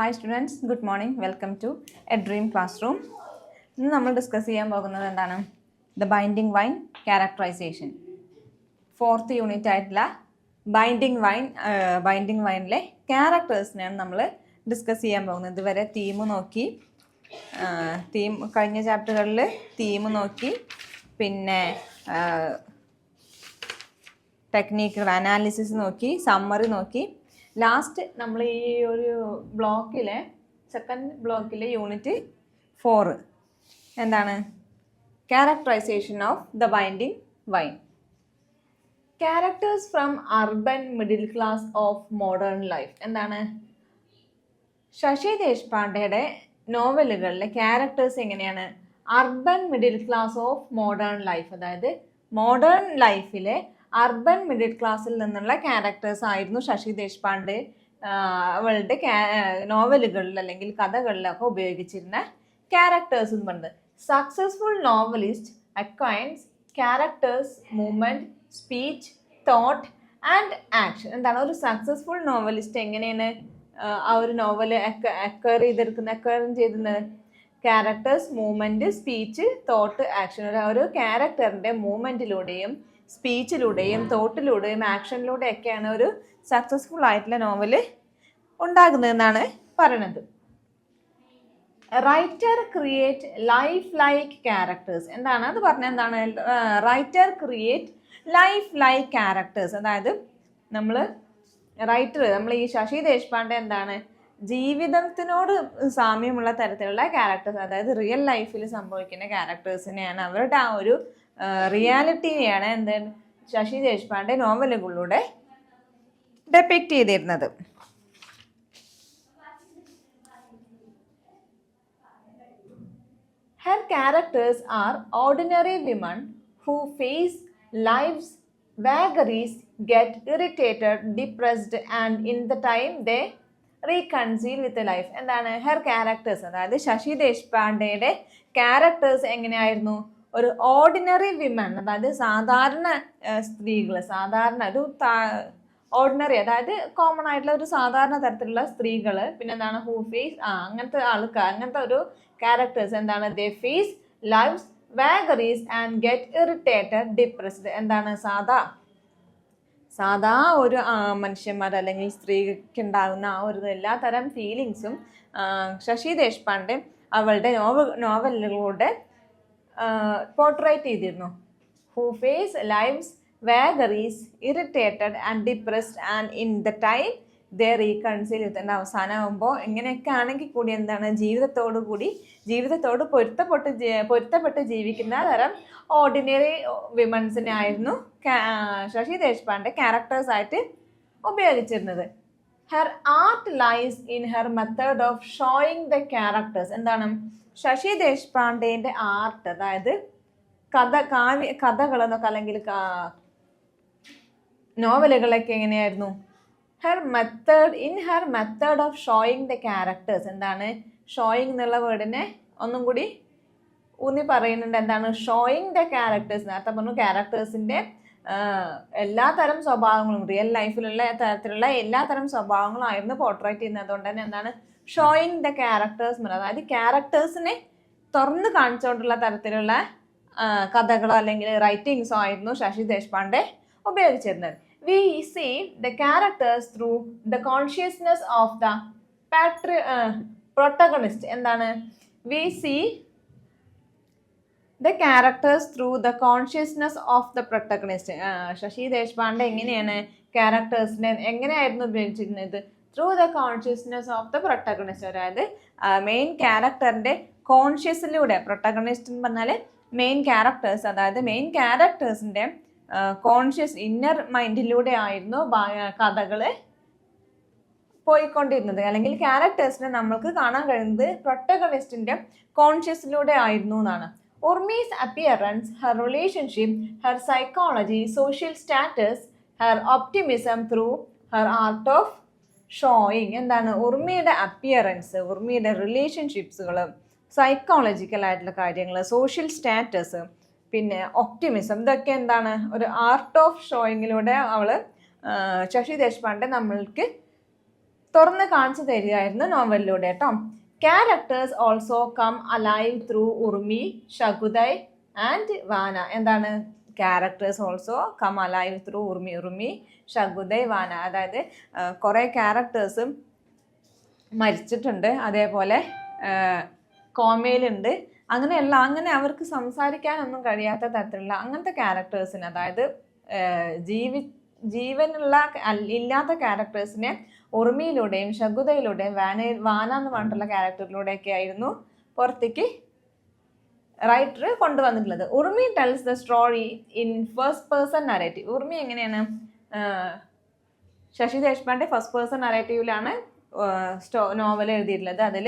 Hi students, good morning. Welcome to a dream classroom. ഇന്ന് നമ്മൾ discuss ചെയ്യാൻ പോകുന്നത് എന്താണ്? The binding vine characterisation. 4th unit ആയിട്ടുള്ള ബൈൻഡിങ് വൈനിലെ ക്യാരക്ടേഴ്സിനെയാണ് നമ്മൾ ഡിസ്കസ് ചെയ്യാൻ പോകുന്നത്. ഇതുവരെ കഴിഞ്ഞ ചാപ്റ്ററുകളിൽ തീം നോക്കി, പിന്നെ ടെക്നിക്കുകൾ അനാലിസിസ് നോക്കി, സമ്മറി നോക്കി. ലാസ്റ്റ് നമ്മൾ ഈ ഒരു സെക്കൻഡ് ബ്ലോക്കിലെ യൂണിറ്റ് 4 എന്താണ്? Characterisation of the binding vine. Characters from urban middle class of modern life. എന്താണ്? ശശി ദേശ്പാണ്ഡെയുടെ നോവലുകളിലെ ക്യാരക്ടേഴ്സ് എങ്ങനെയാണ്? Urban middle class of modern life, അതായത് മോഡേൺ ലൈഫിലെ അർബൻ മിഡിൽ ക്ലാസ്സിൽ നിന്നുള്ള ക്യാരക്ടേഴ്സ് ആയിരുന്നു ശശി ദേശ്പാണ്ഡെ അവളുടെ നോവലുകളിൽ അല്ലെങ്കിൽ കഥകളിലൊക്കെ ഉപയോഗിച്ചിരുന്ന ക്യാരക്ടേഴ്സ് എന്ന് പറയുന്നത്. Successful novelist acquaints characters, movement, speech, thought and action. എന്താണ് ഒരു സക്സസ്ഫുൾ നോവലിസ്റ്റ് എങ്ങനെയാണ് ആ ഒരു നോവൽ അക്വയർ ചെയ്തിരുന്നത്? Characters, movement, speech, thought, action. ഒരു ക്യാരക്ടറിന്റെ മൂവ്മെന്റിലൂടെയും സ്പീച്ചിലൂടെയും തോട്ടിലൂടെയും ആക്ഷനിലൂടെയൊക്കെയാണ് ഒരു സക്സസ്ഫുൾ ആയിട്ടുള്ള നോവൽ ഉണ്ടാകുന്നതെന്നാണ് പറയണത്. Writer create life like characters. എന്താണ് അത് പറഞ്ഞത്? എന്താണ് writer create life like characters? അതായത് നമ്മൾ ഈ ശശി ദേശ്പാണ്ഡെ എന്താണ് ജീവിതത്തിനോട് സാമ്യമുള്ള തരത്തിലുള്ള ക്യാരക്ടേഴ്സ്, അതായത് റിയൽ ലൈഫിൽ സംഭവിക്കുന്ന ക്യാരക്ടേഴ്സിനെയാണ്, അവരുടെ ആ ഒരു റിയാലിറ്റിയെയാണ് ശശി ദേശ്പാണ്ഡെ നോവലുകളിലൂടെ ഡെപ്പിക്റ്റ് ചെയ്തിരുന്നത്. Her characters are ordinary women who face life's vagaries, get irritated, depressed, and in the time they reconcile with life. എന്താണ് ഹെർ ക്യാരക്ടേഴ്സ്? അതായത് ശശി ദേശ്പാണ്ഡെയുടെ ക്യാരക്ടേഴ്സ് എങ്ങനെയായിരുന്നു? ഒരു ഓർഡിനറി വിമൻ, അതായത് സാധാരണ സ്ത്രീകൾ, ഓർഡിനറി അതായത് കോമൺ ആയിട്ടുള്ള ഒരു സാധാരണ തരത്തിലുള്ള സ്ത്രീകൾ. പിന്നെ എന്താണ് ഹൂ ഫേസ് അങ്ങനത്തെ ഒരു ക്യാരക്ടേഴ്സ്. എന്താണ്? They face life's vagaries and get irritated, depressed. എന്താണ് സാധാ ഒരു മനുഷ്യന്മാർ അല്ലെങ്കിൽ സ്ത്രീക്ക് ഉണ്ടാകുന്ന ആ ഒരു എല്ലാ തരം ഫീലിങ്സും ശശി ദേശ്പാണ്ഡെ അവളുടെ നോവലുകളുടെ പോർട്രേറ്റ് ചെയ്തിരുന്നു. Who face life's vagaries, irritated and depressed and in the time they reconcile. അവസാനമാകുമ്പോൾ എങ്ങനെയൊക്കെ ആണെങ്കിൽ കൂടി എന്താണ് ജീവിതത്തോട് പൊരുത്തപ്പെട്ട് ജീവിക്കുന്ന തരം ഓർഡിനറി വിമൻസിനെ ആയിരുന്നു ശശി ദേശ്പാണ്ഡെ ക്യാരക്ടേഴ്സ് ആയിട്ട് ഉപയോഗിച്ചിരുന്നത്. Her art lies in her method of showing the characters. എന്താണ് ശശി ദേശ്പാണ്ഡെന്റെ ആർട്ട്? അതായത് കഥകളെന്നൊക്കെ അല്ലെങ്കിൽ നോവലുകളൊക്കെ എങ്ങനെയായിരുന്നു? Her method of showing the characters. എന്താണ് ഷോയിങ് എന്നുള്ള വേർഡിനെ ഒന്നും കൂടി ഊന്നി പറയുന്നുണ്ട്. എന്താണ് ഷോയിങ് ദ ക്യാരക്ടേഴ്സ്? നേരത്തെ പറഞ്ഞു ക്യാരക്ടേഴ്സിന്റെ എല്ലാ തരം സ്വഭാവങ്ങളും, റിയൽ ലൈഫിലുള്ള തരത്തിലുള്ള എല്ലാ തരം സ്വഭാവങ്ങളായിരുന്നു പോർട്രേറ്റ് ചെയ്യുന്നത്. അതുകൊണ്ട് തന്നെ എന്താണ് ഷോയിങ് ദ ക്യാരക്ടേഴ്സ്? അതായത് ക്യാരക്ടേഴ്സിനെ തുറന്ന് കാണിച്ചുകൊണ്ടുള്ള തരത്തിലുള്ള കഥകളോ അല്ലെങ്കിൽ റൈറ്റിങ്സോ ആയിരുന്നു ശശി ദേശ്പാണ്ഡെ ഉപയോഗിച്ചിരുന്നത്. We see the characters through the consciousness of the protagonist. എന്താണ്? We see the characters through the consciousness of the protagonist. Sasi Deshpande എങ്ങനെയാണ് ക്യാരക്ടേഴ്സിനെ എങ്ങനെയായിരുന്നു ഉപയോഗിച്ചിരുന്നത്? Through the consciousness of the protagonist. അതായത് മെയിൻ ക്യാരക്ടറിന്റെ കോൺഷ്യസിലൂടെ, പ്രൊട്ടഗണിസ്റ്റ് എന്ന് പറഞ്ഞാൽ മെയിൻ ക്യാരക്ടേഴ്സ്, അതായത് മെയിൻ ക്യാരക്ടേഴ്സിന്റെ കോൺഷ്യസ് ഇന്നർ മൈൻഡിലൂടെ ആയിരുന്നു കഥകള് പോയിക്കൊണ്ടിരുന്നത്. അല്ലെങ്കിൽ ക്യാരക്ടേഴ്സിനെ നമ്മൾക്ക് കാണാൻ കഴിയുന്നത് പ്രൊട്ടഗണിസ്റ്റിന്റെ കോൺഷ്യസിലൂടെ ആയിരുന്നു എന്നാണ്. Urmi's appearance, her relationship, her psychology, social status, her optimism through her art of showing. എന്താണ് ഉർമിയുടെ അപ്പിയറൻസ്, ഉർമിയുടെ റിലേഷൻഷിപ്സുകൾ, സൈക്കോളജിക്കൽ ആയിട്ടുള്ള കാര്യങ്ങൾ, സോഷ്യൽ സ്റ്റാറ്റസ്, പിന്നെ ഒപ്റ്റിമിസം, ഇതൊക്കെ എന്താണ് ഒരു ആർട്ട് ഓഫ് ഷോയിങ്ങിലൂടെ ശശി ദേശ്പാണ്ഡെ നമ്മൾക്ക് തുറന്ന് കാണിച്ചു തരികയായിരുന്നു നോവലിലൂടെ കേട്ടോ. Characters also come alive through Urmi, Shakutai and Vana. എന്താണ് characters also come alive through Urmi, Shakutai, Vana. അതായത് കുറേ ക്യാരക്ടേഴ്സും മരിച്ചിട്ടുണ്ട്, അതേപോലെ കോമയിലുണ്ട്, അങ്ങനെ അവർക്ക് സംസാരിക്കാനൊന്നും കഴിയാത്ത തരത്തിലുള്ള അങ്ങനത്തെ ക്യാരക്ടേഴ്സിന്, അതായത് ജീവനുള്ള ഇല്ലാത്ത ക്യാരക്ടേഴ്സിനെ ഉർമിയിലൂടെയും ശകുതയിലൂടെയും വാന എന്ന് പറഞ്ഞിട്ടുള്ള ക്യാരക്ടറിലൂടെയൊക്കെ ആയിരുന്നു പുറത്തേക്ക് റൈറ്റർ കൊണ്ടുവന്നിട്ടുള്ളത്. Urmi tells the story in first person narrative. Urmi എങ്ങനെയാണ്? ശശി ദേശ്പാണ്ഡെ ഫസ്റ്റ് പേഴ്സൺ നരേറ്റീവിലാണ് നോവൽ എഴുതിയിട്ടുള്ളത്. അതിൽ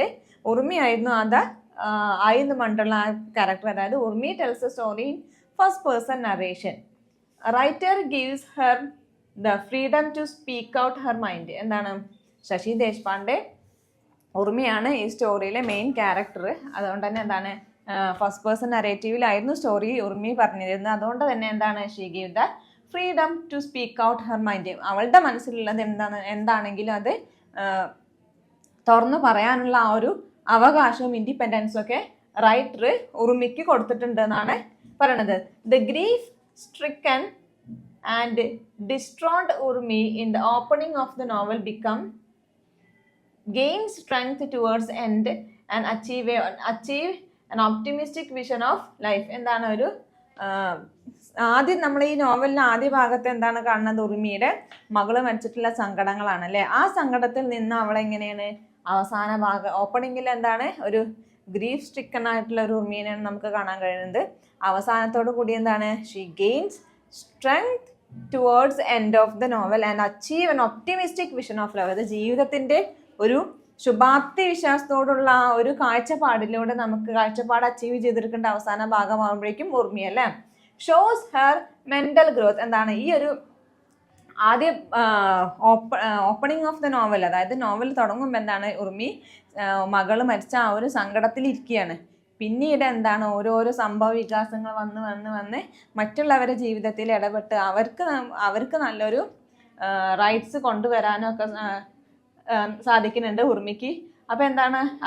ഉർമി ആയിരുന്നു ആയെന്ന് പറഞ്ഞിട്ടുള്ള ആ ക്യാരക്ടർ. അതായത് Urmi tells the story in first person narration. Writer gives her the freedom to speak out her mind. എന്താണ്? ശശി ദേശ്പാണ്ഡെ ഉർമിയാണ് ഈ സ്റ്റോറിയിലെ മെയിൻ ക്യാരക്ടർ. അതുകൊണ്ട് തന്നെ എന്താണ്, ഫസ്റ്റ് പേഴ്സൺ നറേറ്റീവിലായിരുന്നു സ്റ്റോറി ഉർമി പറഞ്ഞിരുന്നത്. അതുകൊണ്ട് തന്നെ എന്താണ്, she give the freedom to speak out her mind. അവളുടെ മനസ്സിലുള്ളത് എന്താണെങ്കിലും അത് തുറന്നു പറയാനുള്ള ആ ഒരു അവകാശവും ഇൻഡിപെൻഡൻസും ഒക്കെ റൈറ്റർ ഉർമിക്ക് കൊടുത്തിട്ടുണ്ട് എന്നാണ് പറയണത്. The grief stricken and distraught Urmi in the opening of the novel gain strength towards end and achieve an optimistic vision of life. എന്താണ് ഒരു ആദ്യം നമ്മൾ ഈ നോവലിന് ആദ്യ ഭാഗത്ത് എന്താണ് കാണുന്നത്? ഉർമിയുടെ മകള് മരിച്ചിട്ടുള്ള സങ്കടങ്ങളാണ് അല്ലേ. ആ സങ്കടത്തിൽ നിന്ന് അവളെങ്ങനെയാണ് അവസാന ഭാഗം ഓപ്പണിങ്ങിൽ എന്താണ് ഒരു ഗ്രീഫ് സ്ട്രിക്കൺ ആയിട്ടുള്ള ഒരു ഉർമീനെയാണ് നമുക്ക് കാണാൻ കഴിയുന്നത്. അവസാനത്തോടു കൂടി എന്താണ്, she gains strength towards end of the novel and achieve an optimistic vision of life. അത് ജീവിതത്തിന്റെ ഒരു ശുഭാപ്തി വിശ്വാസത്തോടുള്ള ആ ഒരു കാഴ്ചപ്പാടിലൂടെ നമുക്ക് കാഴ്ചപ്പാട് അച്ചീവ് ചെയ്തെടുക്കേണ്ട അവസാന ഭാഗമാകുമ്പോഴേക്കും ഉർമി അല്ലേ. Shows her mental growth. എന്താണ് ഈ ഒരു ആദ്യ ഓപ്പണിംഗ് ഓഫ് ദ നോവൽ, അതായത് നോവൽ തുടങ്ങുമ്പോൾ എന്താണ്, ഉർമി മകള് മരിച്ച ആ ഒരു സങ്കടത്തിൽ ഇരിക്കുകയാണ്. പിന്നീട് എന്താണ് ഓരോരോ സംഭവ വികാസങ്ങൾ വന്ന് മറ്റുള്ളവരുടെ ജീവിതത്തിൽ ഇടപെട്ട് അവർക്ക് നല്ലൊരു റൈറ്റ്സ് കൊണ്ടുവരാനും ഒക്കെ സാധിക്കുന്നുണ്ട് ഉർമിക്ക്. അപ്പം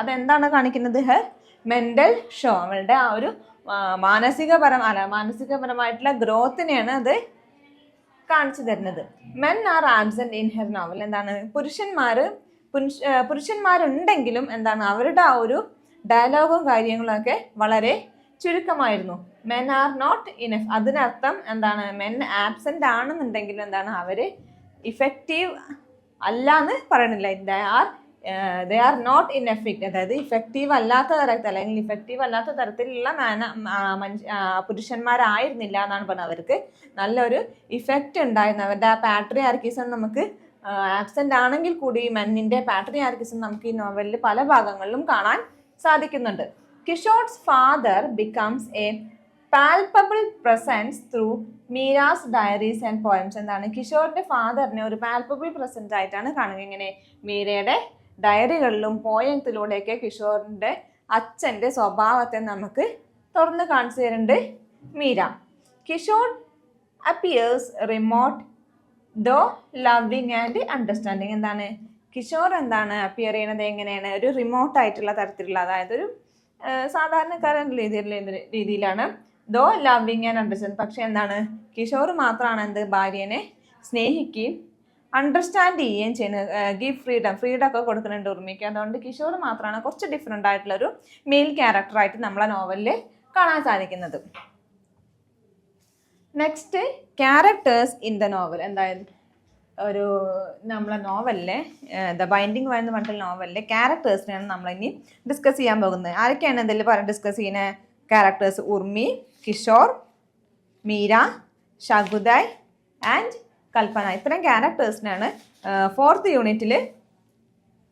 അതെന്താണ് കാണിക്കുന്നത്? ഹെർ മെന്റൽ ഷോ, അവളുടെ ആ ഒരു മാനസികപരമായിട്ടുള്ള ഗ്രോത്തിനെയാണ് അത് കാണിച്ചു തരുന്നത്. Men are absent in her novel. എന്താണ്, പുരുഷന്മാരുണ്ടെങ്കിലും എന്താണ് അവരുടെ ആ ഒരു ഡയലോഗും കാര്യങ്ങളൊക്കെ വളരെ ചുരുക്കമായിരുന്നു. Men are not enough. അതിനർത്ഥം എന്താണ്, മെൻ ആബ്സെന്റ് ആണെന്നുണ്ടെങ്കിലും എന്താണ് അവര് ഇഫക്റ്റീവ് അല്ല എന്ന് പറയണില്ല. They are not in effect. അതായത് ഇഫക്റ്റീവ് അല്ലാത്ത തരത്തിൽ അല്ലെങ്കിൽ ഇഫക്റ്റീവ് അല്ലാത്ത തരത്തിലുള്ള പുരുഷന്മാരായിരുന്നില്ല എന്നാണ് പറഞ്ഞത്. അവർക്ക് നല്ലൊരു ഇഫക്റ്റ് ഉണ്ടായിരുന്നു. അവരുടെ ആ പാട്രിയാർക്കിസം നമുക്ക് ആബ്സെന്റ് ആണെങ്കിൽ കൂടി മെന്നിന്റെ പാട്രിയാർക്കിസം നമുക്ക് ഈ നോവലിൽ പല ഭാഗങ്ങളിലും കാണാൻ സാധിക്കുന്നുണ്ട്. Kishore's father becomes a palpable presence through Meera's diaries and poems. എന്താണ്, കിഷോറിന്റെ ഫാദറിനെ ഒരു പാൽപ്പബിൾ പ്രസന്റ് ആയിട്ടാണ് കാണുക. ഇങ്ങനെ മീരയുടെ ഡയറികളിലും പോയത്തിലൂടെയൊക്കെ കിഷോറിന്റെ അച്ഛന്റെ സ്വഭാവത്തെ നമുക്ക് തുറന്ന് കാണിച്ചു തരുന്നുണ്ട് Meera. Kishore appears remote though loving and understanding. എന്താണ്, കിഷോർ അപ്പിയർ ചെയ്യുന്നത് എങ്ങനെയാണ്, ഒരു റിമോട്ട് ആയിട്ടുള്ള തരത്തിലുള്ള, അതായത് ഒരു സാധാരണക്കാരൻ രീതിയിലാണ്. ദോ ലവിങ് ആൻഡ് അണ്ടർസ്റ്റാൻഡ്. പക്ഷെ എന്താണ്, കിഷോർ മാത്രമാണ് ഭാര്യനെ സ്നേഹിക്കുകയും അണ്ടർസ്റ്റാൻഡ് ചെയ്യുകയും ചെയ്യുന്നത്. ഗിവ് ഫ്രീഡം ഒക്കെ കൊടുക്കുന്നുണ്ട് ഉർമിക്ക്. അതുകൊണ്ട് കിഷോർ മാത്രമാണ് കുറച്ച് ഡിഫറെൻ്റ് ആയിട്ടുള്ളൊരു മെയിൽ ക്യാരക്ടറായിട്ട് നമ്മളെ നോവലിൽ കാണാൻ സാധിക്കുന്നത്. Next, characters in the novel. എന്തായാലും ഒരു നമ്മളെ നോവലിലെ ദ ബൈൻഡിങ് എന്ന് പറഞ്ഞിട്ടുള്ള നോവലിലെ ക്യാരക്ടേഴ്സിനെയാണ് നമ്മളിനി ഡിസ്കസ് ചെയ്യാൻ പോകുന്നത്. ആരൊക്കെയാണ് ഇതിൽ ഡിസ്കസ് ചെയ്യുന്ന ക്യാരക്ടേഴ്സ്? ഉർമി, കിഷോർ, മീര, ശകുതായ് ആൻഡ് കൽപ്പന. ഇത്രയും ക്യാരക്ടേഴ്സിനാണ് 4th യൂണിറ്റിൽ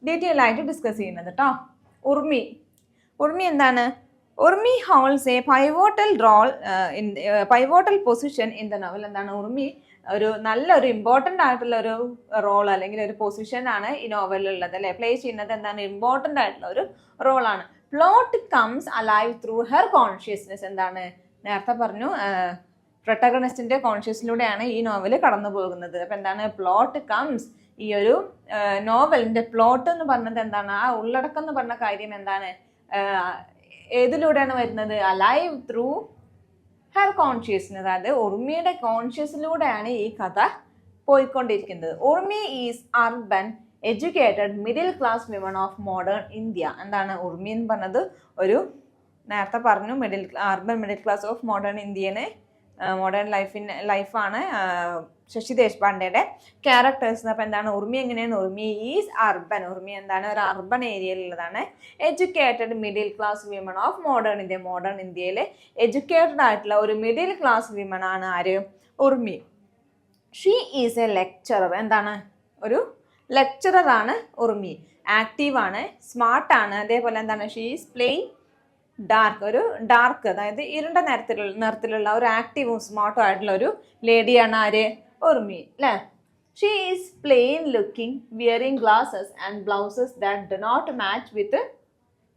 ഡീറ്റെയിൽ ആയിട്ട് ഡിസ്കസ് ചെയ്യുന്നത് കേട്ടോ. ഉർമി എന്താണ്? Urmi holds a pivotal position in the novel. എന്താണ്, ഉർമി നല്ലൊരു ഇമ്പോർട്ടൻ്റ് ആയിട്ടുള്ള ഒരു റോൾ അല്ലെങ്കിൽ ഒരു പൊസിഷനാണ് ഈ നോവലിലുള്ളത് അല്ലേ. പ്ലേ ചെയ്യുന്നത് എന്താണ്, ഇമ്പോർട്ടൻ്റ് ആയിട്ടുള്ള ഒരു റോളാണ്. Plot comes alive through her consciousness. എന്താണ്, നേരത്തെ പറഞ്ഞു പ്രൊട്ടഗണിസ്റ്റിന്റെ കോൺഷ്യസിലൂടെയാണ് ഈ നോവൽ കടന്നു പോകുന്നത്. അപ്പം എന്താണ്, പ്ലോട്ട് കംസ് ഈ ഒരു നോവലിന്റെ പ്ലോട്ട് എന്ന് പറഞ്ഞത് എന്താണ്, ആ ഉള്ളടക്കം എന്ന് പറഞ്ഞ കാര്യം എന്താണ്, ഏതിലൂടെയാണ് വരുന്നത്, അലൈവ് ത്രൂ ഹെർ കോൺഷ്യസ്നെസ്, അതായത് ഉർമിയുടെ കോൺഷ്യസിലൂടെയാണ് ഈ കഥ പോയിക്കൊണ്ടിരിക്കുന്നത്. Urmi is urban educated middle class women of modern India. എന്താണ് ഉർമി എന്ന് പറഞ്ഞത്, ഒരു നേരത്തെ പറഞ്ഞു urban middle class of modern ഇന്ത്യനെ മോഡേൺ ലൈഫാണ് ശശി ദേശ്പാണ്ഡെയുടെ ക്യാരക്ടേഴ്സ്. അപ്പോൾ എന്താണ് ഉർമി എങ്ങനെയാണ്, ഉർമി ഈസ് അർബൻ, ഉർമി എന്താണ് ഒരു അർബൻ ഏരിയയിലുള്ളതാണ്. Educated middle class women of modern India, modern ഇന്ത്യയിൽ എഡ്യൂക്കേറ്റഡ് ആയിട്ടുള്ള ഒരു മിഡിൽ ക്ലാസ് വിമൺ ആണ് ആര്, Urmi. She is a lecturer, എന്താണ് ഒരു ലെക്ചറർ ആണ് ഉർമി. ആക്റ്റീവാണ്, സ്മാർട്ടാണ്, അതേപോലെ എന്താണ് ഷീ ഈസ് പ്ലെയിൻ ഡാർക്ക്, ഒരു ഡാർക്ക് അതായത് ഇരുണ്ട നിറത്തിലുള്ള ഒരു ആക്റ്റീവും സ്മാർട്ടും ആയിട്ടുള്ള ഒരു ലേഡിയാണ് ആര്, ഉർമി അല്ലേ. She is plain looking, wearing glasses and blouses that do not match with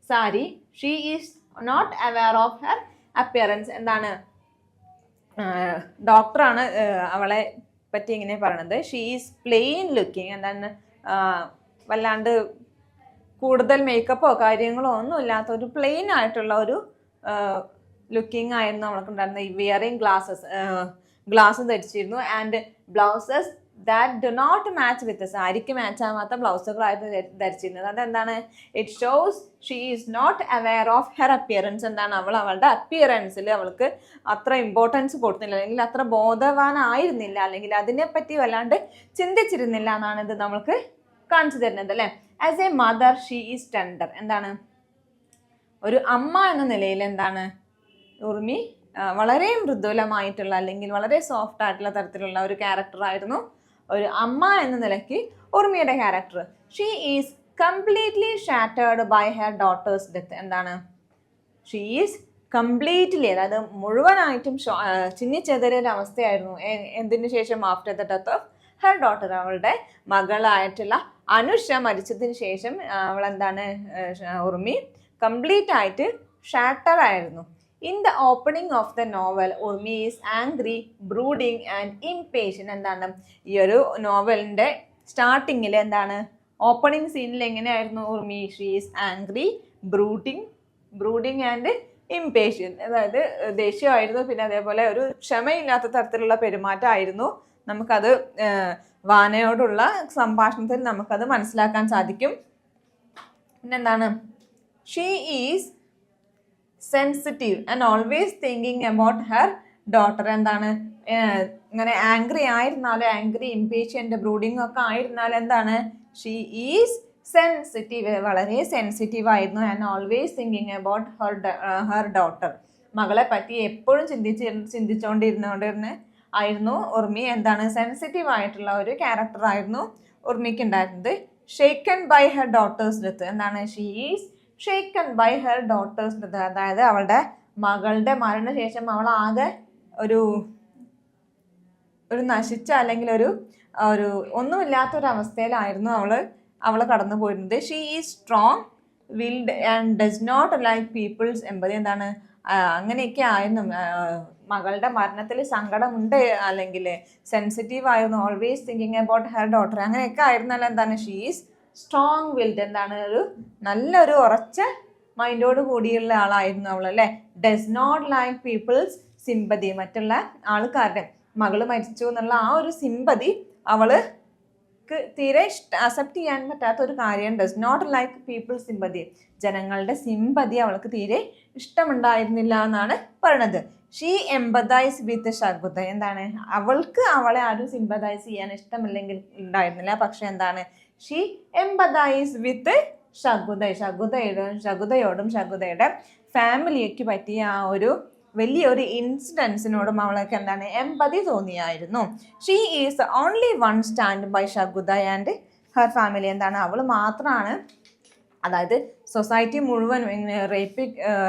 sari. She is not aware of her appearance. എന്താണ് ഡോക്ടറാണ് അവളെ പറ്റി ഇങ്ങനെ പറയണത്. ഷീ ഈസ് പ്ലെയിൻ ലുക്കിംഗ്, എന്താണ് വല്ലാണ്ട് കൂടുതൽ മേക്കപ്പോ കാര്യങ്ങളോ ഒന്നും ഇല്ലാത്ത ഒരു പ്ലെയിൻ ആയിട്ടുള്ള ഒരു ലുക്കിംഗ് ആയിരുന്നു അവൾക്ക് ഉണ്ടായിരുന്നത്. വിയറിംഗ് ഗ്ലാസ് ധരിച്ചിരുന്നു. And blouses that do not match with, സാരിക്ക് മാച്ച് ആവാത്ത ബ്ലൗസുകളായിരുന്നു ധരിച്ചിരുന്നത്. അതെന്താണ്, it shows she is not aware of her appearance. എന്താണ് അവളുടെ അപ്പിയറൻസിൽ അവൾക്ക് അത്ര ഇമ്പോർട്ടൻസ് കൊടുത്തില്ല, അല്ലെങ്കിൽ അത്ര ബോധവാനായിരുന്നില്ല, അല്ലെങ്കിൽ അതിനെപ്പറ്റി വല്ലാണ്ട് ചിന്തിച്ചിരുന്നില്ല എന്നാണ് ഇത് നമ്മൾക്ക് കാണിച്ചു തരുന്നത് അല്ലേ. As A mother she is tender, എന്താണ് ഒരു അമ്മ എന്ന നിലയിൽ എന്താണ് ഉർമി വളരെ മൃദുലമായിട്ടുള്ള അല്ലെങ്കിൽ വളരെ സോഫ്റ്റ് ആയിട്ടുള്ള തരത്തിലുള്ള ഒരു ക്യാരക്ടറായിരുന്നു ഒരു അമ്മ എന്ന നിലയ്ക്ക് ഉർമിയുടെ character. She is completely shattered by her daughter's death. എന്താണ് ഷീ ഈസ് കംപ്ലീറ്റ്ലി, അതായത് മുഴുവനായിട്ടും ചിന്നിച്ചെതറിയ ഒരു അവസ്ഥയായിരുന്നു. എന്തിനു ശേഷം, after the death of her daughter, അവളുടെ മകളായിട്ടുള്ള അനുഷ മരിച്ചതിന് ശേഷം അവൾ എന്താണ് ഉർമി കംപ്ലീറ്റ് ആയിട്ട് ഷാറ്റർ ആയിരുന്നു. In the opening of the novel Urmi is angry, brooding and impatient. എന്താണ് ഈ ഒരു നോവലിന്റെ സ്റ്റാർട്ടിങ്ങിൽ എന്താണ് ഓപ്പണിംഗ് സീനിൽ എങ്ങനെയായിരുന്നു Urmi, she is angry, brooding and impatient, അതായത് ദേഷ്യമായിരുന്നു, പിന്നെ അതേപോലെ ഒരു ക്ഷമയില്ലാത്ത തരത്തിലുള്ള പെരുമാറ്റമായിരുന്നു. നമുക്കത് വാനയോടുള്ള സംഭാഷണത്തിൽ നമുക്കത് മനസ്സിലാക്കാൻ സാധിക്കും. പിന്നെന്താണ് she is sensitive and always thinking about her daughter. എന്താണ് ഇങ്ങനെ ആംഗ്രി ആയിരുന്നാലും, ആംഗ്രി ഇംപേഷ്യൻ്റ് ബ്രൂഡിങ് ഒക്കെ ആയിരുന്നാലും എന്താണ് ഷീ ഈസ് സെൻസിറ്റീവ്, വളരെ സെൻസിറ്റീവ് ആയിരുന്നു. And always thinking about her daughter, മകളെ പറ്റി എപ്പോഴും ചിന്തിച്ചുകൊണ്ടിരുന്നോണ്ടിരുന്ന ആയിരുന്നു ഉർമി. എന്താണ് സെൻസിറ്റീവ് ആയിട്ടുള്ള ഒരു ക്യാരക്ടർ ആയിരുന്നു ഉർമിക്ക് ഉണ്ടായിരുന്നത്. Shaken by her daughter's death, എന്താണ് she is shaken by her daughter's death, അതായത് അവളുടെ മകളുടെ മരണശേഷം അവൾ ആകെ ഒരു നശിച്ച അല്ലെങ്കിൽ ഒരു ഒന്നുമില്ലാത്തൊരവസ്ഥയിലായിരുന്നു അവൾ കടന്നു പോയിരുന്നത്. She is strong willed and does not like people's empathy. എന്താണ് അങ്ങനെയൊക്കെ ആയിരുന്നു. മകളുടെ മരണത്തിൽ സങ്കടമുണ്ട്, അല്ലെങ്കിൽ സെൻസിറ്റീവ് ആയിരുന്നു, always thinking about her daughter, അങ്ങനെയൊക്കെ ആയിരുന്നല്ലോ. എന്താണ് ഷീ ഈസ് സ്ട്രോങ് വിൽഡ്, എന്താണ് ഒരു നല്ലൊരു ഉറച്ച മൈൻഡോട് കൂടിയുള്ള ആളായിരുന്നു അവൾ അല്ലേ. Does not like people's sympathy, മറ്റുള്ള ആൾക്കാരുടെ മകള് മരിച്ചു എന്നുള്ള ആ ഒരു സിമ്പതി അവൾക്ക് തീരെ അക്സെപ്റ്റ് ചെയ്യാൻ പറ്റാത്ത ഒരു കാര്യമാണ്. Does not like people sympathy, ജനങ്ങളുടെ സിമ്പതി അവൾക്ക് തീരെ ഇഷ്ടമുണ്ടായിരുന്നില്ല എന്നാണ് പറയണത്. ഷീ എംപതൈസ് വിത്ത് ശകുത, എന്താണ് അവൾക്ക് അവളെ ആരും സിമ്പതൈസ് ചെയ്യാൻ ഇഷ്ടമില്ലെങ്കിൽ ഉണ്ടായിരുന്നില്ല, പക്ഷെ എന്താണ് ഷീ എംപതൈസ് വിത്ത് ശകുതയോടും ശകുതയുടെ ഫാമിലിക്ക് പറ്റിയ ആ ഒരു വലിയൊരു ഇൻസിഡൻസിനോടും അവൾക്ക് എന്താണ് എംപതി തോന്നിയായിരുന്നു. She is only one stand by Shakuta and her family, എന്താണ് അവൾ മാത്രമാണ്, അതായത് സൊസൈറ്റി മുഴുവൻ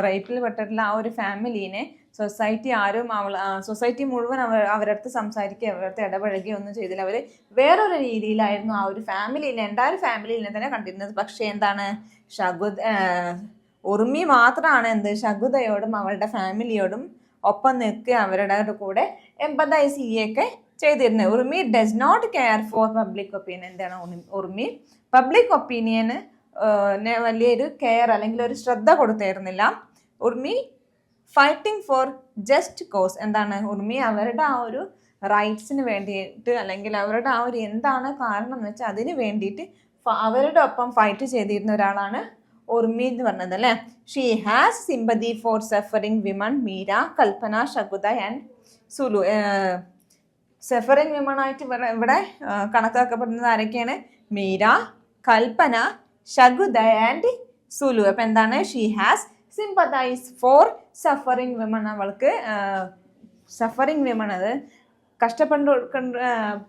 റേപ്പിൽ പെട്ടിട്ടുള്ള ആ ഒരു ഫാമിലീനെ സൊസൈറ്റി മുഴുവൻ അവരടുത്ത് സംസാരിക്കുക, അവരടുത്ത് ഇടപഴകുകയോ ഒന്നും ചെയ്തില്ല. അവർ വേറൊരു രീതിയിലായിരുന്നു ആ ഒരു ഫാമിലിയിലെ എൻ്റയർ ഫാമിലിയിലെ തന്നെ കണ്ടിരുന്നത്. പക്ഷേ എന്താണ് ഉർമി മാത്രമാണ് ശകുതയോടും അവളുടെ ഫാമിലിയോടും ഒപ്പം നിൽക്കുക, അവരുടെ കൂടെ എംപതൈസ് ചെയ്യൊക്കെ ചെയ്തിരുന്നത്. Urmi does not care for public opinion. എന്താണ് ഉർമി പബ്ലിക് ഒപ്പീനിയന് വലിയൊരു കെയർ അല്ലെങ്കിൽ ഒരു ശ്രദ്ധ കൊടുത്തിരുന്നില്ല. Urmi fighting for just cause. എന്താണ് ഉർമി അവരുടെ ആ ഒരു റൈറ്റ്സിന് വേണ്ടിയിട്ട് അല്ലെങ്കിൽ അവരുടെ ആ ഒരു എന്താണ് കാരണം എന്ന് വെച്ചാൽ അതിന് വേണ്ടിയിട്ട് അവരുടെ ഒപ്പം ഫൈറ്റ് ചെയ്തിരുന്ന ഒരാളാണ് ഉർമി എന്ന് പറഞ്ഞത് അല്ലേ. She has sympathy for suffering women. Meera, Kalpana, Shakuta and Sulu. Suffering women ആയിട്ട് ഇവിടെ കണക്കാക്കപ്പെടുന്നത് ആരൊക്കെയാണ്? മീര, കൽപ്പന, ശകുത ആൻഡ് സുലു. അപ്പൊ എന്താണ്? She has sympathise for suffering women. അവൾക്ക് സഫറിംഗ് വിമൺ, അത്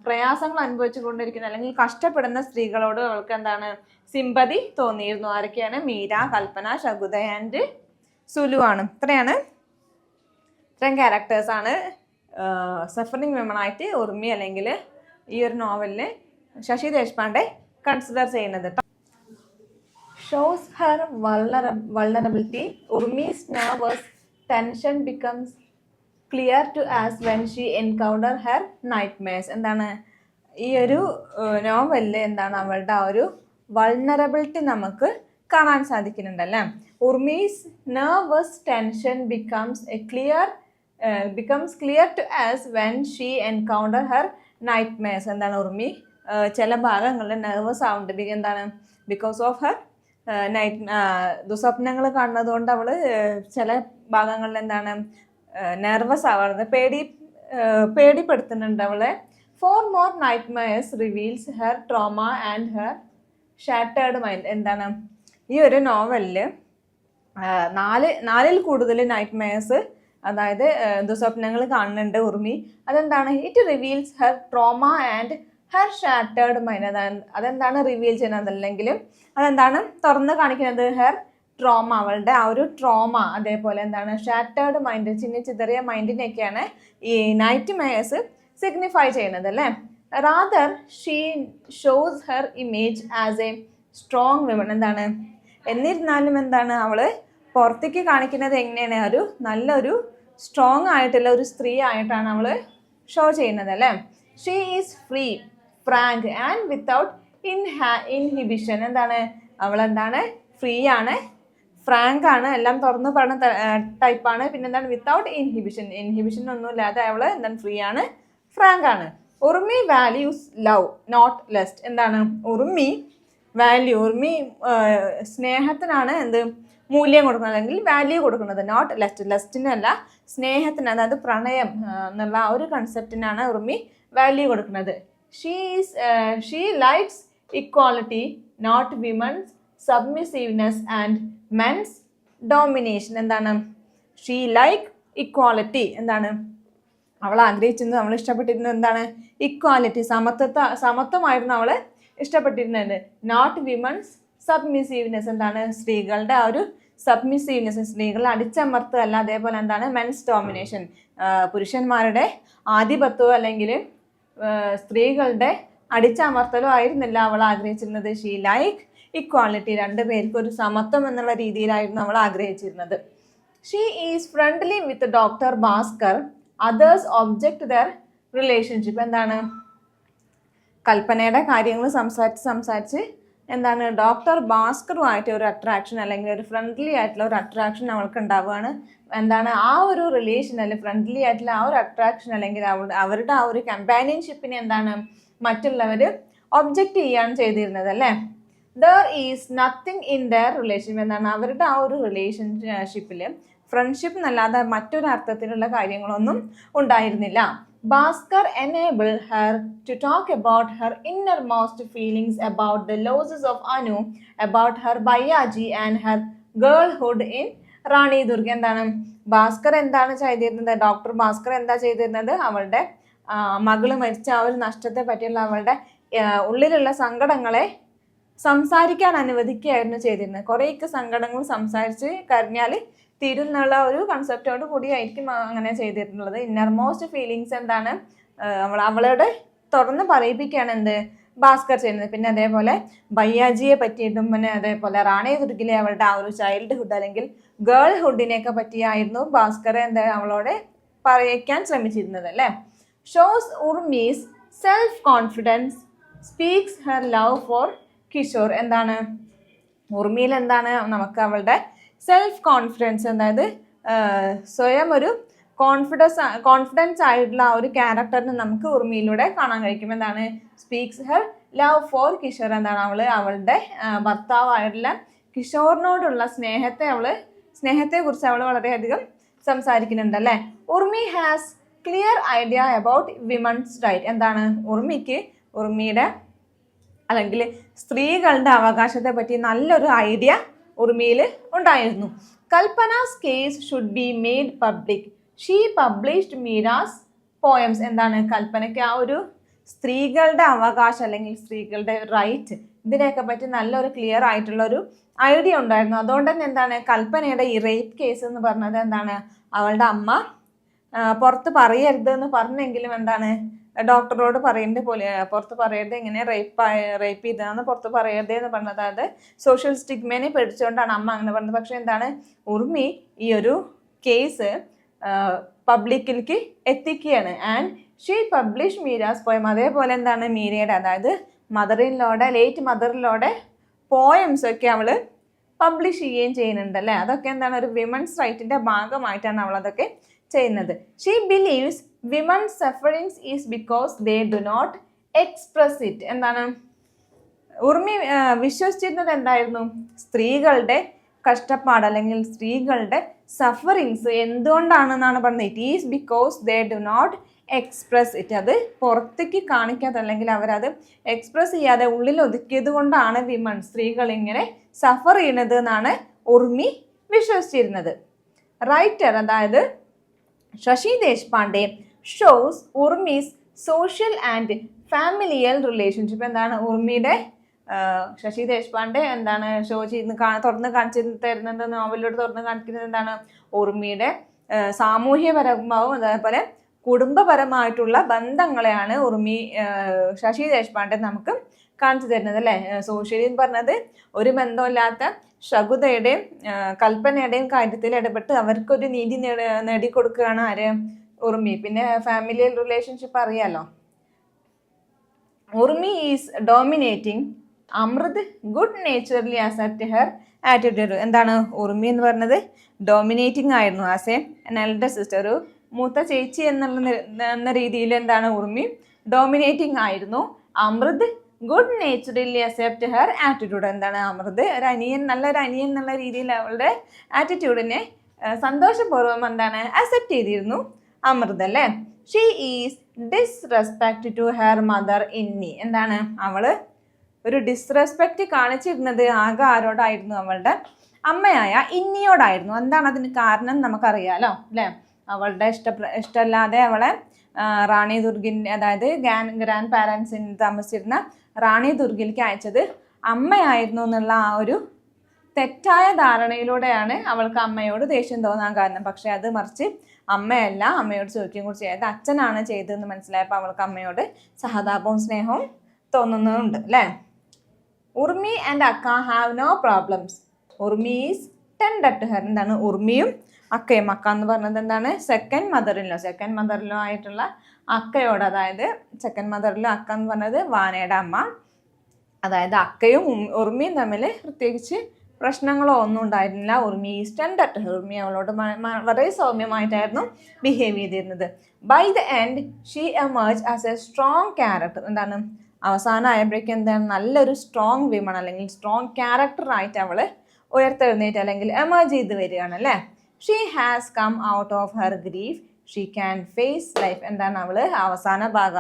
പ്രയാസങ്ങൾ അനുഭവിച്ചു കൊണ്ടിരിക്കുന്ന അല്ലെങ്കിൽ കഷ്ടപ്പെടുന്ന സ്ത്രീകളോട് അവൾക്ക് എന്താണ്? സിമ്പതി തോന്നിയിരുന്നു. ആരൊക്കെയാണ്? മീര, കൽപ്പന, ശകുത ആൻഡ് സുലു ആണ്. ഇത്രയും ക്യാരക്ടേഴ്സ് ആണ് സഫറിംഗ് വിമൺ ആയിട്ട് ഉർമി അല്ലെങ്കിൽ ഈ ഒരു നോവലില് ശശി ദേശ്പാണ്ഡെ കൺസിഡർ ചെയ്യുന്നത്. Shows her vulnerability. Urmi's nervous tension becomes clear to us when she encounter her nightmares. എന്താണ് ഈ ഒരു നോവലില് എന്താണ് അവളുടെ ആ ഒരു വൾണറബിലിറ്റി നമുക്ക് കാണാൻ സാധിക്കുന്നുണ്ടല്ലേ. Urmi's nervous tension becomes clear to us when she encounter her nightmares. എന്താണ് ഉർമി ചില ഭാഗങ്ങളിൽ നെർവസ് ആവുന്നുണ്ട്. എന്താണ്? ബിക്കോസ് ഓഫ് ഹെർ ദുസ്വപ്നങ്ങൾ കാണുന്നത് കൊണ്ട് അവള് ചില ഭാഗങ്ങളിൽ എന്താണ് നെർവസ് ആവുന്നത്, പേടിപ്പെടുത്തുന്നുണ്ട് അവളെ. Four more nightmares reveals her trauma and her shattered mind. എന്താണ് ഈ ഒരു നോവലില് നാലിൽ കൂടുതൽ നൈറ്റ്മെയർസ്, അതായത് ദുസ്വപ്നങ്ങൾ കാണുന്നുണ്ട് ഉർമി. അതെന്താണ്? It reveals her trauma and her shattered mind. അതെന്താണ് റിവീൽ ചെയ്യുന്നത്, അല്ലെങ്കിലും അതെന്താണ് തുറന്ന് കാണിക്കുന്നത്? ഹെർ ട്രോമ, അവളുടെ ആ ഒരു ട്രോമ. അതേപോലെ എന്താണ്? ഷാറ്റേർഡ് മൈൻഡ്, ചിതറിയ മൈൻഡിനെയൊക്കെയാണ് ഈ നൈറ്റ് മെയർസ് സിഗ്നിഫൈ ചെയ്യുന്നത് അല്ലേ. Rather she shows her image as a strong women. എന്താണ്? എന്നിരുന്നാലും എന്താണ് അവള് പുറത്തേക്ക് കാണിക്കുന്നത് എങ്ങനെയാണ്? ഒരു നല്ലൊരു സ്ട്രോങ് ആയിട്ടുള്ള ഒരു സ്ത്രീ ആയിട്ടാണ് അവള് ഷോ ചെയ്യുന്നത് അല്ലേ. She is free, Frank and without inhibition. എന്താണ്? അവളെന്താണ്? ഫ്രീ ആണ്, ഫ്രാങ്ക് ആണ്, എല്ലാം തുറന്നു പറയുന്ന ടൈപ്പാണ്. പിന്നെ എന്താണ്? വിത്തൗട്ട് ഇൻഹിബിഷൻ ഒന്നുമില്ലാതെ അവള് എന്താണ്? ഫ്രീ ആണ്, ഫ്രാങ്ക് ആണ്. ഉർമി വാല്യൂസ് ലവ് നോട്ട് ലെസ്റ്റ്. എന്താണ്? ഉർമി സ്നേഹത്തിനാണ് എന്ത് മൂല്യം കൊടുക്കുന്നത് അല്ലെങ്കിൽ വാല്യൂ കൊടുക്കുന്നത്, നോട്ട് ലെസ്റ്റിനല്ല, സ്നേഹത്തിന്, അതായത് പ്രണയം എന്നുള്ള ആ ഒരു കൺസെപ്റ്റിനാണ് ഉർമി വാല്യൂ കൊടുക്കുന്നത്. She likes equality, not women's submissiveness and men's domination. എന്താണ്? She like equality. എന്താണ്? അവൾ ആഗ്രഹിച്ചിരുന്നത്, അവൾ ഇഷ്ടപ്പെട്ടിരുന്നത് എന്താണ്? ഇക്വാലിറ്റി, സമത്വമായിരുന്നു അവള് ഇഷ്ടപ്പെട്ടിരുന്നത്. Not women's സബ്മിസീവ്നെസ്. എന്താണ്? സ്ത്രീകളുടെ ആ ഒരു സബ്മിസീവ്നെസ്, സ്ത്രീകളെ അടിച്ചമർത്തുകയല്ല. അതേപോലെ എന്താണ്? മെൻസ് ഡോമിനേഷൻ, പുരുഷന്മാരുടെ ആധിപത്യവും അല്ലെങ്കിൽ സ്ത്രീകളുടെ അടിച്ചമർത്തലും ആയിരുന്നില്ല അവൾ ആഗ്രഹിച്ചിരുന്നത്. ഷീ ലൈക്ക് ഇക്വാളിറ്റി, രണ്ടുപേർക്കും ഒരു സമത്വം എന്നുള്ള രീതിയിലായിരുന്നു അവൾ ആഗ്രഹിച്ചിരുന്നത്. She is friendly with doctor Bhaskar, others object their relationship. എന്താണ്? കൽപ്പനയുടെ കാര്യങ്ങൾ സംസാരിച്ച് എന്താണ്? ഡോക്ടർ ഭാസ്കറുമായിട്ട് ഒരു അട്രാക്ഷൻ അല്ലെങ്കിൽ ഒരു ഫ്രണ്ട്ലി ആയിട്ടുള്ള ഒരു അട്രാക്ഷൻ അവൾക്ക് ഉണ്ടാവുകയാണ്. എന്താണ്? ആ ഒരു റിലേഷൻ അല്ലെങ്കിൽ ഫ്രണ്ട്ലി ആയിട്ടുള്ള ആ ഒരു അട്രാക്ഷൻ അല്ലെങ്കിൽ അവരുടെ ആ ഒരു കമ്പാനിയൻഷിപ്പിനെ എന്താണ് മറ്റുള്ളവർ ഒബ്ജക്റ്റ് ചെയ്യാണ് ചെയ്തിരുന്നത് അല്ലേ. There is nothing in there relationship. എന്താണ്? അവരുടെ ആ ഒരു റിലേഷൻഷിപ്പിൽ ഫ്രണ്ട്ഷിപ്പ് എന്നല്ലാതെ മറ്റൊരു അർത്ഥത്തിലുള്ള കാര്യങ്ങളൊന്നും ഉണ്ടായിരുന്നില്ല. Bhaskar enabled her to talk about her innermost feelings about the losses of Anu, about her Bayaji and her girlhood in റാണി ദുർഗ. എന്താണ്? ഭാസ്കർ എന്താണ് ചെയ്തിരുന്നത്? ഡോക്ടർ ഭാസ്കർ എന്താ ചെയ്തിരുന്നത്? അവളുടെ മകള് മരിച്ച ആ ഒരു നഷ്ടത്തെ പറ്റിയുള്ള അവളുടെ ഉള്ളിലുള്ള സങ്കടങ്ങളെ സംസാരിക്കാൻ അനുവദിക്കുകയായിരുന്നു ചെയ്തിരുന്നത്. കുറേയൊക്കെ സങ്കടങ്ങൾ സംസാരിച്ച് കരഞ്ഞാൽ തീരുന്നുള്ള ഒരു കൺസെപ്റ്റോട് കൂടിയായിരിക്കും അങ്ങനെ ചെയ്തിട്ടുള്ളത്. ഇന്നർമോസ്റ്റ് ഫീലിങ്സ് എന്താണ് അവളോട് തുറന്ന് പറയിപ്പിക്കുകയാണ് എന്ത് ഭാസ്കർ ചെയ്യുന്നത്. പിന്നെ അതേപോലെ ബയ്യാജിയെ പറ്റിയിട്ടും പിന്നെ അതേപോലെ റാണി ദുർഗിലെ അവളുടെ ആ ഒരു ചൈൽഡ്ഹുഡ് അല്ലെങ്കിൽ ഗേൾഹുഡിനെയൊക്കെ പറ്റിയായിരുന്നു ഭാസ്കർ എന്താ അവളോട് പറയിക്കാൻ ശ്രമിച്ചിരുന്നത് അല്ലേ. Shows ഉർമീസ് self confidence, speaks her love for Kishore. എന്താണ് ഉർമിയിൽ എന്താണ് നമുക്ക് സെൽഫ് കോൺഫിഡൻസ്, അതായത് സ്വയം ഒരു കോൺഫിഡൻസ് ആയിട്ടുള്ള ആ ഒരു ക്യാരക്ടറിന് നമുക്ക് ഉർമിയിലൂടെ കാണാൻ കഴിക്കും. എന്താണ് speaks her love for Kishore, എന്താണ് അവളുടെ ഭർത്താവായിട്ടുള്ള കിഷോറിനോടുള്ള സ്നേഹത്തെക്കുറിച്ച് അവൾ വളരെയധികം സംസാരിക്കുന്നുണ്ട് അല്ലേ. Urmi has clear idea about women's right. എന്താണ് ഉർമിയുടെ അല്ലെങ്കിൽ സ്ത്രീകളുടെ അവകാശത്തെ പറ്റി നല്ലൊരു ഐഡിയ ഉർമിയിൽ ഉണ്ടായിരുന്നു. Kalpana's case should be made public, she published Meera's poems. എന്താണ് കൽപ്പനയ്ക്ക് ആ ഒരു സ്ത്രീകളുടെ അവകാശം അല്ലെങ്കിൽ സ്ത്രീകളുടെ റൈറ്റ് ഇതിനെയൊക്കെ പറ്റി നല്ലൊരു ക്ലിയർ ആയിട്ടുള്ള ഒരു ഐഡിയ ഉണ്ടായിരുന്നു. അതുകൊണ്ട് തന്നെ എന്താണ് കൽപ്പനയുടെ ഈ റേപ്പ് കേസ് എന്ന് പറഞ്ഞത് എന്താണ് അവളുടെ അമ്മ പുറത്ത് പറയരുത് എന്ന് പറഞ്ഞെങ്കിലും എന്താണ് ഡോക്ടറോട് പറയേണ്ട പോലെ പുറത്ത് പറയരുത്, ഇങ്ങനെ റേപ്പ് ചെയ്തതാണെന്ന് പുറത്ത് പറയരുത് എന്ന് പറഞ്ഞത്. അതായത് സോഷ്യൽ സ്റ്റിഗ്മേനെ പേടിച്ചുകൊണ്ടാണ് അമ്മ അങ്ങനെ പറഞ്ഞത്. പക്ഷെ എന്താണ് ഉർമി ഈ ഒരു കേസ് പബ്ലിക്കിലേക്ക് എത്തിക്കുകയാണ്. And she publish Meera's poem. അതേപോലെ എന്താണ് മീരയുടെ, അതായത് ലേറ്റ് മദറിലോടെ പോയംസ് ഒക്കെ അവള് പബ്ലിഷ് ചെയ്യുകയും ചെയ്യുന്നുണ്ട് അല്ലേ. അതൊക്കെ എന്താണ് ഒരു വിമൻസ് റൈറ്റിന്റെ ഭാഗമായിട്ടാണ് അവൾ അതൊക്കെ ചെയ്യുന്നത്. She believes women's sufferings is because they do not express it. എന്താണ് ഉർമി വിശ്വസിച്ചിരുന്നത് എന്തായിരുന്നു, സ്ത്രീകളുടെ കഷ്ടപ്പാട് അല്ലെങ്കിൽ സ്ത്രീകളുടെ സഫറിങ്സ് എന്തുകൊണ്ടാണെന്നാണ് പറഞ്ഞത്. It is because they do not express it. അത് പുറത്തേക്ക് കാണിക്കാത്ത അല്ലെങ്കിൽ അവരത് എക്സ്പ്രസ് ചെയ്യാതെ ഉള്ളിൽ ഒതുക്കിയത് കൊണ്ടാണ് സ്ത്രീകൾ ഇങ്ങനെ സഫർ ചെയ്യുന്നത് എന്നാണ് ഉർമി വിശ്വസിച്ചിരുന്നത്. റൈറ്റർ അതായത് Shashi Deshpande shows Urmi's social and familial relationship. എന്താണ് ഉർമിയുടെ ശശി ദേശ്പാണ്ഡെ എന്താണ് തുറന്ന് കാണിച്ചു തരുന്നത്, നോവലിലൂടെ തുറന്ന് കാണിക്കുന്നത് എന്താണ് ഉർമിയുടെ സാമൂഹ്യപരമാവും അതേപോലെ കുടുംബപരമായിട്ടുള്ള ബന്ധങ്ങളെയാണ് ശശി ദേശ്പാണ്ഡെ നമുക്ക് കാണിച്ചു തരുന്നത് അല്ലേ. സോഷ്യലി എന്ന് പറഞ്ഞത് ഒരു ബന്ധമില്ലാത്ത ശകുതയുടെയും കൽപ്പനയുടെയും കാര്യത്തിൽ ഇടപെട്ട് അവർക്കൊരു നീതി നേടിക്കൊടുക്കുകയാണ് ആര് ഉർമി. പിന്നെ ഫാമിലിയൽ റിലേഷൻഷിപ്പ് അറിയാലോ. Urmi is dominating, Amrit good naturally accept her attitude. എന്താണ് ഉർമി എന്ന് പറഞ്ഞത് ഡോമിനേറ്റിംഗ് ആയിരുന്നു ആസ് എൻ എൽഡർ സിസ്റ്റർ, ഒരു മൂത്ത ചേച്ചി എന്ന രീതിയിൽ എന്താണ് ഉർമി ഡോമിനേറ്റിംഗ് ആയിരുന്നു. അമൃത് good naturally accept her attitude. എന്താണ് അമൃത് നല്ലൊരു അനിയൻ എന്നുള്ള രീതിയിൽ അവളുടെ ആറ്റിറ്റ്യൂഡിനെ സന്തോഷപൂർവ്വം എന്താണ് അക്സെപ്റ്റ് ചെയ്തിരുന്നു അമൃത് അല്ലേ. She is disrespect to her mother ഇന്നി. എന്താണ് അവള് ഒരു ഡിസ്റെസ്പെക്റ്റ് കാണിച്ചിരുന്നത് ആകെ ആരോടായിരുന്നു, അവളുടെ അമ്മയായ ഇന്നിയോടായിരുന്നു. എന്താണ് അതിന് കാരണം നമുക്കറിയാലോ അല്ലേ. അവളുടെ ഇഷ്ടമല്ലാതെ അവളെ റാണി ദുർഗിൻ്റെ, അതായത് ഗ്രാൻഡ് പാരൻസിന് താമസിച്ചിരുന്ന റാണി ദുർഗിലേക്ക് അയച്ചത് അമ്മയായിരുന്നു എന്നുള്ള ആ ഒരു തെറ്റായ ധാരണയിലൂടെയാണ് അവൾക്ക് അമ്മയോട് ദേഷ്യം തോന്നാൻ കാരണം. പക്ഷെ അത് മറിച്ച് അമ്മയല്ല, അമ്മയോട് ചോദിക്കുകയും കൂടി ചെയ്തത് അച്ഛനാണ് ചെയ്തതെന്ന് മനസ്സിലായപ്പോൾ അവൾക്ക് അമ്മയോട് സഹതാപവും സ്നേഹവും തോന്നുന്നുണ്ട് അല്ലേ. Urmi and Akka have no problems, Urmi is tender to her. എന്താണ് ഉർമിയും അക്കയും, അക്ക എന്ന് പറഞ്ഞത് എന്താണ് സെക്കൻഡ് മദറിലോ ആയിട്ടുള്ള അക്കയോട്, അതായത് സെക്കൻഡ് മദറിലോ അക്ക എന്ന് പറഞ്ഞത് വാനയുടെ അമ്മ, അതായത് അക്കയും ഉർമിയും തമ്മിൽ പ്രത്യേകിച്ച് പ്രശ്നങ്ങളോ ഒന്നും ഉണ്ടായിരുന്നില്ല. Urmi is tender to her, Urmi അവളോട് വളരെ സൗമ്യമായിട്ടായിരുന്നു ബിഹേവ് ചെയ്തിരുന്നത്. By the end she emerge as a strong character. എന്താണ് അവസാനം ആയപ്പോഴേക്കും എന്താണ് നല്ലൊരു സ്ട്രോങ് വിമൺ അല്ലെങ്കിൽ സ്ട്രോങ് ക്യാരക്ടറായിട്ട് അവൾ ഉയർത്തെഴുന്നേറ്റ് അല്ലെങ്കിൽ എമേർജ് ചെയ്ത് വരികയാണ് അല്ലേ. She has come out of her grief, she can face life. എന്താണ് അവള്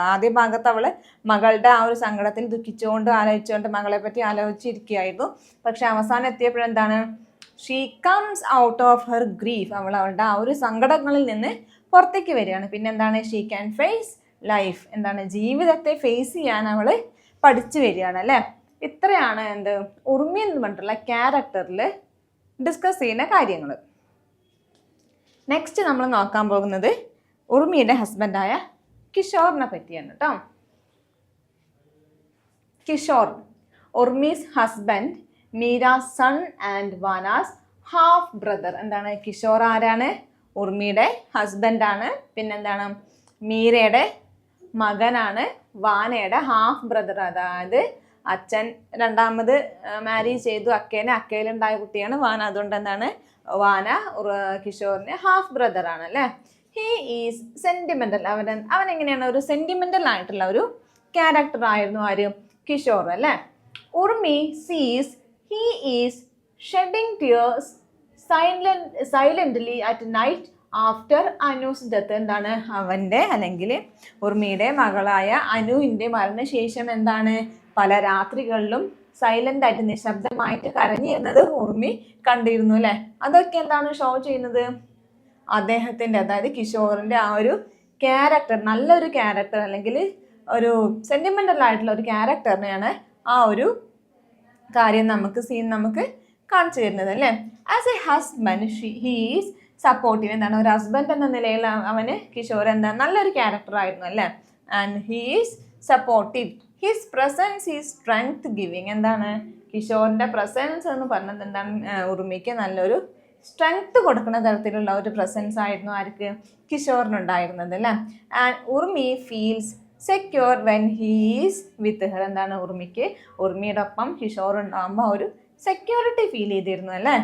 ആദ്യ ഭാഗത്ത് അവള് മകളുടെ ആ ഒരു സങ്കടത്തിൽ ആലോചിച്ചുകൊണ്ട് മകളെ പറ്റി ആലോചിച്ചിരിക്കുകയായിരുന്നു. പക്ഷെ അവസാനം എത്തിയപ്പോഴെന്താണ് she comes out of her grief, അവളുടെ ആ ഒരു സങ്കടങ്ങളിൽ നിന്ന് പുറത്തേക്ക് വരികയാണ്. പിന്നെന്താണ് ഷീ ക്യാൻ ഫേസ് ലൈഫ്, എന്താണ് ജീവിതത്തെ ഫേസ് ചെയ്യാൻ അവള് പഠിച്ചു വരികയാണ് അല്ലേ. ഇത്രയാണ് ഉർമി എന്ന് പറഞ്ഞിട്ടുള്ള ക്യാരക്ടറിൽ ഡിസ്കസ് ചെയ്യുന്ന കാര്യങ്ങൾ. നെക്സ്റ്റ് നമ്മൾ നോക്കാൻ പോകുന്നത് ഉർമിയുടെ ഹസ്ബൻഡായ കിഷോറിനെ പറ്റിയാണ് കേട്ടോ. Kishore, Urmi's husband, Meera's son and Vana's half brother. എന്താണ് കിഷോർ ആരാണ്, ഉർമിയുടെ ഹസ്ബൻഡാണ്. പിന്നെന്താണ് മീരയുടെ മകനാണ്, വാനയുടെ ഹാഫ് ബ്രദർ. അതായത് അച്ഛൻ രണ്ടാമത് മാരി ചെയ്തു അക്കേനെ, അക്കയിലുണ്ടായ കുട്ടിയാണ് വാന. അതുകൊണ്ട് എന്താണ് വാന കിഷോറിന് ഹാഫ് ബ്രദർ ആണ് അല്ലേ. He is sentimental. അവൻ എങ്ങനെയാണ് ഒരു സെന്റിമെന്റൽ ആയിട്ടുള്ള ഒരു ക്യാരക്ടർ ആയിരുന്നു ആര്, കിഷോർ അല്ലേ. Urmi sees he is shedding tears silently at night after Anu's death. എന്താണ് അവൻ്റെ അല്ലെങ്കിൽ ഉർമിയുടെ മകളായ അനുവിൻ്റെ മരണശേഷം എന്താണ് പല രാത്രികളിലും സൈലന്റ് ആയിട്ട് നിശബ്ദമായിട്ട് കരഞ്ഞിരുന്നത് ഉർമി കണ്ടിരുന്നു അല്ലെ. അതൊക്കെ എന്താണ് ഷോ ചെയ്യുന്നത് അദ്ദേഹത്തിൻ്റെ, അതായത് കിഷോറിൻ്റെ ആ ഒരു ക്യാരക്ടർ, നല്ലൊരു ക്യാരക്ടർ അല്ലെങ്കിൽ ഒരു സെന്റിമെന്റൽ ആയിട്ടുള്ള ഒരു ക്യാരക്ടറിനെയാണ് ആ ഒരു കാര്യം നമുക്ക് കാണിച്ചു തരുന്നത് അല്ലേ. As A husband he is supportive. എന്താണ് ഒരു ഹസ്ബൻഡ് എന്ന നിലയിൽ അവന് കിഷോർ എന്താണ് നല്ലൊരു ക്യാരക്ടർ ആയിരുന്നു അല്ലേ. And he is supportive. His presence is strength giving. എന്താണ് കിഷോറിന്റെ പ്രസൻസ് എന്ന് പറഞ്ഞത് എന്താണ് ഉർമിക്ക് നല്ലൊരു സ്ട്രെങ്ത് കൊടുക്കുന്ന തരത്തിലുള്ള ഒരു പ്രസൻസ് ആയിരുന്നു ആർക്ക്, കിഷോറിനുണ്ടായിരുന്നത് അല്ലേ. And ഉർമി feels secure when he's with her. എന്താണ് ഉർമിയുടെ ഒപ്പം കിഷോർ ഉണ്ടാകുമ്പോൾ ഒരു സെക്യൂരിറ്റി ഫീൽ ചെയ്തിരുന്നു അല്ലേ.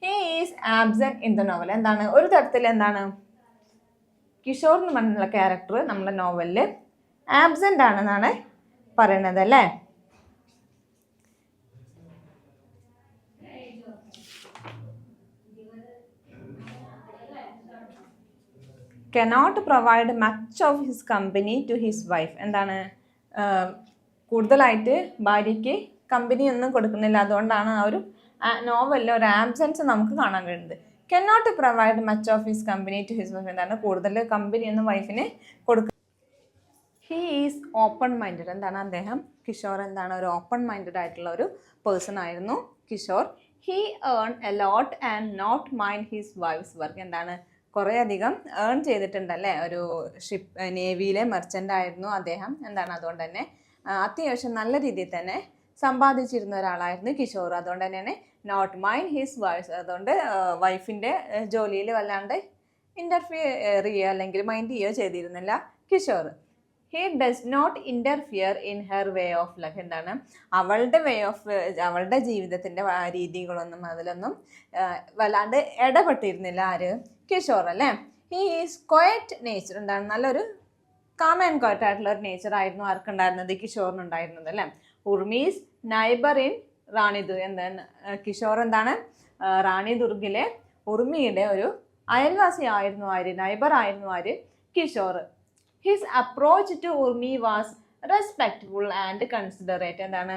He is absent in the novel. എന്താണ് ഒരു തരത്തിൽ എന്താണ് കിഷോർ എന്ന് പറഞ്ഞുള്ള ക്യാരക്ടർ നമ്മുടെ നോവലിൽ ആബ്സെന്റ് ആണെന്നാണ് പറയുന്നത് അല്ലേ. cannot provide much of his company to his wife. എന്താണ് കൂടുതലായിട്ട് ഭാര്യയ്ക്ക് കമ്പനി ഒന്നും കൊടുക്കുന്നില്ല. അതുകൊണ്ടാണ് ആ ഒരു നോവലിൽ ഒരു ആബ്സെൻസ് നമുക്ക് കാണാൻ കഴിയുന്നത്. cannot provide much of his company to his wife. എന്താണ് കൂടുതൽ കമ്പനി ഒന്നും വൈഫിന് കൊടുക്കുക. He is open minded. എന്താണ് അദ്ദേഹം കിഷോർ എന്താണ് ഒരു ഓപ്പൺ മൈൻഡഡ് ആയിട്ടുള്ള ഒരു പേഴ്സൺ ആയിരുന്നു Kishore. He earn a lot and not mind his wife's work. എന്താണ് കുറേ അധികം ഏൺ ചെയ്തിട്ടുണ്ടല്ലേ. ഒരു നേവിയിലെ മെർച്ചൻ്റ് ആയിരുന്നു അദ്ദേഹം. എന്താണ് അതുകൊണ്ട് തന്നെ അത്യാവശ്യം നല്ല രീതിയിൽ തന്നെ സമ്പാദിച്ചിരുന്ന ഒരാളായിരുന്നു കിഷോർ. അതുകൊണ്ട് തന്നെയാണ് നോട്ട് മൈൻഡ് ഹിസ് വൈഫ്. അതുകൊണ്ട് വൈഫിൻ്റെ ജോലിയിൽ വല്ലാണ്ട് ഇൻ്റർഫിയർ ചെയ്യുക അല്ലെങ്കിൽ മൈൻഡ് ചെയ്യുകയോ ചെയ്തിരുന്നില്ല Kishore. He does not interfere in her way of life. എന്താണ് അവളുടെ ജീവിതത്തിൻ്റെ രീതികളൊന്നും അതിലൊന്നും വല്ലാണ്ട് ഇടപെട്ടിരുന്നില്ല ആര്, കിഷോർ അല്ലേ. He is quiet nature. എന്താണ് നല്ലൊരു കാം ആൻഡ് ക്വയറ്റ് ആയിട്ടുള്ള ഒരു നേച്ചർ ആയിരുന്നു ആർക്കുണ്ടായിരുന്നത്, കിഷോറിനുണ്ടായിരുന്നത് അല്ലേ. ഉർമീസ് നൈബർ ഇൻ റാണിദുർഗ്. എന്താണ് കിഷോർ എന്താണ് റാണിദുർഗിലെ ഉർമിയുടെ ഒരു അയൽവാസി ആയിരുന്നു ആര്, നൈബർ ആയിരുന്നു ആര്, Kishore. His approach to Urmi was respectful and considerate. എന്താണ്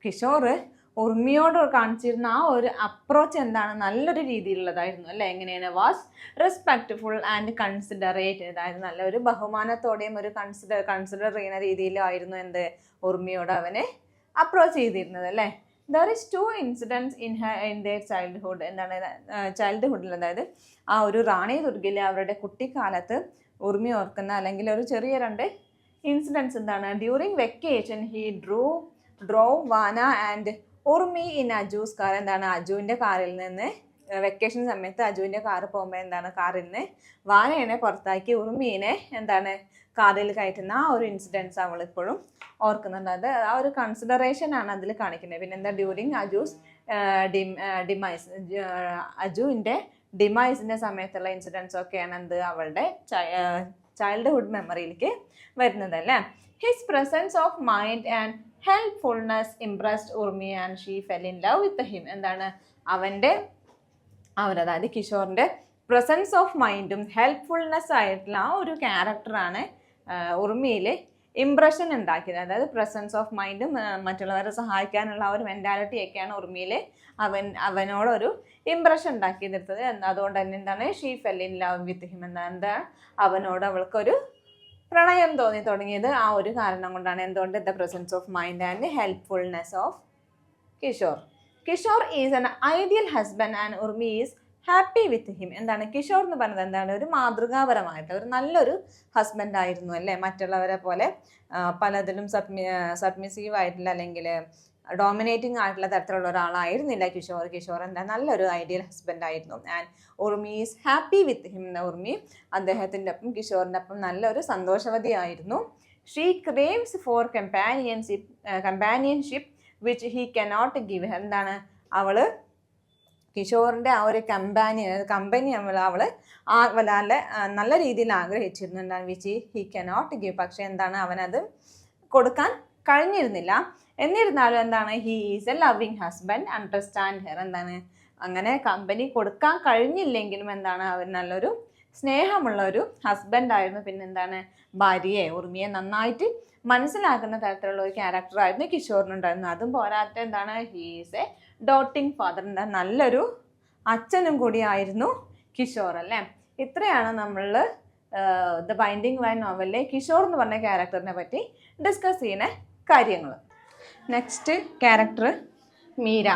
കിഷോർ ഉർമിയോട് കാണിച്ചിരുന്ന ആ ഒരു അപ്രോച്ച് എന്താണ് നല്ലൊരു രീതിയിലുള്ളതായിരുന്നു അല്ലേ. എങ്ങനെയാണ് വാസ് റെസ്പെക്റ്റ്ഫുൾ ആൻഡ് കൺസിഡറേറ്റ്. അതായത് നല്ലൊരു ബഹുമാനത്തോടെയും ഒരു കൺസിഡർ ചെയ്യുന്ന രീതിയിലായിരുന്നു എന്ത് ഉർമിയോട് അവനെ അപ്രോച്ച് ചെയ്തിരുന്നത് അല്ലേ. There is 2 incidents in their childhood. എന്താണ് ചൈൽഡ്ഹുഡിൽ അതായത് ആ ഒരു റാണി ദുർഗിലെ അവരുടെ കുട്ടിക്കാലത്ത് ഉർമി ഓർക്കുന്ന അല്ലെങ്കിൽ ഒരു ചെറിയ 2 ഇൻസിഡൻസ് എന്താണ്. During vacation he drove Vana and Urmi in Aju's car. എന്താണ് അജുവിൻ്റെ കാറിൽ നിന്ന് വെക്കേഷൻ സമയത്ത് അജുവിൻ്റെ കാറ് പോകുമ്പോൾ എന്താണ് കാറിൽ നിന്ന് വാനയെ പുറത്താക്കി ഉർമീനെ എന്താണ് കാറിൽ കയറ്റുന്ന ആ ഒരു ഇൻസിഡൻസ് അവൾ ഇപ്പോഴും ഓർക്കുന്നുണ്ട്. അത് ആ ഒരു കൺസിഡറേഷൻ ആണ് അതിൽ കാണിക്കുന്നത്. പിന്നെ എന്താ ഡ്യൂറിങ് അജൂസ് ഡിമൈസ്, അജുവിൻ്റെ ഡിമൈസിൻ്റെ സമയത്തുള്ള ഇൻസിഡൻസ് ഒക്കെയാണ് എന്ത് അവളുടെ ചൈൽഡ്ഹുഡ് മെമ്മറിയിലേക്ക് വരുന്നത് അല്ലേ. His presence of mind and helpfulness impressed Urmi and she fell in love with him. എന്താണ് അതായത് കിഷോറിൻ്റെ പ്രസൻസ് ഓഫ് മൈൻഡും ഹെൽപ്ഫുൾനെസ് ആയിട്ടുള്ള ആ ഒരു ക്യാരക്ടറാണ് ഉർമിയിൽ ഇംപ്രഷൻ ഉണ്ടാക്കിയത്. അതായത് പ്രസൻസ് ഓഫ് മൈൻഡും മറ്റുള്ളവരെ സഹായിക്കാനുള്ള ആ ഒരു മെൻറ്റാലിറ്റിയൊക്കെയാണ് ഉർമിയിൽ അവനോടൊരു ഇംപ്രഷൻ ഉണ്ടാക്കിയെടുത്തത്. അതുകൊണ്ട് തന്നെ എന്താണ് she fell in love with him. എന്താ അവനോട് അവൾക്കൊരു പ്രണയം തോന്നി തുടങ്ങിയത് ആ ഒരു കാരണം കൊണ്ടാണ്. എന്തുകൊണ്ട് the presence of mind and helpfulness of Kishore is an ideal husband and Urmi is happy with him. എന്താണ് കിഷോർ എന്ന് പറയുന്നത് എന്താണ് ഒരു മാതൃകാപരമായിട്ട് ഒരു നല്ലൊരു ഹസ്ബൻഡ് ആയിരുന്നു അല്ലേ. മറ്റുള്ളവരെ പോലെ പലതിലും സബ്മിസീവ് ആയിട്ടില്ല അല്ലെങ്കിൽ ഡോമിനേറ്റിംഗ് ആയിട്ടുള്ള തരത്തിലുള്ള ഒരാളായിരുന്നില്ല കിഷോർ. കിഷോർ എന്താ നല്ലൊരു ഐഡിയൽ ഹസ്ബൻഡ് ആയിരുന്നു. And Urmi is happy with him. Urmi അദ്ദേഹത്തിൻ്റെ ഒപ്പം കിഷോറിൻ്റെ ഒപ്പം നല്ലൊരു സന്തോഷവതിയായിരുന്നു. She craves for companionship which he cannot give. എന്താണ് അവൾ കിഷോറിൻ്റെ ആ ഒരു കമ്പനി അവൾ നല്ല രീതിയിൽ ആഗ്രഹിച്ചിരുന്നു. എന്താണ് വിച്ച് ഹി കനോട്ട് ഗിവ്. പക്ഷെ എന്താണ് അവനത് കൊടുക്കാൻ കഴിഞ്ഞിരുന്നില്ല. എന്നിരുന്നാലും എന്താണ് he is A loving husband, understand her. എന്താണ് അങ്ങനെ കമ്പനി കൊടുക്കാൻ കഴിഞ്ഞില്ലെങ്കിലും എന്താണ് അവൻ നല്ലൊരു സ്നേഹമുള്ള ഒരു ഹസ്ബൻഡായിരുന്നു. പിന്നെന്താണ് ഭാര്യയെ ഉർമിയെ നന്നായിട്ട് മനസ്സിലാക്കുന്ന തരത്തിലുള്ള ഒരു ക്യാരക്ടറായിരുന്നു കിഷോറിനുണ്ടായിരുന്നു. അതും പോരാത്ത എന്താണ് he is A doting father. എന്താ നല്ലൊരു അച്ഛനും കൂടി ആയിരുന്നു കിഷോർ അല്ലേ. ഇത്രയാണ് നമ്മൾ ദ ബൈൻഡിങ് വൈൻ നോവലിലെ കിഷോർ എന്ന് പറഞ്ഞ ക്യാരക്ടറിനെ പറ്റി ഡിസ്കസ് ചെയ്യുന്ന കാര്യങ്ങൾ. Next character Meera.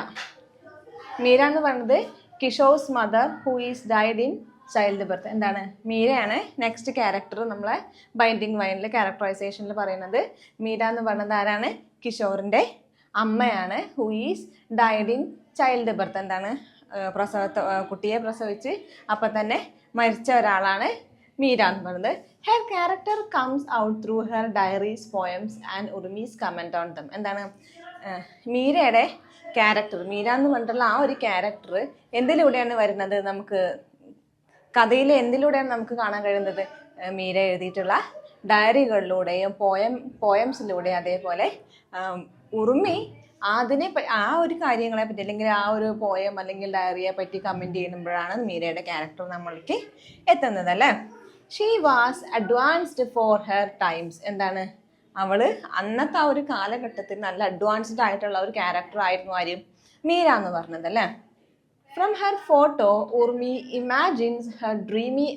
മീര എന്ന് പറയുന്നത് Kishore's mother who is died in child birth. എന്താണ് മീരയാണ് നെക്സ്റ്റ് ക്യാരക്ടർ നമ്മളെ ബൈൻഡിങ് വൈനിലെ ക്യാരക്ടറൈസേഷനിൽ പറയുന്നത്. മീര എന്ന് പറയുന്നത് ആരാണ്? കിഷോറിൻ്റെ അമ്മയാണ്. Who is died in child birth. എന്താണ് കുട്ടിയെ പ്രസവിച്ച് അപ്പം തന്നെ മരിച്ച ഒരാളാണ് മീര എന്ന് പറയുന്നത്. Her character comes out through her diaries, poems and ഉർമീസ് comment on them. എന്താണ് മീരയുടെ ക്യാരക്ടർ, മീര എന്ന് പറഞ്ഞിട്ടുള്ള ആ ഒരു ക്യാരക്ടർ എന്തിലൂടെയാണ് വരുന്നത്? നമുക്ക് കഥയിൽ എന്തിലൂടെയാണ് നമുക്ക് കാണാൻ കഴിയുന്നത്? മീര എഴുതിയിട്ടുള്ള ഡയറികളിലൂടെയും പോയംസിലൂടെയും അതേപോലെ ഉർമി ആ ഒരു കാര്യങ്ങളെ പറ്റി അല്ലെങ്കിൽ ആ ഒരു പോയം അല്ലെങ്കിൽ ഡയറിയെ പറ്റി കമൻറ്റ് ചെയ്യുമ്പോഴാണ് മീരയുടെ ക്യാരക്ടർ നമ്മൾക്ക് എത്തുന്നത് അല്ലേ. She was advanced for her times. എന്താണ് അവൾ അന്നത്തെ ആ ഒരു കാലഘട്ടത്തിൽ നല്ല അഡ്വാൻസ്ഡ് ആയിട്ടുള്ള ഒരു ക്യാരക്ടർ ആയിരുന്നു ആര്? മീര എന്ന് പറഞ്ഞത് അല്ലേ. From her photo ഉർമി imagines her dreamy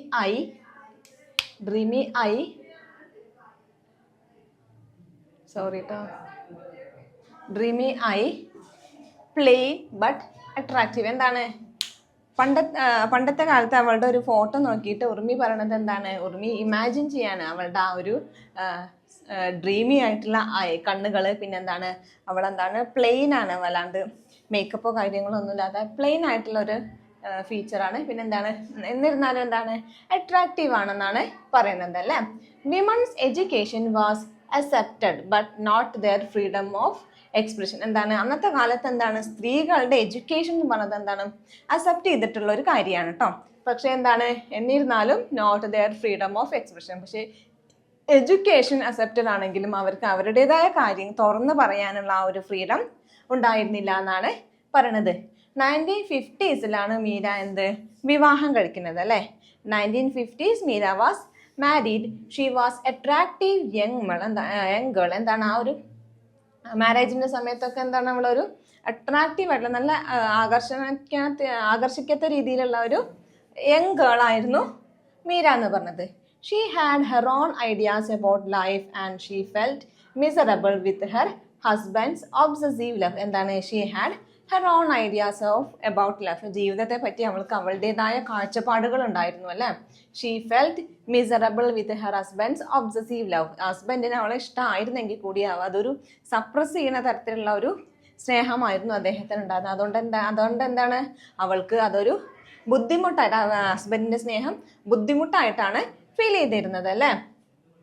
I play but attractive. എന്താണ് പണ്ടത്തെ കാലത്ത് അവളുടെ ഒരു ഫോട്ടോ നോക്കിയിട്ട് ഉർമി പറയണത് എന്താണ്? ഉർമി ഇമാജിൻ ചെയ്യാണ് അവളുടെ ആ ഒരു ഡ്രീമി ആയിട്ടുള്ള കണ്ണുകൾ. പിന്നെന്താണ് അവളെന്താണ് പ്ലെയിൻ ആണ്, വല്ലാണ്ട് മേക്കപ്പോ കാര്യങ്ങളോ ഒന്നും ഇല്ലാതെ പ്ലെയിൻ ആയിട്ടുള്ള ഒരു ഫീച്ചറാണ്. പിന്നെന്താണ് എന്നിരുന്നാലും എന്താണ് അട്രാക്റ്റീവ് ആണെന്നാണ് പറയുന്നത് അല്ലേ. Women's education was accepted but not their freedom of expression. എന്താണ് അന്നത്തെ കാലത്ത് എന്താണ് സ്ത്രീകളുടെ എഡ്യൂക്കേഷൻ എന്ന് പറയുന്നത് എന്താണ് അക്സെപ്റ്റ് ചെയ്തിട്ടുള്ള ഒരു കാര്യമാണ് കേട്ടോ. പക്ഷെ എന്താണ് എന്നിരുന്നാലും not their freedom of expression. പക്ഷേ എഡ്യൂക്കേഷൻ അക്സെപ്റ്റഡ് ആണെങ്കിലും അവർക്ക് അവരുടേതായ കാര്യം തുറന്ന് പറയാനുള്ള ആ ഒരു ഫ്രീഡം ഉണ്ടായിരുന്നില്ല എന്നാണ് പറയണത്. 1950s മീര വിവാഹം കഴിക്കുന്നത് അല്ലേ. 1950s Meera was married. She was attractive young girl. എന്താണ് ആ ഒരു മാരേജിന്റെ സമയത്തൊക്കെ എന്താണ് അവളൊരു അട്രാക്റ്റീവ് ആയിട്ടുള്ള നല്ല ആകർഷിക്കാത്ത രീതിയിലുള്ള ഒരു യങ് ഗേൾ ആയിരുന്നു മീര എന്ന് പറഞ്ഞത്. She had her own ideas about life and she felt miserable with her husband's obsessive love. എന്താണ് she had her own ideas about life. ജീവിതത്തെ പറ്റി അവൾക്ക് അവളുടേതായ കാഴ്ചപ്പാടുകൾ ഉണ്ടായിരുന്നു അല്ലേ. She felt miserable with her husband's obsessive love. ഹസ്ബൻഡിന് അവളെ ഇഷ്ടമായിരുന്നെങ്കിൽ കൂടി അതൊരു സപ്രസ് ചെയ്യുന്ന തരത്തിലുള്ള ഒരു സ്നേഹമായിരുന്നു അദ്ദേഹത്തിന് ഉണ്ടായിരുന്നത്. അതുകൊണ്ട് എന്താണ് അവൾക്ക് അതൊരു ബുദ്ധിമുട്ടായിട്ട് ഹസ്ബൻഡിന്റെ സ്നേഹം ബുദ്ധിമുട്ടായിട്ടാണ് ഫീൽ ചെയ്തിരുന്നത് അല്ലേ.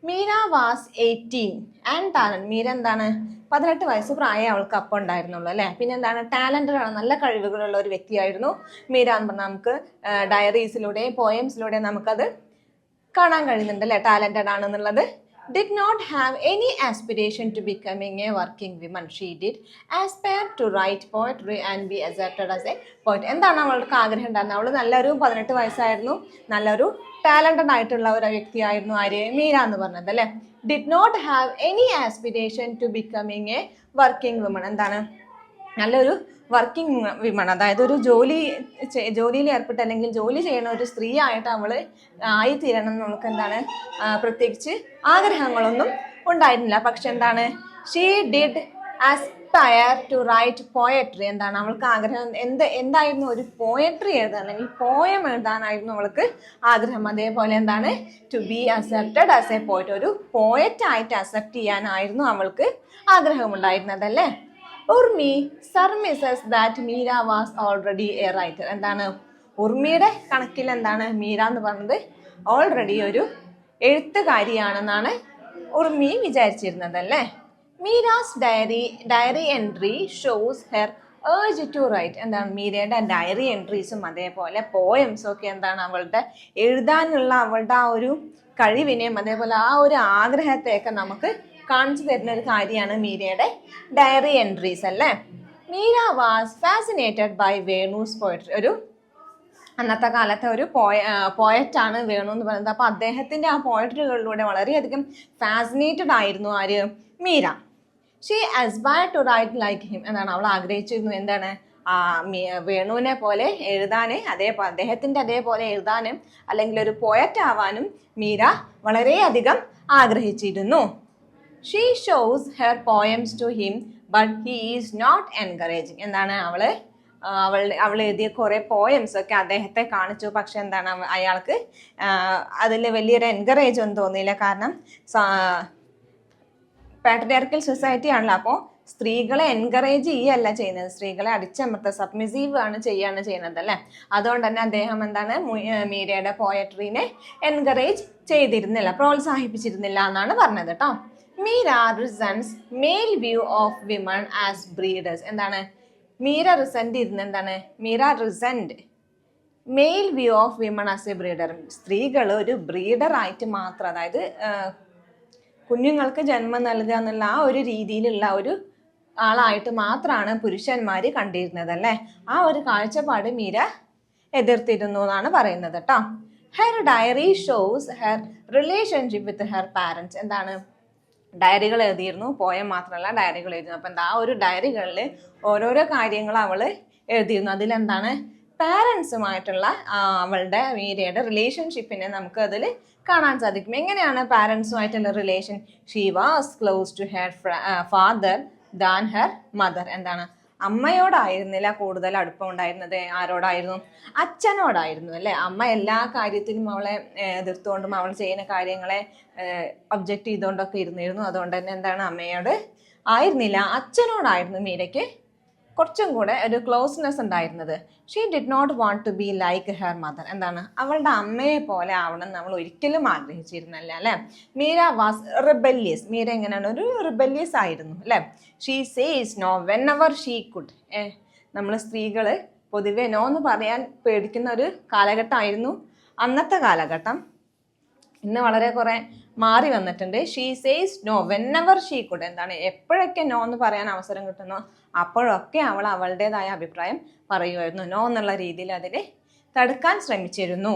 Meera was 18 and talent. Meera എന്താണ് 18 വയസ്സ് പ്രായം അവൾക്ക് അപ്പം ഉണ്ടായിരുന്നുള്ളൂ അല്ലേ. പിന്നെ എന്താണ് ടാലന്റഡ് ആണ്, നല്ല കഴിവുകളുള്ള ഒരു വ്യക്തിയായിരുന്നു മീര എന്ന് പറഞ്ഞാൽ നമുക്ക് ഡയറീസിലൂടെയും പോയംസിലൂടെയും നമുക്കത് കാണാൻ കഴിയുന്നുണ്ട് അല്ലേ, ടാലന്റഡ് ആണെന്നുള്ളത്. did not have any aspiration to becoming a working woman. She did aspire to write poetry and be accepted as a poet. എന്താണ് അവൾക്ക് ആഗ്രഹം ഉണ്ടായിരുന്നത്? അവൾ നല്ലൊരു 18 വയസ്സായിരുന്നു, നല്ലൊരു ടാലന്റഡ് ആയിട്ടുള്ള ഒരു വ്യക്തിയായിരുന്നു ആര്? മീര എന്ന് പറഞ്ഞത് അല്ലേ. did not have any aspiration to becoming a working woman. എന്താണ് നല്ലൊരു വർക്കിംഗ് വിമൺ, അതായത് ഒരു ജോലിയിൽ ഏർപ്പെട്ട് അല്ലെങ്കിൽ ജോലി ചെയ്യുന്ന ഒരു സ്ത്രീ ആയിട്ട് അവൾ ആയിത്തീരണം എന്ന് നമുക്ക് എന്താണ് പ്രത്യേകിച്ച് ആഗ്രഹങ്ങളൊന്നും ഉണ്ടായിരുന്നില്ല. പക്ഷെ എന്താണ് she did aspire to write poetry. എന്താണ് അവൾക്ക് ആഗ്രഹം എന്തായിരുന്നു? ഒരു പോയട്രി എഴുതാൻ അല്ലെങ്കിൽ പോയം എഴുതാനായിരുന്നു അവൾക്ക് ആഗ്രഹം. അതേപോലെ എന്താണ് to be accepted as a poet, ഒരു പോയറ്റ് ആയിട്ട് അക്സെപ്റ്റ് ചെയ്യാനായിരുന്നു അവൾക്ക് ആഗ്രഹമുണ്ടായിരുന്നത് അല്ലേ. Urmi surmises that Meera was already a writer. എന്താണ് ഉർമിയുടെ കണക്കിൽ എന്താണ് മീര എന്ന് പറഞ്ഞത് ഓൾറെഡി ഒരു എഴുത്തുകാരിയാണെന്നാണ് ഉർമി വിചാരിച്ചിരുന്നത് അല്ലേ. Meera's diary entry shows her urge to write. എന്താണ് മീരയുടെ ഡയറി എൻട്രീസും അതേപോലെ പോയംസും ഒക്കെ എന്താണ് അവളുടെ എഴുതാനുള്ള അവളുടെ ആ ഒരു കഴിവിനെയും അതേപോലെ ആ ഒരു ആഗ്രഹത്തെയൊക്കെ നമുക്ക് കാണിച്ചു തരുന്ന ഒരു കാര്യമാണ് മീരയുടെ ഡയറി എൻട്രീസ് അല്ലേ. Meera was fascinated by Venu's poetry. ഒരു അന്നത്തെ കാലത്തെ ഒരു പോയറ്റാണ് വേണു എന്ന് പറയുന്നത്. അപ്പോൾ അദ്ദേഹത്തിൻ്റെ ആ പോയട്രികളിലൂടെ വളരെയധികം ഫാസിനേറ്റഡ് ആയിരുന്നു ആര്, Meera. She aspire to write like him. എന്താണ് അവൾ ആഗ്രഹിച്ചിരുന്നു എന്താണ് വേണുവിനെ പോലെ എഴുതാൻ, അതേപോലെ അദ്ദേഹത്തിൻ്റെ അതേപോലെ എഴുതാനും അല്ലെങ്കിൽ ഒരു പോയറ്റ് ആവാനും മീര വളരെയധികം ആഗ്രഹിച്ചിരുന്നു. She shows her poems to him but he is not encouraging. എന്താണ് അവൾ എഴുതിയ കുറേ പോയംസ് ഒക്കെ അദ്ദേഹത്തെ കാണിച്ചു. പക്ഷെ എന്താണ് അയാൾക്ക് അതിൽ വലിയൊരു എൻകറേജ് ഒന്നും തോന്നിയില്ല. കാരണം പാട്രിയാർക്കൽ സൊസൈറ്റി ആണല്ലോ. അപ്പോൾ സ്ത്രീകളെ എൻകറേജ് ചെയ്യല്ല ചെയ്യുന്നത്, സ്ത്രീകളെ അടിച്ചമർത്ത സബ്മിസീവ് ആണ് ചെയ്യുന്നത് അല്ലേ. അതുകൊണ്ട് തന്നെ അദ്ദേഹം എന്താണ് മീരയുടെ പോയട്രീനെ എൻകറേജ് ചെയ്തിരുന്നില്ല, പ്രോത്സാഹിപ്പിച്ചിരുന്നില്ല എന്നാണ് പറഞ്ഞത് കേട്ടോ. Meera resents male view of women as breeders. എന്താണ് മീര റിസെന്റ് ഇരുന്ന് എന്താണ് Meera resent male view of women as a breeder. സ്ത്രീകൾ ഒരു ബ്രീഡർ ആയിട്ട് മാത്രം, അതായത് കുഞ്ഞുങ്ങൾക്ക് ജന്മം നൽകുക എന്നുള്ള ആ ഒരു രീതിയിലുള്ള ഒരു ആളായിട്ട് മാത്രമാണ് പുരുഷന്മാർ കണ്ടിരുന്നത് അല്ലേ. ആ ഒരു കാഴ്ചപ്പാട് മീര എതിർത്തിരുന്നു എന്നാണ് പറയുന്നത് കേട്ടോ. Her diary shows her relationship with her parents. എന്താണ് ഡയറികൾ എഴുതിയിരുന്നു, പോയം മാത്രമല്ല ഡയറികൾ എഴുതിയിരുന്നു. അപ്പം എന്താ ആ ഒരു ഡയറികളിൽ ഓരോരോ കാര്യങ്ങൾ അവൾ എഴുതിയിരുന്നു. അതിലെന്താണ് പാരൻസുമായിട്ടുള്ള അവളുടെ മീരയുടെ റിലേഷൻഷിപ്പിനെ നമുക്ക് അതിൽ കാണാൻ സാധിക്കും. എങ്ങനെയാണ് പാരൻസുമായിട്ടുള്ള relation? She was close to her father than her mother. എന്താണ് അമ്മയോടായിരുന്നില്ല കൂടുതൽ അടുപ്പം ഉണ്ടായിരുന്നത്, ആരോടായിരുന്നു? അച്ഛനോടായിരുന്നു അല്ലേ. അമ്മ എല്ലാ കാര്യത്തിലും അവളെ എതിർത്തുകൊണ്ടും അവൾ ചെയ്യുന്ന കാര്യങ്ങളെ ഒബ്ജക്റ്റ് ചെയ്തുകൊണ്ടൊക്കെ ഇരുന്നിരുന്നു. അതുകൊണ്ട് തന്നെ എന്താണ് അമ്മയോട് ആയിരുന്നില്ല, അച്ഛനോടായിരുന്നു മീരയ്ക്ക് കുറച്ചും കൂടെ ഒരു ക്ലോസ്നെസ് ഉണ്ടായിരുന്നത്. She did not want to be like her mother. എന്താണ് അവളുടെ അമ്മയെ പോലെ ആവണം നമ്മൾ ഒരിക്കലും ആഗ്രഹിച്ചിരുന്നല്ല അല്ലേ. Meera was rebellious. മീര എങ്ങനെയാണ് ഒരു റിബല്യസ് ആയിരുന്നു അല്ലേ. She says no when ever she could. നമ്മൾ സ്ത്രീകൾ പൊതുവെ നോ എന്ന് പറയാൻ പേടിക്കുന്ന ഒരു കാലഘട്ടമായിരുന്നു അന്നത്തെ കാലഘട്ടം. ഇന്ന് വളരെ കുറെ മാറി വന്നിട്ടുണ്ട്. She says no when ever she could. എന്താണ് എപ്പോഴൊക്കെ നോ എന്ന് പറയാൻ അവസരം കിട്ടുന്നോ അപ്പോഴൊക്കെ അവൾ അവളുടേതായ അഭിപ്രായം പറയുമായിരുന്നു. നോ എന്നുള്ള രീതിയിൽ അതിനെ തടുക്കാൻ ശ്രമിച്ചിരുന്നു.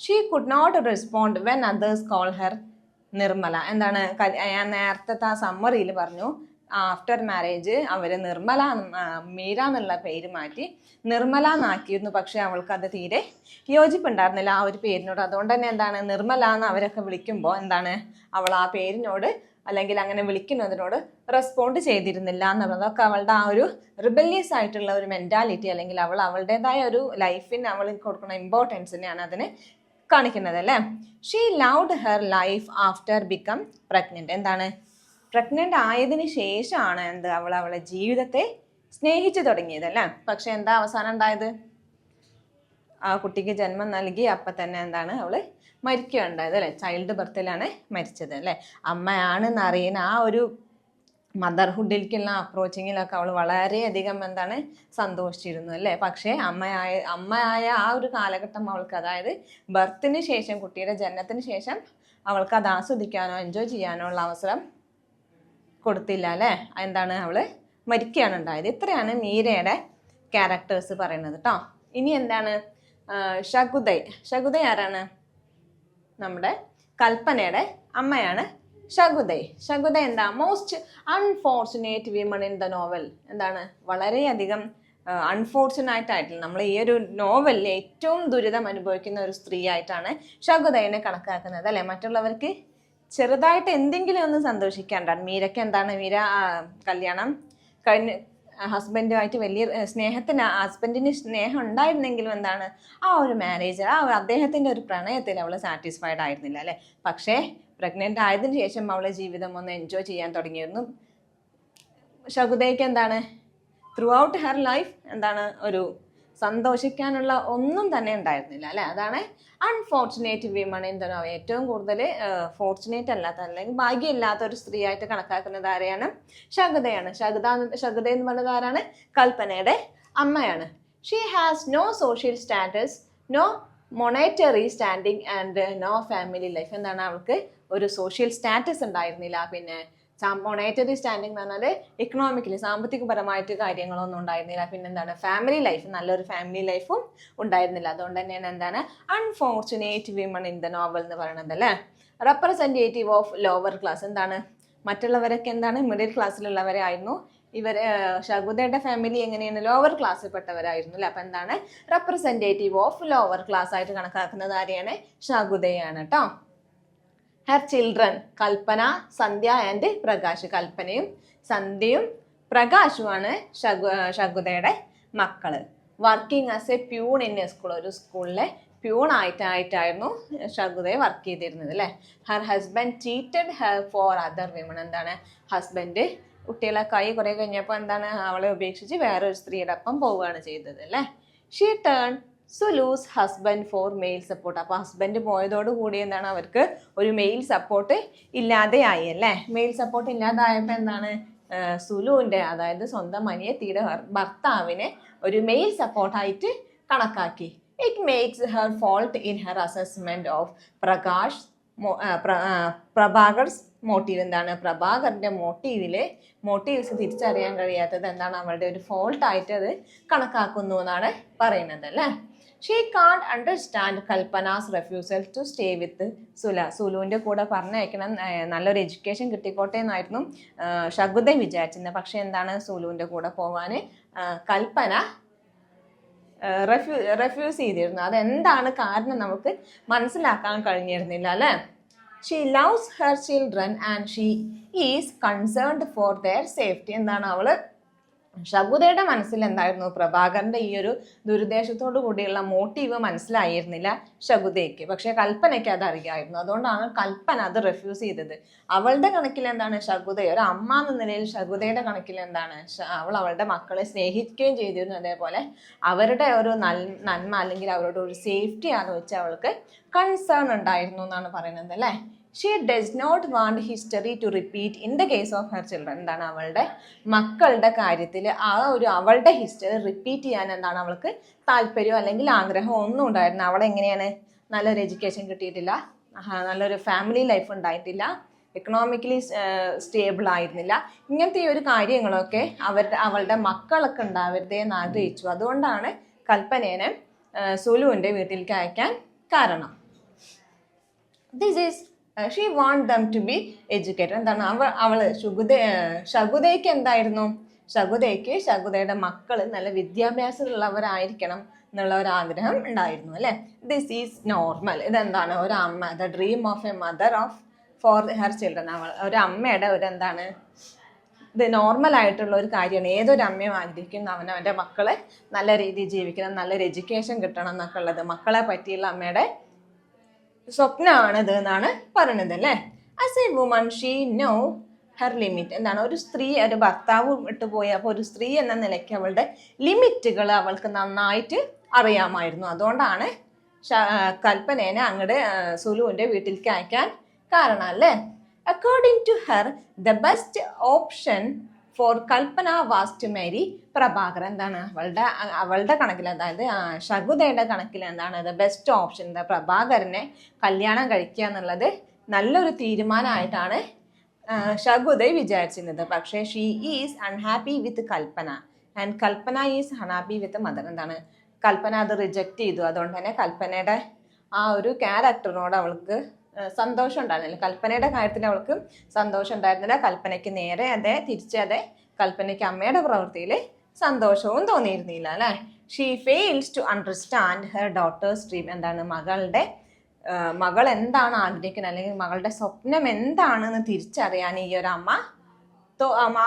She could not respond when others call her Nirmala. എന്താണ് ഞാൻ നേരത്തെ ആ സമ്മറിയിൽ പറഞ്ഞു ആഫ്റ്റർ മാരേജ് അവർ നിർമ്മല മീര എന്നുള്ള പേര് മാറ്റി നിർമ്മല എന്നാക്കിയിരുന്നു. പക്ഷെ അവൾക്ക് അത് തീരെ യോജിപ്പുണ്ടായിരുന്നില്ല ആ ഒരു പേരിനോട്. അതുകൊണ്ട് തന്നെ എന്താണ് നിർമ്മല എന്ന് അവരൊക്കെ വിളിക്കുമ്പോൾ എന്താണ് അവൾ ആ പേരിനോട് അല്ലെങ്കിൽ അങ്ങനെ വിളിക്കുന്നതിനോട് റെസ്പോണ്ട് ചെയ്തിരുന്നില്ല എന്നുള്ളത്. അതൊക്കെ അവളുടെ ആ ഒരു റിബല്യസ് ആയിട്ടുള്ള ഒരു മെൻറ്റാലിറ്റി അല്ലെങ്കിൽ അവൾ അവളുടേതായ ഒരു ലൈഫിന് അവൾ കൊടുക്കുന്ന ഇമ്പോർട്ടൻസിനെയാണ് അതിന് കാണിക്കുന്നത് അല്ലേ. She loved her life after become pregnant. എന്താണ് പ്രഗ്നന്റ് ആയതിനു ശേഷമാണ് അവളെ ജീവിതത്തെ സ്നേഹിച്ചു തുടങ്ങിയത് അല്ലേ. പക്ഷെ എന്താ അവസാനം ഉണ്ടായത്? ആ കുട്ടിക്ക് ജന്മം നൽകി അപ്പം തന്നെ എന്താണ് അവള് മരിക്കുകയുണ്ടായത് അല്ലേ. ചൈൽഡ് ബർത്തിലാണ് മരിച്ചത് അല്ലേ. അമ്മയാണെന്ന് അറിയുന്ന ആ ഒരു മദർഹുഡിലേക്കുള്ള അപ്രോച്ചിങ്ങിലൊക്കെ അവൾ വളരെയധികം എന്താണ് സന്തോഷിച്ചിരുന്നു അല്ലേ. പക്ഷേ അമ്മയായ ആ ഒരു കാലഘട്ടം അവൾക്ക്, അതായത് ബർത്തിന് ശേഷം കുട്ടിയുടെ ജനനത്തിന് ശേഷം അവൾക്ക് അത് ആസ്വദിക്കാനോ എൻജോയ് ചെയ്യാനോ ഉള്ള അവസരം കൊടുത്തില്ല അല്ലേ. എന്താണ് അവള് മരിക്കുകയാണ് ഉണ്ടായത്. ഇത്രയാണ് മീരയുടെ ക്യാരക്ടേഴ്സ് പറയുന്നത് കേട്ടോ. ഇനി എന്താണ് ശകുന്തൈ ആരാണ്? നമ്മുടെ കൽപ്പനയുടെ അമ്മയാണ് ശകുന്തൈ എന്താ most unfortunate women in the novel. എന്താണ് വളരെയധികം അൺഫോർച്ചുനേറ്റ് ആയിട്ടുള്ള നമ്മൾ ഈ ഒരു നോവലിൽ ഏറ്റവും ദുരിതം അനുഭവിക്കുന്ന ഒരു സ്ത്രീ ആയിട്ടാണ് ശകുന്തൈനെ കണക്കാക്കുന്നത് അല്ലെ. മറ്റുള്ളവർക്ക് ചെറുതായിട്ട് എന്തെങ്കിലും ഒന്ന് സന്തോഷിക്കാണ്ടാണ്. മീരയ്ക്ക് എന്താണ് മീര കല്യാണം കഴിഞ്ഞ് ഹസ്ബൻഡുമായിട്ട് വലിയ ഹസ്ബൻഡിന് സ്നേഹം ഉണ്ടായിരുന്നെങ്കിലും എന്താണ് ആ ഒരു മാരേജ് അദ്ദേഹത്തിൻ്റെ ഒരു പ്രണയത്തിൽ അവൾ സാറ്റിസ്ഫൈഡ് ആയിരുന്നില്ല അല്ലേ. പക്ഷേ പ്രഗ്നൻ്റ് ആയതിനു ശേഷം അവളെ ജീവിതം ഒന്ന് എൻജോയ് ചെയ്യാൻ തുടങ്ങിയിരുന്നു. ശകുന്തയ്ക്ക് എന്താണ് ത്രൂ ഔട്ട് ഹെർ ലൈഫ് എന്താണ് ഒരു സന്തോഷിക്കാനുള്ള ഒന്നും തന്നെ ഉണ്ടായിരുന്നില്ല അല്ലെ. അതാണ് unfortunate women in the novel. ഏറ്റവും കൂടുതൽ ഫോർച്ചുനേറ്റ് അല്ലാത്ത അല്ലെങ്കിൽ ഭാഗ്യമില്ലാത്ത ഒരു സ്ത്രീ ആയിട്ട് കണക്കാക്കുന്നത് ആരെയാണ്? ശകുന്തയാണ്. ശകുന്ത എന്ന് പറയുന്നത് ആരാണ്? കൽപ്പനയുടെ അമ്മയാണ്. She has no social status, no monetary standing and no family life. എന്താണ്? അവൾക്ക് ഒരു സോഷ്യൽ സ്റ്റാറ്റസ് ഉണ്ടായിരുന്നില്ല, പിന്നെ മൊണേറ്ററി സ്റ്റാൻഡിങ് എന്ന് പറഞ്ഞാൽ ഇക്കണോമിക്കലി സാമ്പത്തികപരമായിട്ട് കാര്യങ്ങളൊന്നും ഉണ്ടായിരുന്നില്ല, പിന്നെ എന്താണ് ഫാമിലി ലൈഫ്, നല്ലൊരു ഫാമിലി ലൈഫും ഉണ്ടായിരുന്നില്ല. അതുകൊണ്ട് തന്നെയാണ് എന്താണ് unfortunate women in the novel എന്ന് പറയുന്നത് അല്ലേ. Representative of lower class. എന്താണ് മറ്റുള്ളവരൊക്കെ എന്താണ് മിഡിൽ ക്ലാസ്സിലുള്ളവരായിരുന്നു. ശകുന്തയുടെ ഫാമിലി എങ്ങനെയാണ്? ലോവർ ക്ലാസ്സിൽ പെട്ടവരായിരുന്നു അല്ലെ. അപ്പൊ എന്താണ് റെപ്രസെൻറ്റേറ്റീവ് ഓഫ് ലോവർ ക്ലാസ് ആയിട്ട് കണക്കാക്കുന്നത് ആരെയാണ്? ശകുന്തയാണ് കേട്ടോ. Her children Kalpana, Sandhya and Prakash. കൽപ്പനയും സന്ധ്യയും പ്രകാശുമാണ് ശകുന്തയുടെ മക്കള്. Working as a peon in a school. ഒരു സ്കൂളിലെ പ്യൂൺ ആയിട്ടായിരുന്നു ശകുന്തയെ വർക്ക് ചെയ്തിരുന്നത് അല്ലേ. Her husband cheated her for other women. എന്താണ് ഹസ്ബൻഡ് കുട്ടികളെ കൈ കുറെ കഴിഞ്ഞപ്പോൾ എന്താണ് അവളെ ഉപേക്ഷിച്ച് വേറൊരു സ്ത്രീയുടെ ഒപ്പം പോവുകയാണ് ചെയ്തത് അല്ലേ. She turn സുലൂസ് husband four mail support. അപ്പോൾ ഹസ്ബൻഡ് പോയതോടുകൂടി എന്താണ് അവർക്ക് ഒരു മെയിൽ സപ്പോർട്ട് ഇല്ലാതെയായി അല്ലേ. മെയിൽ സപ്പോർട്ട് ഇല്ലാതായപ്പോൾ എന്താണ് സുലുവിൻ്റെ, അതായത് സ്വന്തം അനിയത്തിയുടെ ഭർത്താവിനെ ഒരു മെയിൽ സപ്പോർട്ടായിട്ട് കണക്കാക്കി. It makes her fault in her assessment of Prabhakar's motive. എന്താണ് പ്രഭാകറിന്റെ മോട്ടീവ്സ് തിരിച്ചറിയാൻ കഴിയാത്തത് എന്താണ് അവളുടെ ഒരു ഫോൾട്ടായിട്ട് അത് കണക്കാക്കുന്നു എന്നാണ് പറയുന്നത് അല്ലേ. She can't understand Kalpana's refusal to stay with സുലുവിൻ്റെ കൂടെ പറഞ്ഞയക്കണം, നല്ലൊരു എഡ്യൂക്കേഷൻ കിട്ടിക്കോട്ടെ എന്നായിരുന്നു ശകുന്ത വിചാരിച്ചിരുന്നത്. പക്ഷെ എന്താണ് സുലുവിൻ്റെ കൂടെ പോകാൻ കൽപ്പന റെഫ്യൂസ് ചെയ്തിരുന്നു. അതെന്താണ് കാരണം നമുക്ക് മനസ്സിലാക്കാൻ കഴിഞ്ഞിരുന്നില്ല അല്ലേ. She loves her children and she is concerned for their safety. എന്താണ് അവള് ശകുന്തയുടെ മനസ്സിൽ എന്തായിരുന്നു പ്രഭാകരന്റെ ഈ ഒരു ദുരുദ്ദേശത്തോടു കൂടിയുള്ള മോട്ടീവ് മനസ്സിലായിരുന്നില്ല ശകുന്തയ്ക്ക്. പക്ഷെ കൽപ്പനയ്ക്ക് അത് അറിയായിരുന്നു. അതുകൊണ്ടാണ് കൽപ്പന അത് റെഫ്യൂസ് ചെയ്തത്. അവളുടെ കണക്കിൽ എന്താണ് ശകുന്ത ഒരു അമ്മ എന്ന നിലയിൽ ശകുന്തയുടെ കണക്കിൽ എന്താണ് അവളുടെ മക്കളെ സ്നേഹിക്കുകയും ചെയ്തിരുന്നു. അതേപോലെ അവരുടെ ഒരു നന്മ അല്ലെങ്കിൽ അവരുടെ ഒരു സേഫ്റ്റി ആലോചിച്ച് അവൾക്ക് കൺസേൺ ഉണ്ടായിരുന്നു എന്നാണ് പറയുന്നത് അല്ലേ. She does not want history to repeat in the case of her children. എന്താണ് അവളുടെ മക്കളുടെ കാര്യത്തിൽ അവളുടെ ഹിസ്റ്ററി റിപ്പീറ്റ് ചെയ്യാൻ എന്താണ് അവൾക്ക് താല്പര്യം അല്ലെങ്കിൽ ആഗ്രഹം ഒന്നും ഉണ്ടായിരുന്നു. അവളെങ്ങനെയാണ് നല്ലൊരു എഡ്യൂക്കേഷൻ കിട്ടിയിട്ടില്ല, നല്ലൊരു ഫാമിലി ലൈഫ് ഉണ്ടായിട്ടില്ല, എക്കണോമിക്കലി സ്റ്റേബിൾ ആയിരുന്നില്ല. ഇങ്ങനത്തെ ഒരു കാര്യങ്ങളൊക്കെ അവളുടെ മക്കളൊക്കെ ഉണ്ടാവരുതേ എന്ന് ആഗ്രഹിച്ചു. അതുകൊണ്ടാണ് കൽപ്പനേനെ സുലുവിൻ്റെ വീട്ടിലേക്ക് അയക്കാൻ കാരണം. This is she want them to be educated. എന്താണ് ശകുന്തയ്ക്ക് എന്തായിരുന്നു? ശകുന്തയുടെ മക്കൾ നല്ല വിദ്യാഭ്യാസമുള്ളവരായിരിക്കണം എന്നുള്ള ഒരു ആഗ്രഹം ഉണ്ടായിരുന്നു അല്ലെ. This is normal. ഇതെന്താണ് ഒരു അമ്മ, the dream of A mother for her children. ഒരു അമ്മയുടെ ഒരു എന്താണ് ഇത് നോർമൽ ആയിട്ടുള്ള ഒരു കാര്യമാണ്. ഏതൊരു അമ്മയും ആഗ്രഹിക്കും അവനവൻ്റെ മക്കളെ നല്ല രീതിയിൽ ജീവിക്കണം, നല്ലൊരു എഡ്യൂക്കേഷൻ കിട്ടണം എന്നൊക്കെ ഉള്ളത് മക്കളെ പറ്റിയുള്ള അമ്മയുടെ സ്വപ്നമാണിത് എന്നാണ് പറയുന്നത് അല്ലേ. As A woman she no her limit. എന്താണ് ഒരു സ്ത്രീ ഒരു ഭർത്താവ് വിട്ടു പോയി, അപ്പോൾ ഒരു സ്ത്രീ എന്ന നിലയ്ക്ക് അവളുടെ ലിമിറ്റുകൾ അവൾക്ക് നന്നായിട്ട് അറിയാമായിരുന്നു. അതുകൊണ്ടാണ് കൽപ്പനേനെ അങ്ങോട്ട് സുലുവിൻ്റെ വീട്ടിലേക്ക് അയക്കാൻ കാരണം അല്ലേ. According to her the best option for Kalpana was to marry Prabhakar. എന്താണ് അവളുടെ കണക്കിൽ, അതായത് ശകുന്തയുടെ കണക്കിൽ എന്താണ് ദ ബെസ്റ്റ് ഓപ്ഷൻ പ്രഭാകരനെ കല്യാണം കഴിക്കുക എന്നുള്ളത് നല്ലൊരു തീരുമാനമായിട്ടാണ് ശകുന്ത വിചാരിച്ചിരുന്നത്. പക്ഷേ she is unhappy with Kalpana and Kalpana is unhappy with mother. എന്താണ് കൽപ്പന അത് റിജക്റ്റ് ചെയ്തു. അതുകൊണ്ട് തന്നെ കൽപ്പനയുടെ ആ ഒരു ക്യാരക്ടറിനോട് അവൾക്ക് സന്തോഷം ഉണ്ടായിരുന്നില്ല. കൽപ്പനയുടെ കാര്യത്തിൽ അവൾക്ക് സന്തോഷം ഉണ്ടായിരുന്നില്ല. കൽപ്പനയ്ക്ക് നേരെ തിരിച്ചതെ കൽപ്പനയ്ക്ക് അമ്മയുടെ പ്രവൃത്തിയിൽ സന്തോഷവും തോന്നിയിരുന്നില്ല അല്ലേ. She fails to understand her daughter's dream. എന്താണ് മകൾ എന്താണ് ആഗ്രഹിക്കുന്നത് അല്ലെങ്കിൽ മകളുടെ സ്വപ്നം എന്താണെന്ന് തിരിച്ചറിയാൻ ഈ ഒരു അമ്മ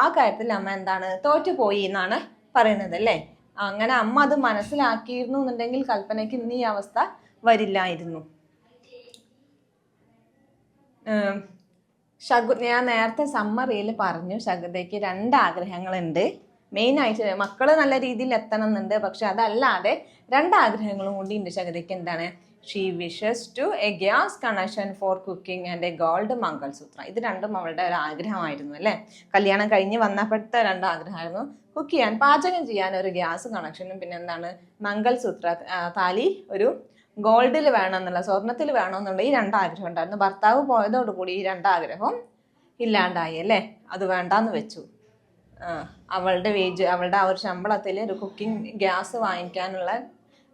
ആ കാര്യത്തിൽ അമ്മ എന്താണ് തോറ്റുപോയി എന്നാണ് പറയുന്നത് അല്ലേ. അങ്ങനെ അമ്മ അത് മനസ്സിലാക്കിയിരുന്നു എന്നുണ്ടെങ്കിൽ കൽപ്പനയ്ക്ക് ഇന്ന് ഈ അവസ്ഥ വരില്ലായിരുന്നു. ഞാൻ നേരത്തെ സമ്മറിയിൽ പറഞ്ഞു ശകുന്തയ്ക്ക് 2 ആഗ്രഹങ്ങളുണ്ട്. മെയിനായിട്ട് മക്കള് നല്ല രീതിയിൽ എത്തണം എന്നുണ്ട്. പക്ഷെ അതല്ലാതെ 2 ആഗ്രഹങ്ങളും കൂടി ഉണ്ട് ശകുന്തയ്ക്ക്. എന്താണ്? She wishes two a gas connection for cooking and a gold mangalsutra. ഇത് രണ്ടും അവളുടെ ഒരു ആഗ്രഹമായിരുന്നു അല്ലേ? കല്യാണം കഴിഞ്ഞ് വന്നപ്പോഴത്തെ 2 ആഗ്രഹമായിരുന്നു. കുക്ക് ചെയ്യാൻ, പാചകം ചെയ്യാൻ ഒരു ഗ്യാസ് കണക്ഷനും, പിന്നെ എന്താണ്, മംഗൾസൂത്ര താലി ഒരു ഗോൾഡിൽ വേണം എന്നുള്ള, സ്വർണത്തിൽ വേണം എന്നുള്ള ഈ 2 ആഗ്രഹം ഉണ്ടായിരുന്നു. ഭർത്താവ് പോയതോടുകൂടി ഈ 2 ആഗ്രഹം ഇല്ലാണ്ടായി അല്ലേ? അത് വേണ്ടാന്ന് വെച്ചു. അവളുടെ അവളുടെ ആ ഒരു ശമ്പളത്തിൽ ഒരു കുക്കിംഗ് ഗ്യാസ് വാങ്ങിക്കാനുള്ള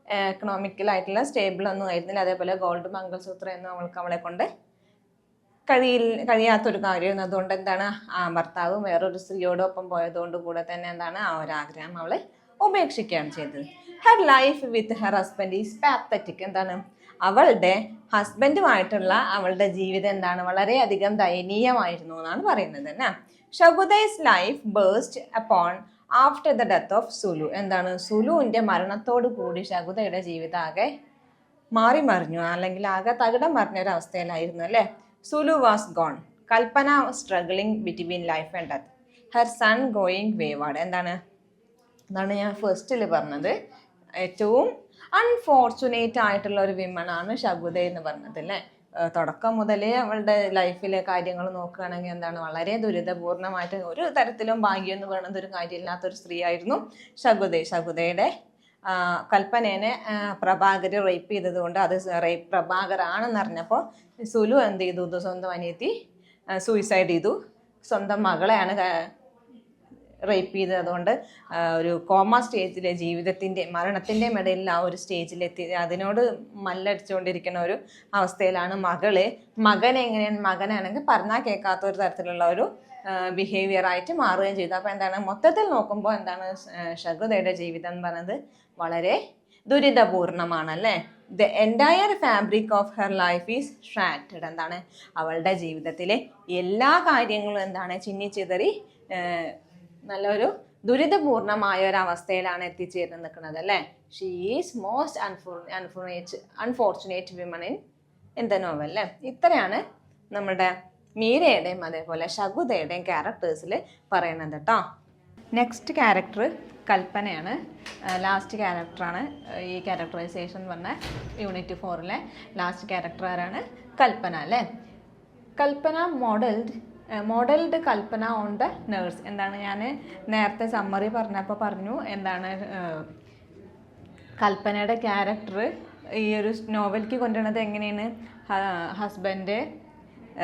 എക്കണോമിക്കലായിട്ടുള്ള സ്റ്റേബിൾ ഒന്നും ആയിരുന്നില്ല. അതേപോലെ ഗോൾഡ് മംഗൾസൂത്രം എന്നും അവളെ കൊണ്ട് കഴിയാത്തൊരു കാര്യമായിരുന്നു. അതുകൊണ്ട് എന്താണ്, ആ ഭർത്താവ് വേറൊരു സ്ത്രീയോടൊപ്പം പോയതുകൊണ്ട് കൂടെ തന്നെ എന്താണ്, ആ ഒരു ആഗ്രഹം അവള് ഉപേക്ഷിക്കുകയാണ് ചെയ്തത്. Her life with her husband is pathetic. എന്താണ്, അവളുടെ ഹസ്ബൻഡുമായിട്ടുള്ള അവളുടെ ജീവിതം എന്താണ്, വളരെയധികം ദയനീയമായിരുന്നു എന്നാണ് പറയുന്നത് തന്നെ. Shakutai's life burst upon after the death of Sulu. എന്താണ്, സുലുവിന്റെ മരണത്തോടു കൂടി ശകുതയുടെ ജീവിതം ആകെ മറിഞ്ഞു, അല്ലെങ്കിൽ ആകെ തകിടം മറിഞ്ഞ ഒരു അവസ്ഥയിലായിരുന്നു അല്ലേ? Sulu was gone. Kalpana struggling between life and death. Her son going wayward. എന്താണ് ഞാൻ ഫസ്റ്റിൽ പറഞ്ഞത്, ഏറ്റവും അൺഫോർച്ചുനേറ്റ് ആയിട്ടുള്ള ഒരു വിമണാണ് ശകുത എന്ന് പറഞ്ഞത് അല്ലേ? തുടക്കം മുതലേ അവളുടെ ലൈഫിലെ കാര്യങ്ങൾ നോക്കുകയാണെങ്കിൽ എന്താണ്, വളരെ ദുരിതപൂർണമായിട്ട് ഒരു തരത്തിലും ഭാഗ്യം എന്ന് പറയുന്നത് ഒരു കാര്യമില്ലാത്തൊരു സ്ത്രീ ആയിരുന്നു ശകുതയുടെ കൽപ്പനേനെ പ്രഭാകർ റേപ്പ് ചെയ്തത് കൊണ്ട് അത് പ്രഭാകരാണെന്ന് അറിഞ്ഞപ്പോൾ സുലു എന്ത് ചെയ്തു, സ്വന്തം അനിയത്തി സൂയിസൈഡ് ചെയ്തു. സ്വന്തം മകളെയാണ് റേപ്പ് ചെയ്തത്. അതുകൊണ്ട് ഒരു കോമ സ്റ്റേജിലെ ജീവിതത്തിൻ്റെ മരണത്തിൻ്റെയും ഇടയിൽ ആ ഒരു സ്റ്റേജിലെത്തി അതിനോട് മല്ലടിച്ചുകൊണ്ടിരിക്കുന്ന ഒരു അവസ്ഥയിലാണ് മകനാണെങ്കിൽ പറഞ്ഞാൽ കേൾക്കാത്ത ഒരു തരത്തിലുള്ള ഒരു ബിഹേവിയർ ആയിട്ട് മാറുകയും ചെയ്തു. അപ്പോൾ എന്താണ്, മൊത്തത്തിൽ നോക്കുമ്പോൾ എന്താണ്, ശകുതയുടെ ജീവിതം എന്ന് പറയുന്നത് വളരെ ദുരിതപൂർണമാണല്ലേ? The entire fabric of her life is shattered. എന്താണ്, അവളുടെ ജീവിതത്തിലെ എല്ലാ കാര്യങ്ങളും എന്താണ്, ചിന്നിച്ചിതറി നല്ലൊരു ദുരിതപൂർണമായ ഒരു അവസ്ഥയിലാണ് എത്തിച്ചേർന്ന് നിൽക്കുന്നത് അല്ലേ? She is most unfortunate women in the novel അല്ലേ? ഇത്രയാണ് നമ്മുടെ മീരയുടെയും അതേപോലെ ശകുതയുടെയും ക്യാരക്ടേഴ്സിൽ പറയുന്നത് കേട്ടോ. നെക്സ്റ്റ് ക്യാരക്ടർ കൽപ്പനയാണ്. ലാസ്റ്റ് ക്യാരക്ടറാണ് ഈ ക്യാരക്ടറൈസേഷൻ എന്ന് പറഞ്ഞ യൂണിറ്റ് 4 ലാസ്റ്റ് ക്യാരക്ടർ ആരാണ്? കൽപ്പന അല്ലേ? Kalpana modelled Kalpana on the nurse. എന്താണ്, ഞാൻ നേരത്തെ സമ്മറി പറഞ്ഞപ്പോൾ പറഞ്ഞു എന്താണ്, കൽപ്പനയുടെ ക്യാരക്ടർ ഈ ഒരു നോവലിലേക്ക് കൊണ്ടുവരുന്നത് എങ്ങനെയാണ്,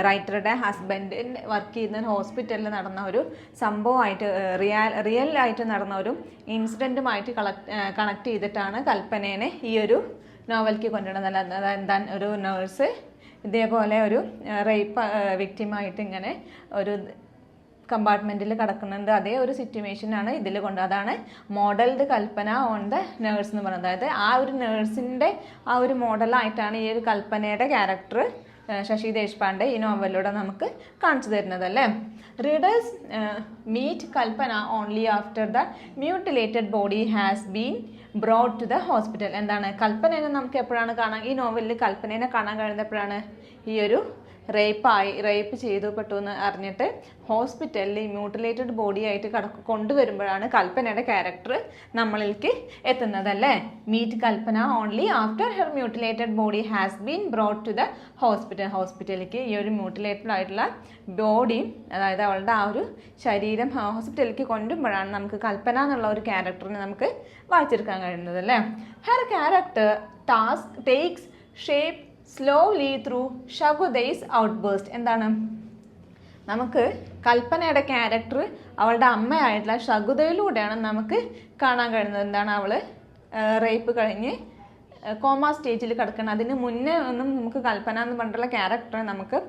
റൈറ്ററുടെ ഹസ്ബൻഡ് വർക്ക് ചെയ്യുന്ന ഹോസ്പിറ്റലിൽ നടന്ന ഒരു സംഭവമായിട്ട് റിയൽ ആയിട്ട് നടന്ന ഒരു ഇൻസിഡൻറ്റുമായിട്ട് കണക്ട് ചെയ്തിട്ടാണ് കൽപ്പനേനെ ഈ ഒരു നോവലിലേക്ക് കൊണ്ടുവരുന്നത്. അതായത് എന്താ, ഒരു നേഴ്സ് ഇതേപോലെ ഒരു റേപ്പ് വിക്റ്റിമായിട്ട് ഇങ്ങനെ ഒരു കമ്പാർട്ട്മെൻറ്റിൽ കിടക്കുന്നുണ്ട്. അതേ ഒരു സിറ്റുവേഷനാണ് ഇതിൽ അതാണ് modelled Kalpana on the nurse എന്ന് പറയുന്നത്. അതായത് ആ ഒരു നേഴ്സിൻ്റെ ആ ഒരു മോഡലായിട്ടാണ് ഈ ഒരു കൽപ്പനയുടെ ക്യാരക്ടർ ശശി ദേശ്പാണ്ഡെ ഈ നോവലിലൂടെ നമുക്ക് കാണിച്ചു തരുന്നത് അല്ലേ? Readers meet Kalpana only after the mutilated body has been brought to the hospital. എന്താണ്, കൽപ്പനേനെ നമുക്ക് എപ്പോഴാണ് കാണാൻ, ഈ നോവലിൽ കൽപ്പനേനെ കാണാൻ കഴിയുന്നത് എപ്പോഴാണ്, ഈ ഒരു റേപ്പ് ചെയ്തു എന്ന് അറിഞ്ഞിട്ട് ഹോസ്പിറ്റലിൽ മ്യൂട്ടിലേറ്റഡ് ബോഡി ആയിട്ട് കൊണ്ടുവരുമ്പോഴാണ് കൽപ്പനയുടെ ക്യാരക്ടർ നമ്മളിലേക്ക് എത്തുന്നതല്ലേ? Meet Kalpana only after her mutilated body has been brought to the ഹോസ്പിറ്റലിലേക്ക് ഈ ഒരു മ്യൂട്ടിലേറ്റഡ് ആയിട്ടുള്ള ബോഡി, അതായത് അവളുടെ ആ ഒരു ശരീരം ഹോസ്പിറ്റലിലേക്ക് കൊണ്ടുവരുമ്പോഴാണ് നമുക്ക് കൽപ്പന എന്നുള്ള ഒരു ക്യാരക്ടറിനെ നമുക്ക് വായിച്ചെടുക്കാൻ കഴിയുന്നത് അല്ലേ? Her character takes shape slowly through Shakutai's outburst. എന്താണ്, നമുക്ക് കൽപ്പനയുടെ ക്യാരക്ടർ അവളുടെ അമ്മയായിട്ടുള്ള ശകുതയിലൂടെയാണ് നമുക്ക് കാണാൻ കഴിയുന്നത്. എന്താണ്, അവൾ റേപ്പ് കഴിഞ്ഞ് കോമ സ്റ്റേജിൽ കിടക്കണം. അതിന് മുന്നേ ഒന്നും നമുക്ക് കൽപ്പന എന്ന് പറഞ്ഞിട്ടുള്ള ക്യാരക്ടറെ നമുക്ക്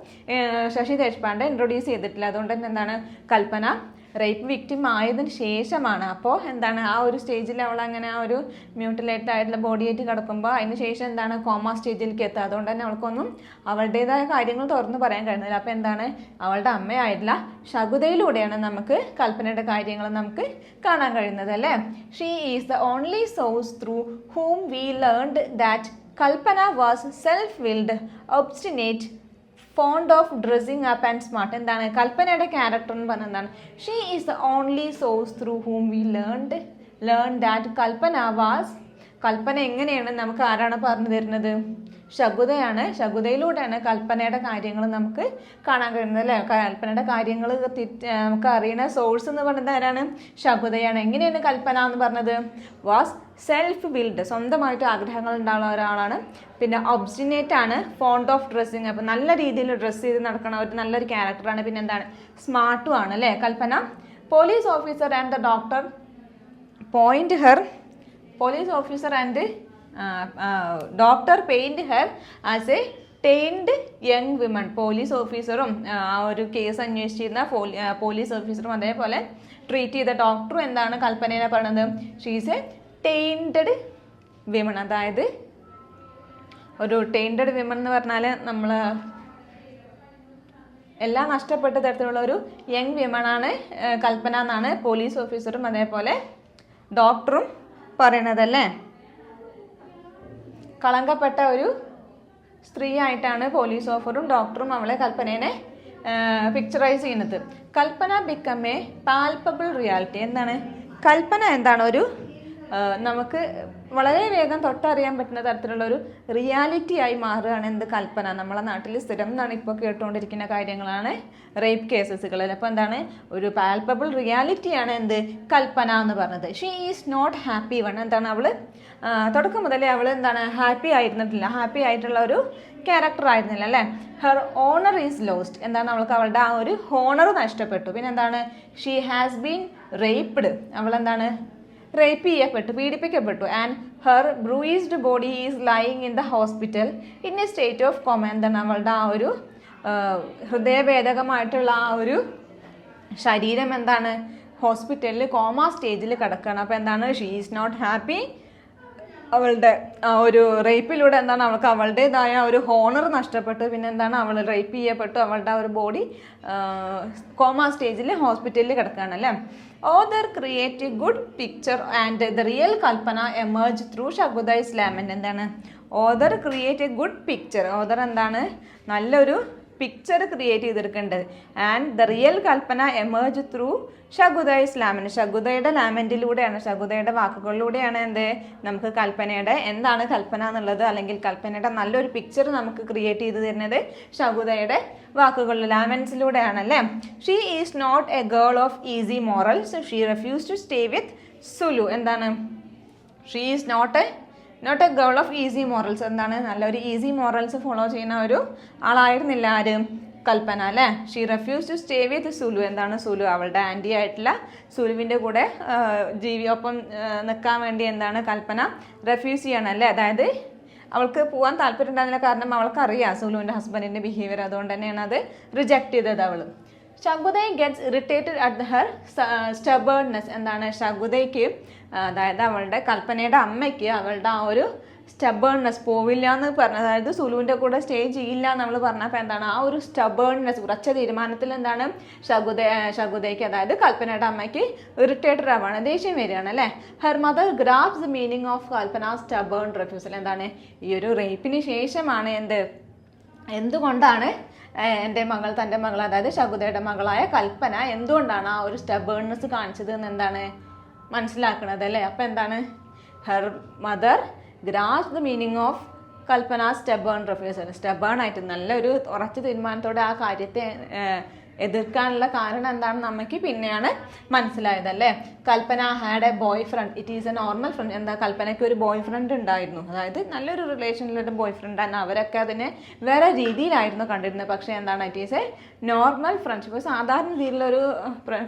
ശശി ദേശ്പാണ്ഡെ ഇൻട്രൊഡ്യൂസ് ചെയ്തിട്ടില്ല. അതുകൊണ്ട് തന്നെ എന്താണ്, കൽപ്പന റേപ്പ് വിക്റ്റിം ആയതിന് ശേഷമാണ്. അപ്പോൾ എന്താണ്, ആ ഒരു സ്റ്റേജിൽ അവൾ അങ്ങനെ ആ ഒരു മ്യൂട്ടിലേറ്റഡ് ആയിട്ടുള്ള ബോഡി ആയിട്ട് കിടക്കുമ്പോൾ അതിന് ശേഷം എന്താണ്, കോമ സ്റ്റേജിലേക്ക് എത്തുക. അതുകൊണ്ട് തന്നെ അവൾക്കൊന്നും അവളുടേതായ കാര്യങ്ങൾ തുറന്ന് പറയാൻ കഴിയുന്നില്ല. അപ്പോൾ എന്താണ്, അവളുടെ അമ്മയായിട്ടുള്ള ശകുതയിലൂടെയാണ് നമുക്ക് കൽപ്പനയുടെ കാര്യങ്ങൾ നമുക്ക് കാണാൻ കഴിയുന്നത് അല്ലേ? She is the only source through whom we learned that Kalpana was self willed, obstinate, fond of dressing up and smart. എന്താണ് കൽപ്പനയുടെ ക്യാരക്ടർ എന്ന് പറഞ്ഞാൽ എന്താണ്? She is the only source through whom we learn that Kalpana എങ്ങനെയാണ് നമുക്ക് ആരാണ് പറഞ്ഞു തരുന്നത്? ശകുതയാണ്. ശകുതയിലൂടെയാണ് കൽപ്പനയുടെ കാര്യങ്ങൾ നമുക്ക് കാണാൻ കഴിയുന്നത് അല്ലേ? കൽപ്പനയുടെ കാര്യങ്ങൾ നമുക്ക് അറിയുന്ന സോഴ്സ് എന്ന് പറയുന്നത് ആരാണ്? ശകുതയാണ്. എങ്ങനെയാണ് കൽപ്പന എന്ന് പറഞ്ഞത്? വാസ് സെൽഫ് ബിൽഡ്, സ്വന്തമായിട്ട് ആഗ്രഹങ്ങൾ ഉണ്ടാകുന്ന ഒരാളാണ്. പിന്നെ ഒബ്സ്റ്റിനേറ്റ് ആണ്, ഫോണ്ട് ഓഫ് ഡ്രസ്സിങ്, അപ്പം നല്ല രീതിയിൽ ഡ്രസ്സ് ചെയ്ത് നടക്കണ ഒരു നല്ലൊരു ക്യാരക്ടറാണ്. പിന്നെ എന്താണ്? സ്മാർട്ടും ആണ് അല്ലേ Kalpana. Police officer and the doctor doctor pained her as a tainted young women. Police ഓഫീസറും ആ ഒരു കേസ് അന്വേഷിച്ചിരുന്ന പോലീസ് ഓഫീസറും അതേപോലെ ട്രീറ്റ് ചെയ്ത ഡോക്ടറും എന്താണ് കൽപ്പനയെ പറയുന്നത്? She's a tainted women. അതായത് ഒരു ടൈൻഡ് വിമൺ എന്ന് പറഞ്ഞാൽ നമ്മൾ എല്ലാം നഷ്ടപ്പെട്ട തരത്തിലുള്ള ഒരു യങ് വിമണാണ് കൽപ്പന എന്നാണ് പോലീസ് ഓഫീസറും അതേപോലെ ഡോക്ടറും പറയണതല്ലേ. കളങ്കപ്പെട്ട ഒരു സ്ത്രീ ആയിട്ടാണ് പോലീസ് ഓഫീസറും ഡോക്ടറും അവളെ കൽപ്പനയെ പിക്ചറൈസ് ചെയ്യുന്നത്. കൽപ്പന ബിക്കം എ പാൽപ്പബിൾ റിയാലിറ്റി. എന്താണ് കൽപ്പന? എന്താണ് ഒരു നമുക്ക് വളരെ വേഗം തൊട്ടറിയാൻ പറ്റുന്ന തരത്തിലുള്ള ഒരു റിയാലിറ്റി ആയി മാറുകയാണ് എന്ത്? കൽപ്പന. നമ്മളെ നാട്ടിൽ സ്ഥിരം എന്നാണ് ഇപ്പോൾ കേട്ടുകൊണ്ടിരിക്കുന്ന കാര്യങ്ങളാണ് റേപ്പ് കേസസുകൾ. അപ്പോൾ എന്താണ് ഒരു പാൽപ്പബിൾ റിയാലിറ്റിയാണ് എന്ത്? കൽപ്പന എന്ന് പറഞ്ഞത്. She is not happy one. എന്താണ് അവൾ തുടക്കം മുതലേ അവൾ എന്താണ് ഹാപ്പി ആയിരുന്നിട്ടില്ല, ഹാപ്പി ആയിട്ടുള്ള ഒരു ക്യാരക്ടർ ആയിരുന്നില്ല അല്ലേ. Her honour is lost. എന്താണ് അവൾക്ക് അവളുടെ ആ ഒരു ഹോണർ നഷ്ടപ്പെട്ടു. പിന്നെ എന്താണ്? She has been raped. അവൾ എന്താണ് റേപ്പ് ചെയ്യപ്പെട്ടു, പീഡിപ്പിക്കപ്പെട്ടു. And her bruised body is lying in the hospital in a state of coma. എന്താണ് അവളുടെ ആ ഒരു ഹൃദയഭേദകമായിട്ടുള്ള ആ ഒരു ശരീരം എന്താണ് ഹോസ്പിറ്റലിൽ കോമ സ്റ്റേജിൽ കിടക്കുകയാണ്. അപ്പോൾ എന്താണ്? She is not happy. അവളുടെ ആ ഒരു റേപ്പിലൂടെ എന്താണ് അവൾക്ക് അവളുടേതായ ഒരു ഹോണർ നഷ്ടപ്പെട്ടു. പിന്നെ എന്താണ് അവൾ റേപ്പ് ചെയ്യപ്പെട്ടു, അവളുടെ ആ ഒരു ബോഡി കോമ സ്റ്റേജിൽ ഹോസ്പിറ്റലിൽ കിടക്കുകയാണ് അല്ലേ. Other create a good picture and the real Kalpana emerge through Shakutai's lament. എന്താണ് other create a good picture? Other എന്താണ് നല്ലൊരു പിക്ചർ ക്രിയേറ്റ് ചെയ്തെടുക്കേണ്ടത്. And the real Kalpana emerge through Shakutai's lament. ശകുതയുടെ ലാമെന്റിലൂടെയാണ്, ശകുതയുടെ വാക്കുകളിലൂടെയാണ് എന്ത് നമുക്ക് കൽപ്പനയുടെ എന്താണ് കൽപ്പന എന്നുള്ളത്, അല്ലെങ്കിൽ കൽപ്പനയുടെ നല്ലൊരു പിക്ചർ നമുക്ക് ക്രിയേറ്റ് ചെയ്ത് തരുന്നത് ശകുതയുടെ വാക്കുകളിൽ ലാമെന്റ്സിലൂടെയാണ് അല്ലേ. She is not a girl of easy morals. She refuse to stay with Sulu. എന്താണ് she is not a girl of easy morals. എന്താണ് നല്ലൊരു ഈസി മോറൽസ് ഫോളോ ചെയ്യുന്ന ഒരു ആളായിരുന്നില്ല ആര്? കൽപ്പന അല്ലേ. She refuse to stay with Sulu. എന്താണ് സുലു? അവളുടെ ആൻറ്റി ആയിട്ടുള്ള സുലുവിൻ്റെ കൂടെ ജീവിയൊപ്പം നിൽക്കാൻ വേണ്ടി എന്താണ് കൽപ്പന റെഫ്യൂസ് ചെയ്യണം അല്ലേ. അതായത് അവൾക്ക് പോകാൻ താല്പര്യം ഉണ്ടാകുന്നില്ല, കാരണം അവൾക്കറിയാം സുലുവിൻ്റെ ഹസ്ബൻഡിൻ്റെ ബിഹേവിയർ. അതുകൊണ്ട് തന്നെയാണ് അത് റിജക്റ്റ് ചെയ്തത് അവൾ. ശകുതൈ gets irritated at her stubbornness. എന്താണ് ശകുതയ്ക്ക്, അതായത് അവളുടെ കൽപ്പനയുടെ അമ്മയ്ക്ക് അവളുടെ ആ ഒരു സ്റ്റബേൺനെസ്, പോവില്ല എന്ന് പറഞ്ഞ, അതായത് സുലുവിൻ്റെ കൂടെ സ്റ്റേ ചെയ്യില്ല എന്ന് നമ്മൾ പറഞ്ഞപ്പോൾ എന്താണ് ആ ഒരു സ്റ്റബേൺനെസ്, ഉറച്ച തീരുമാനത്തിൽ എന്താണ് ശകുതയ്ക്ക്, അതായത് കൽപ്പനയുടെ അമ്മയ്ക്ക് ഇറിറ്റേറ്റഡ് ആവാണ്, ദേഷ്യം വരികയാണ് അല്ലേ. Her mother grabs the meaning of Kalpana stubborn refusal. എന്താണ് ഈ ഒരു റേപ്പിന് ശേഷമാണ് എന്തുകൊണ്ടാണ് എൻ്റെ മകൾ, തൻ്റെ മകൾ, അതായത് ശകുതയുടെ മകളായ കൽപ്പന എന്തുകൊണ്ടാണ് ആ ഒരു സ്റ്റബേൺനെസ് കാണിച്ചത് എന്ന് എന്താണ് മനസ്സിലാക്കണത് അല്ലേ. അപ്പം എന്താണ് her mother grasp the meaning of Kalpana stubborn refusal. Stubborn ആയിട്ട് നല്ലൊരു ഉറച്ച തീരുമാനത്തോടെ ആ കാര്യത്തെ എതിർക്കാനുള്ള കാരണം എന്താണെന്ന് അമ്മയ്ക്ക് പിന്നെയാണ് മനസ്സിലായതല്ലേ. Kalpana had a boyfriend. It is a normal friend. എന്താ കൽപ്പനയ്ക്ക് ഒരു ബോയ് ഫ്രണ്ട് ഉണ്ടായിരുന്നു, അതായത് നല്ലൊരു റിലേഷനിലൊരു ബോയ് ഫ്രണ്ടാണ്. അവരൊക്കെ അതിനെ വേറെ രീതിയിലായിരുന്നു കണ്ടിരുന്നത്. പക്ഷേ എന്താണ് it is a normal friendship, സാധാരണ രീതിയിലൊരു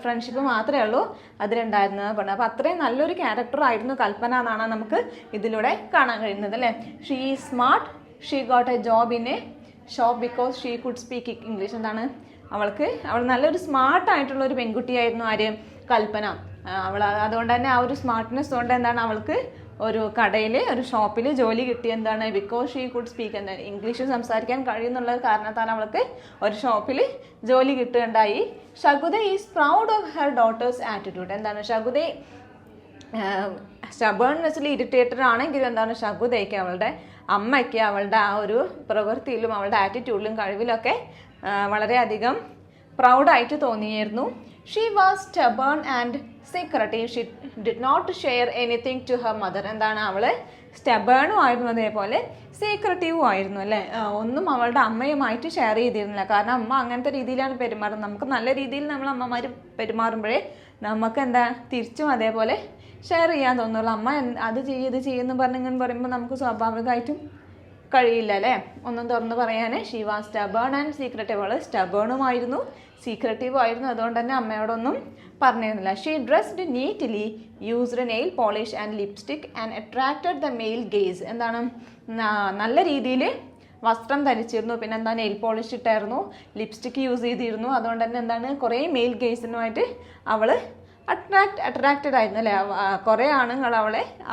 ഫ്രണ്ട്ഷിപ്പ് മാത്രമേ ഉള്ളൂ അതിലുണ്ടായിരുന്നത് പറഞ്ഞു. അപ്പോൾ അത്രയും നല്ലൊരു ക്യാരക്ടർ ആയിരുന്നു കൽപ്പന എന്നാണ് നമുക്ക് ഇതിലൂടെ കാണാൻ കഴിയുന്നത് അല്ലേ. She is smart. She got A job in A shop because she could speak English. എന്താണ് അവൾ നല്ലൊരു സ്മാർട്ടായിട്ടുള്ള ഒരു പെൺകുട്ടിയായിരുന്നു ആര്? കൽപ്പന. അതുകൊണ്ട് തന്നെ ആ ഒരു സ്മാർട്ട്നെസ് കൊണ്ട് എന്താണ് അവൾക്ക് ഒരു കടയിൽ, ഒരു ഷോപ്പിൽ ജോലി കിട്ടി. എന്താണ് ബിക്കോസ് ഷീ കുഡ് സ്പീക്ക്, എന്താണ് ഇംഗ്ലീഷ് സംസാരിക്കാൻ കഴിയുന്നുള്ള കാരണത്താൽ അവൾക്ക് ഒരു ഷോപ്പിൽ ജോലി കിട്ടുകയുണ്ടായി. Shakuta is proud of her daughter's attitude. എന്താണ് സ്റ്റബേൺ എന്ന് വെച്ചാൽ ഇറിറ്റേറ്റഡ് ആണെങ്കിലും എന്താണ് ശകുന്തളയ്ക്ക് അവളുടെ അമ്മയ്ക്ക് അവളുടെ ആ ഒരു പ്രവൃത്തിയിലും അവളുടെ ആറ്റിറ്റ്യൂഡിലും കഴിവിലൊക്കെ വളരെയധികം പ്രൗഡായിട്ട് തോന്നിയായിരുന്നു. She was stubborn and secretive. She did not share anything to her mother. എന്താണ് അവൾ സ്റ്റബേണും ആയിരുന്നു, അതേപോലെ സീക്രട്ടീവും ആയിരുന്നു അല്ലേ. ഒന്നും അവളുടെ അമ്മയുമായിട്ട് ഷെയർ ചെയ്തിരുന്നില്ല. കാരണം അമ്മ അങ്ങനത്തെ രീതിയിലാണ് പെരുമാറുന്നത്. നമുക്ക് നല്ല രീതിയിൽ നമ്മൾ അമ്മമാർ പെരുമാറുമ്പോഴേ നമുക്ക് എന്താ തിരിച്ചും അതേപോലെ ഷെയർ ചെയ്യാൻ തോന്നുള്ളൂ. അമ്മ അത് ചെയ്യും ഇത് ചെയ്യുമെന്ന് പറഞ്ഞിങ്ങനെ പറയുമ്പോൾ നമുക്ക് സ്വാഭാവികമായിട്ടും കഴിയില്ല അല്ലേ ഒന്നും തുറന്ന് പറയാൻ. She was stubborn and secretive. അവൾ സ്റ്റബേണുമായിരുന്നു സീക്രട്ടീവും ആയിരുന്നു. അതുകൊണ്ട് തന്നെ അമ്മയോടൊന്നും പറഞ്ഞിരുന്നില്ല. She dressed neatly, used nail polish and lipstick and attracted the male gaze. എന്താണ് നല്ല രീതിയിൽ വസ്ത്രം ധരിച്ചിരുന്നു, പിന്നെ എന്താ നെയിൽ പോളിഷ് ഇട്ടായിരുന്നു, ലിപ്സ്റ്റിക്ക് യൂസ് ചെയ്തിരുന്നു. അതുകൊണ്ട് തന്നെ എന്താണ് കുറേ മെയിൽ ഗേസിനുമായിട്ട് അവൾ അട്രാക്റ്റഡ് ആയിരുന്നു അല്ലേ. കുറേ ആണുങ്ങൾ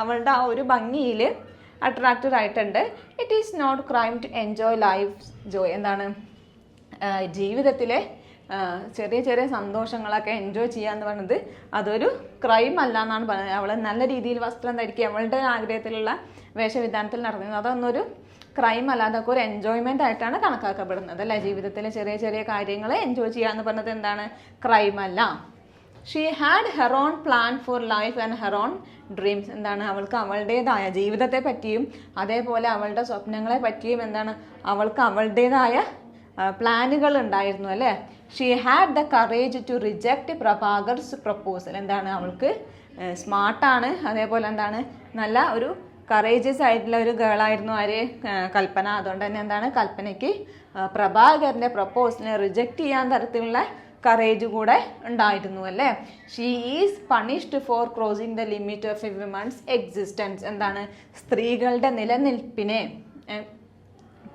അവളുടെ ആ ഒരു ഭംഗിയിൽ അട്രാക്റ്റഡ് ആയിട്ടുണ്ട്. It is not crime to enjoy life joy. എന്താണ് ജീവിതത്തിലെ ചെറിയ ചെറിയ സന്തോഷങ്ങളൊക്കെ എൻജോയ് ചെയ്യുക എന്ന് പറയുന്നത് അതൊരു ക്രൈം അല്ല എന്നാണ് പറയുന്നത്. അവൾ നല്ല രീതിയിൽ വസ്ത്രം ധരിക്കുക, അവളുടെ ആഗ്രഹത്തിലുള്ള വേഷവിധാനത്തിൽ നടത്തുന്നത് അതൊന്നൊരു ക്രൈം അല്ല, അതൊക്കെ ഒരു എൻജോയ്മെൻ്റ് ആയിട്ടാണ് കണക്കാക്കപ്പെടുന്നത് അല്ലേ. ജീവിതത്തിലെ ചെറിയ ചെറിയ കാര്യങ്ങൾ എൻജോയ് ചെയ്യുക എന്ന് പറഞ്ഞത് എന്താണ് ക്രൈം അല്ല. She had her on plan for life and her own dreams. എന്താണ് അവൾക്ക് അവളുടേതായ ജീവിതത്തെ പറ്റിയും അതേപോലെ അവളുടെ സ്വപ്നങ്ങളെ പറ്റിയും എന്താണ് അവൾക്ക് അവളുടേതായ പ്ലാനുകൾ ഉണ്ടായിരുന്നു അല്ലേ. She had the courage to reject Prabhakar's proposal. എന്താണ് അവൾക്ക് സ്മാർട്ടാണ്, അതേപോലെ എന്താണ് നല്ല ഒരു കറേജസ് ആയിട്ടുള്ള ഒരു ഗേളായിരുന്നു ആര് കൽപ്പന. അതുകൊണ്ട് തന്നെ എന്താണ് കൽപ്പനയ്ക്ക് പ്രഭാകരൻ്റെ പ്രപ്പോസലിനെ റിജക്റ്റ് ചെയ്യാൻ തരത്തിലുള്ള കറേജ് കൂടെ ഉണ്ടായിരുന്നു അല്ലേ. She is punished for crossing the limit of A women's existence. എന്താണ് സ്ത്രീകളുടെ നിലനിൽപ്പിനെ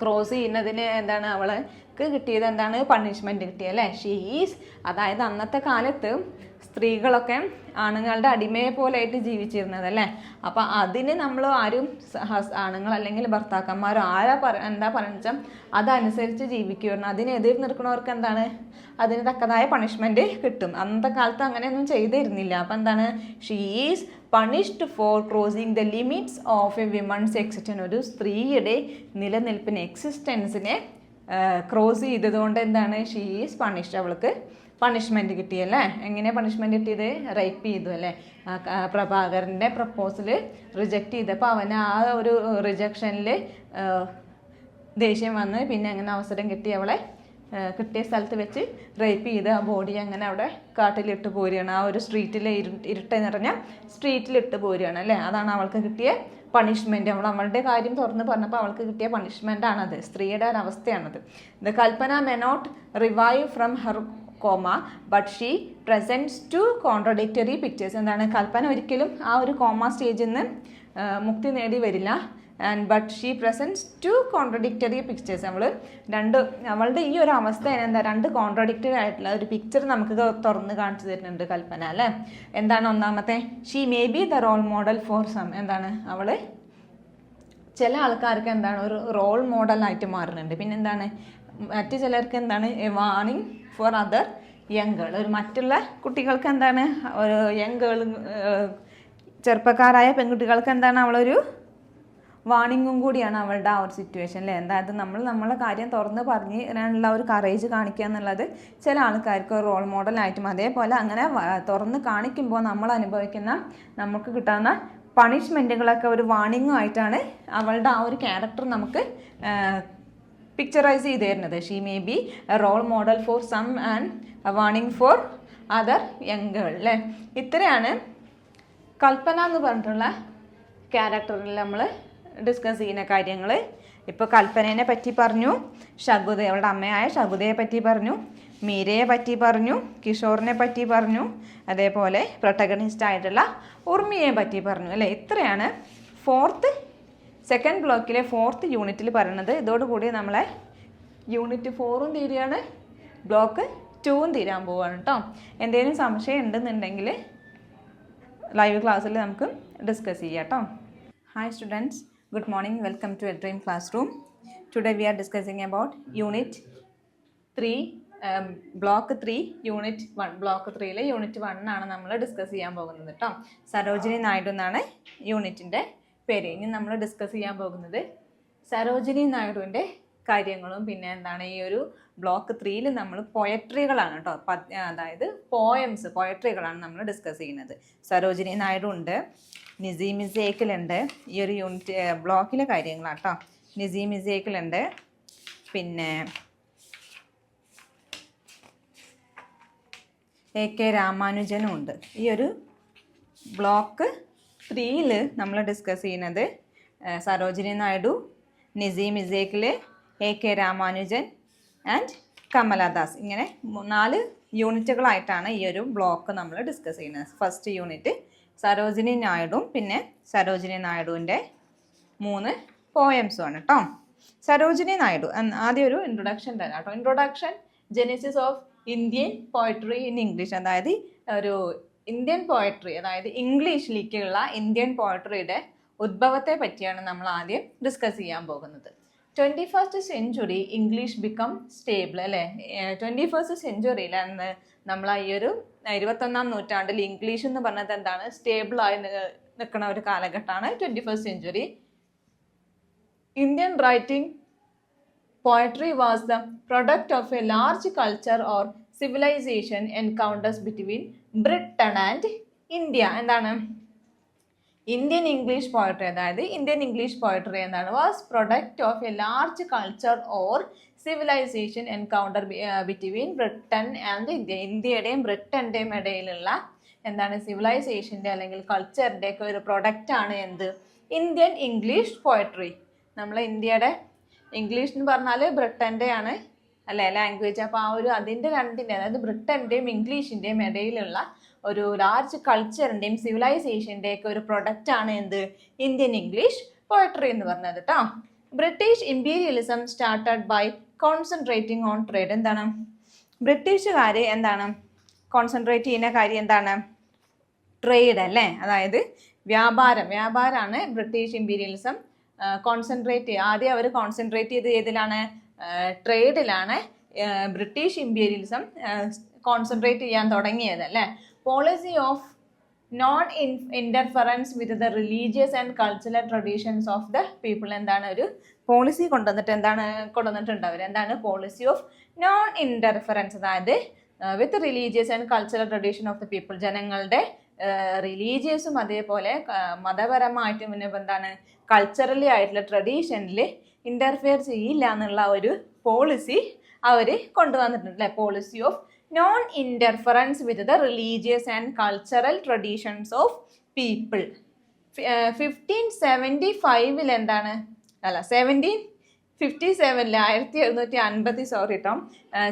ക്രോസ് ചെയ്യുന്നതിന് എന്താണ് അവൾക്ക് കിട്ടിയത് എന്താണ് പണിഷ്മെൻറ്റ് കിട്ടിയല്ലേ. ഷീ ഈസ് അതായത് അന്നത്തെ കാലത്ത് സ്ത്രീകളൊക്കെ ആണുങ്ങളുടെ അടിമയെ പോലെയായിട്ട് ജീവിച്ചിരുന്നത് അല്ലേ. അപ്പം അതിന് നമ്മൾ ആരും ആണുങ്ങൾ അല്ലെങ്കിൽ ഭർത്താക്കന്മാരോ എന്താ പറയുക വെച്ചാൽ അതനുസരിച്ച് ജീവിക്കുമായിരുന്നു. അതിനെതിർ നിൽക്കുന്നവർക്ക് എന്താണ് അതിന് തക്കതായ പണിഷ്മെൻറ്റ് കിട്ടും. അന്നത്തെ കാലത്ത് അങ്ങനെയൊന്നും ചെയ്തിരുന്നില്ല. അപ്പം എന്താണ് she is punished for crossing the limits of A women's existence. ഒരു സ്ത്രീയുടെ നിലനിൽപ്പിന് എക്സിസ്റ്റൻസിനെ ക്രോസ് ചെയ്തതുകൊണ്ട് എന്താണ് ഷീ ഈസ് പണിഷ്ഡ്. അവൾക്ക് പണിഷ്മെൻറ്റ് കിട്ടിയല്ലേ. എങ്ങനെയാണ് പണിഷ്മെൻറ്റ് കിട്ടിയത്? റേപ്പ് ചെയ്തു അല്ലേ. പ്രഭാകരൻ്റെ പ്രപ്പോസൽ റിജക്റ്റ് ചെയ്തപ്പോൾ അവന് ആ ഒരു റിജക്ഷനിൽ ദേഷ്യം വന്ന് പിന്നെ അങ്ങനെ അവസരം കിട്ടി അവളെ കിട്ടിയ സ്ഥലത്ത് വെച്ച് റേപ്പ് ചെയ്ത് ആ ബോഡി അങ്ങനെ അവിടെ കാട്ടിലിട്ട് പോരുകയാണ്. ആ ഒരു സ്ട്രീറ്റിലെ ഇരുട്ട് നിറഞ്ഞ സ്ട്രീറ്റിലിട്ട് പോരുകയാണ് അല്ലേ. അതാണ് അവൾക്ക് കിട്ടിയ പണിഷ്മെൻറ്റ്. അവളുടെ കാര്യം തുറന്ന് പറഞ്ഞപ്പോൾ അവൾക്ക് കിട്ടിയ പണിഷ്മെൻ്റാണത്. സ്ത്രീയുടെ ഒരവസ്ഥയാണത്. The Kalpana may not revive from her coma but she presents two contradictory pictures. എന്താണ് കൽപ്പന ഒരിക്കലും ആ ഒരു കോമ സ്റ്റേജിൽ നിന്ന് മുക്തി നേടി വരില്ല. And but she presents two contradictory pictures. അവളുടെ ഈ ഒരു അവസ്ഥ എന്താ രണ്ട് കോൺട്രഡിക്റ്ററി ആയിട്ടുള്ള ഒരു പിക്ചർ നമുക്ക് തുറന്ന് കാണിച്ചു തരുന്നുണ്ട് കൽപ്പന അല്ലേ. എന്താണ് ഒന്നാമത്തെ? She may be the role model for some. എന്താണ് അവൾ ചില ആൾക്കാർക്ക് എന്താണ് ഒരു റോൾ മോഡലായിട്ട് മാറുന്നുണ്ട്. പിന്നെ എന്താണ് മറ്റു ചിലർക്ക് എന്താണ് A warning for other young girl. ഒരു മറ്റുള്ള കുട്ടികൾക്ക് എന്താണ് ഒരു യങ് ഗേൾ ചെറുപ്പക്കാരായ പെൺകുട്ടികൾക്ക് എന്താണ് അവളൊരു വാർണിങ്ങും കൂടിയാണ് അവളുടെ ആ ഒരു സിറ്റുവേഷൻ അല്ലേ. എന്തായത് നമ്മളെ കാര്യം തുറന്ന് പറഞ്ഞിനുള്ള ഒരു കറേജ് കാണിക്കുക എന്നുള്ളത് ചില ആൾക്കാർക്ക് ഒരു റോൾ മോഡലായിട്ടും അതേപോലെ അങ്ങനെ തുറന്ന് കാണിക്കുമ്പോൾ നമ്മൾ അനുഭവിക്കുന്ന നമുക്ക് കിട്ടാവുന്ന പണിഷ്മെൻറ്റുകളൊക്കെ ഒരു വാർണിംഗും ആയിട്ടാണ് അവളുടെ ആ ഒരു ക്യാരക്ടർ നമുക്ക് പിക്ചറൈസ് ചെയ്ത് തരുന്നത്. She may be a role model for some and a warning for other young girl അല്ലേ. ഇത്രയാണ് കൽപ്പന എന്ന് പറഞ്ഞിട്ടുള്ള ക്യാരക്ടറിൽ നമ്മൾ ഡിസ്കസ് ചെയ്യുന്ന കാര്യങ്ങൾ. ഇപ്പോൾ കൽപ്പനയെ പറ്റി പറഞ്ഞു, അവളുടെ അമ്മയായ ശകുന്തളയെ പറ്റി പറഞ്ഞു, മീരയെ പറ്റി പറഞ്ഞു, കിഷോറിനെ പറ്റി പറഞ്ഞു, അതേപോലെ പ്രൊട്ടഗണിസ്റ്റ് ആയിട്ടുള്ള ഉർമിയെ പറ്റി പറഞ്ഞു അല്ലേ. ഇത്രയാണ് സെക്കൻഡ് ബ്ലോക്കിലെ 4th യൂണിറ്റിൽ പറയുന്നത്. ഇതോടുകൂടി നമ്മളെ യൂണിറ്റ് 4ഉം തീരുകയാണ്, ബ്ലോക്ക് 2ഉം തീരാൻ പോവുകയാണ് കേട്ടോ. എന്തെങ്കിലും സംശയം ഉണ്ടെന്നുണ്ടെങ്കിൽ ലൈവ് ക്ലാസ്സിൽ നമുക്ക് ഡിസ്കസ് ചെയ്യാം കേട്ടോ. Hi students, good morning, welcome to A Dream Classroom. Today we are discussing about unit 3 block 3 unit 1. Block 3 unit 1 ആണ് നമ്മൾ ഡിസ്കസ് ചെയ്യാൻ പോകുന്നത് കേട്ടോ. സരോജിനി നായിഡു എന്നാണ് യൂണിറ്റിൻ്റെ പേര്. ഇനി നമ്മൾ ഡിസ്കസ് ചെയ്യാൻ പോകുന്നത് സരോജിനി നായിഡുവിൻ്റെ കാര്യങ്ങളും പിന്നെ എന്താണ് ഈ ഒരു ബ്ലോക്ക് 3 നമ്മൾ പോയട്രികളാണ് കേട്ടോ. അതായത് പോയട്രികളാണ് നമ്മൾ ഡിസ്കസ് ചെയ്യുന്നത്. സരോജിനി നായിഡു ഉണ്ട്, നസീം മിർസയ്ക്കലുണ്ട്. ഈ ഒരു യൂണിറ്റ് ബ്ലോക്കിലെ കാര്യങ്ങളാണ് കേട്ടോ. നസീം മിർസയ്ക്കലുണ്ട്, പിന്നെ AK രാമാനുജനും ഉണ്ട്. ഈ ഒരു ബ്ലോക്ക് 3 നമ്മൾ ഡിസ്കസ് ചെയ്യുന്നത് സരോജിനി നായിഡു, നസീം മിർസയ്ക്കൽ, AK രാമാനുജൻ ആൻഡ് കമലദാസ്. ഇങ്ങനെ 4 യൂണിറ്റുകളായിട്ടാണ് ഈ ഒരു ബ്ലോക്ക് നമ്മൾ ഡിസ്കസ് ചെയ്യുന്നത്. ഫസ്റ്റ് യൂണിറ്റ് സരോജിനി നായിഡുവും പിന്നെ സരോജിനി നായിഡുവിൻ്റെ 3 പോയംസുമാണ് കേട്ടോ. സരോജിനി നായിഡു ആദ്യം ഒരു ഇൻട്രൊഡക്ഷൻ തരാം കേട്ടോ. Introduction Genesis of Indian poetry in English. അതായത് ഒരു ഇന്ത്യൻ പോയട്രി, അതായത് ഇംഗ്ലീഷിലേക്കുള്ള ഇന്ത്യൻ പോയട്രിയുടെ ഉദ്ഭവത്തെ പറ്റിയാണ് നമ്മൾ ആദ്യം ഡിസ്കസ് ചെയ്യാൻ പോകുന്നത്. 21st century English become stable അല്ലേ. 21st സെഞ്ച്വറിയിലാണ് നമ്മൾ ഈ ഒരു 21ാം നൂറ്റാണ്ടിൽ ഇംഗ്ലീഷ് എന്ന് പറഞ്ഞത് എന്താണ്, സ്റ്റേബിളായി നിൽക്കുന്ന ഒരു കാലഘട്ടമാണ് 21st century. Indian writing poetry was the product of a large culture or civilization encounters between Britain and India. എന്താണ് ഇന്ത്യൻ ഇംഗ്ലീഷ് പോയട്രി, അതായത് ഇന്ത്യൻ ഇംഗ്ലീഷ് പോയട്രി എന്താണ്, was product of a large culture or civilisation encounter between Britain and India. ഇന്ത്യയുടെയും ബ്രിട്ടൻ്റെയും ഇടയിലുള്ള എന്താണ് സിവിലൈസേഷൻ്റെ അല്ലെങ്കിൽ കൾച്ചറിൻ്റെ ഒക്കെ ഒരു പ്രൊഡക്റ്റാണ് എന്ത്, ഇന്ത്യൻ ഇംഗ്ലീഷ് പോയട്രി. നമ്മൾ ഇന്ത്യയുടെ ഇംഗ്ലീഷ് എന്ന് പറഞ്ഞാൽ ബ്രിട്ടൻ്റെ ആണ് അല്ലേ ലാംഗ്വേജ്. അപ്പോൾ ആ ഒരു അതിൻ്റെ രണ്ടിൻ്റെ, അതായത് ബ്രിട്ടൻ്റെയും ഇംഗ്ലീഷിൻ്റെയും ഇടയിലുള്ള ഒരു ലാർജ് കൾച്ചറിൻ്റെയും സിവിലൈസേഷൻ്റെ ഒക്കെ ഒരു പ്രൊഡക്റ്റാണ് എന്ത്, ഇന്ത്യൻ ഇംഗ്ലീഷ് പോയട്രി എന്ന് പറഞ്ഞത് കേട്ടോ. British imperialism started by concentrating on trade. എന്താണ് ബ്രിട്ടീഷുകാർ എന്താണ് കോൺസെൻട്രേറ്റ് ചെയ്യുന്ന കാര്യം എന്താണ്, ട്രേഡ് അല്ലേ. അതായത് വ്യാപാരമാണ് ബ്രിട്ടീഷ് ഇമ്പീരിയലിസം കോൺസെൻട്രേറ്റ് ആദ്യം അവർ കോൺസെൻട്രേറ്റ് ചെയ്ത് ഏതിലാണ്, ട്രേഡിലാണ് ബ്രിട്ടീഷ് ഇമ്പീരിയലിസം കോൺസെൻട്രേറ്റ് ചെയ്യാൻ തുടങ്ങിയത് അല്ലേ. Policy of non interference with the religious and cultural traditions of the people. എന്താണ് ഒരു പോളിസി കൊണ്ടുവന്നിട്ടുണ്ട് അവർ. എന്താണ് പോളിസി ഓഫ് നോൺ ഇൻ്റർഫറൻസ്, അതായത് with religious and cultural tradition of the people. ജനങ്ങളുടെ റിലീജിയസും അതേപോലെ മതപരമായിട്ടും പിന്നെ എന്താണ് കൾച്ചറലി ആയിട്ടുള്ള ട്രഡീഷനിൽ ഇൻ്റർഫിയർ ചെയ്യില്ല എന്നുള്ള ഒരു പോളിസി അവർ കൊണ്ടുവന്നിട്ടുണ്ട് അല്ലേ. Policy of non interference with the religious and cultural traditions of people. 1575 എന്താണ് 1757 സോറി കേട്ടോ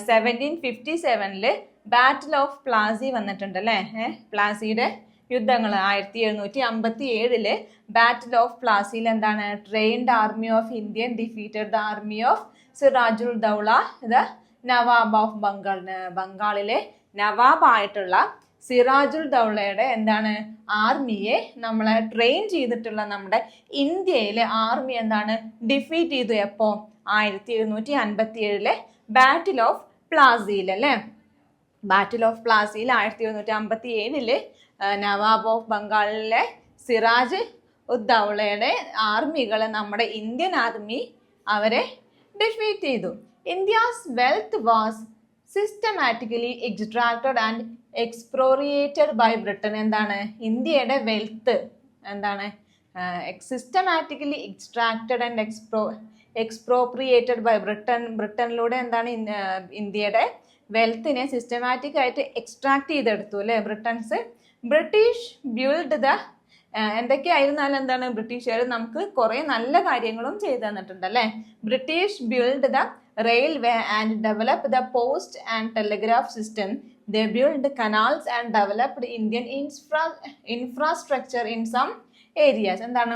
1757 ബാറ്റിൽ ഓഫ് പ്ലാസി വന്നിട്ടുണ്ട് അല്ലേ. പ്ലാസിയുടെ യുദ്ധങ്ങൾ 1757 ബാറ്റിൽ ഓഫ് പ്ലാസിയിൽ എന്താണ്, trained army of Indian defeated the army of Sirajul Daula the nawab of Bengal. ബംഗാളിലെ നവാബായിട്ടുള്ള സിറാജുൽ ദൗളയുടെ എന്താണ് ആർമിയെ നമ്മളെ ട്രെയിൻ ചെയ്തിട്ടുള്ള നമ്മുടെ ഇന്ത്യയിലെ ആർമി എന്താണ് ഡിഫീറ്റ് ചെയ്തു. എപ്പോൾ 1757 ബാറ്റിൽ ഓഫ് പ്ലാസിയിൽ അല്ലേ. ബാറ്റിൽ ഓഫ് പ്ലാസിയിൽ 1757 നവാബ് ഓഫ് ബംഗാളിലെ സിറാജ് ഉദ്ദൗളയുടെ ആർമികൾ നമ്മുടെ ഇന്ത്യൻ ആർമി അവരെ ഡിഫീറ്റ് ചെയ്തു. India's wealth was systematically extracted and expropriated by Britain. എന്താണ് ഇന്ത്യയുടെ വെൽത്ത് എന്താണ് systematically extracted and expropriated by ബ്രിട്ടനിലൂടെ എന്താണ് ഇന്ത്യയുടെ വെൽത്തിനെ സിസ്റ്റമാറ്റിക് ആയിട്ട് എക്സ്ട്രാക്ട് ചെയ്തെടുത്തു അല്ലേ ബ്രിട്ടൻസ്. ബ്രിട്ടീഷ് ബിൽഡ് ദ എന്തൊക്കെയായിരുന്നാലും എന്താണ് ബ്രിട്ടീഷുകാർ നമുക്ക് കുറേ നല്ല കാര്യങ്ങളും ചെയ്തു തന്നിട്ടുണ്ട് അല്ലേ. British build the railway and develop the post and telegraph system. They build canals and developed Indian infrastructure in some areas. എന്താണ്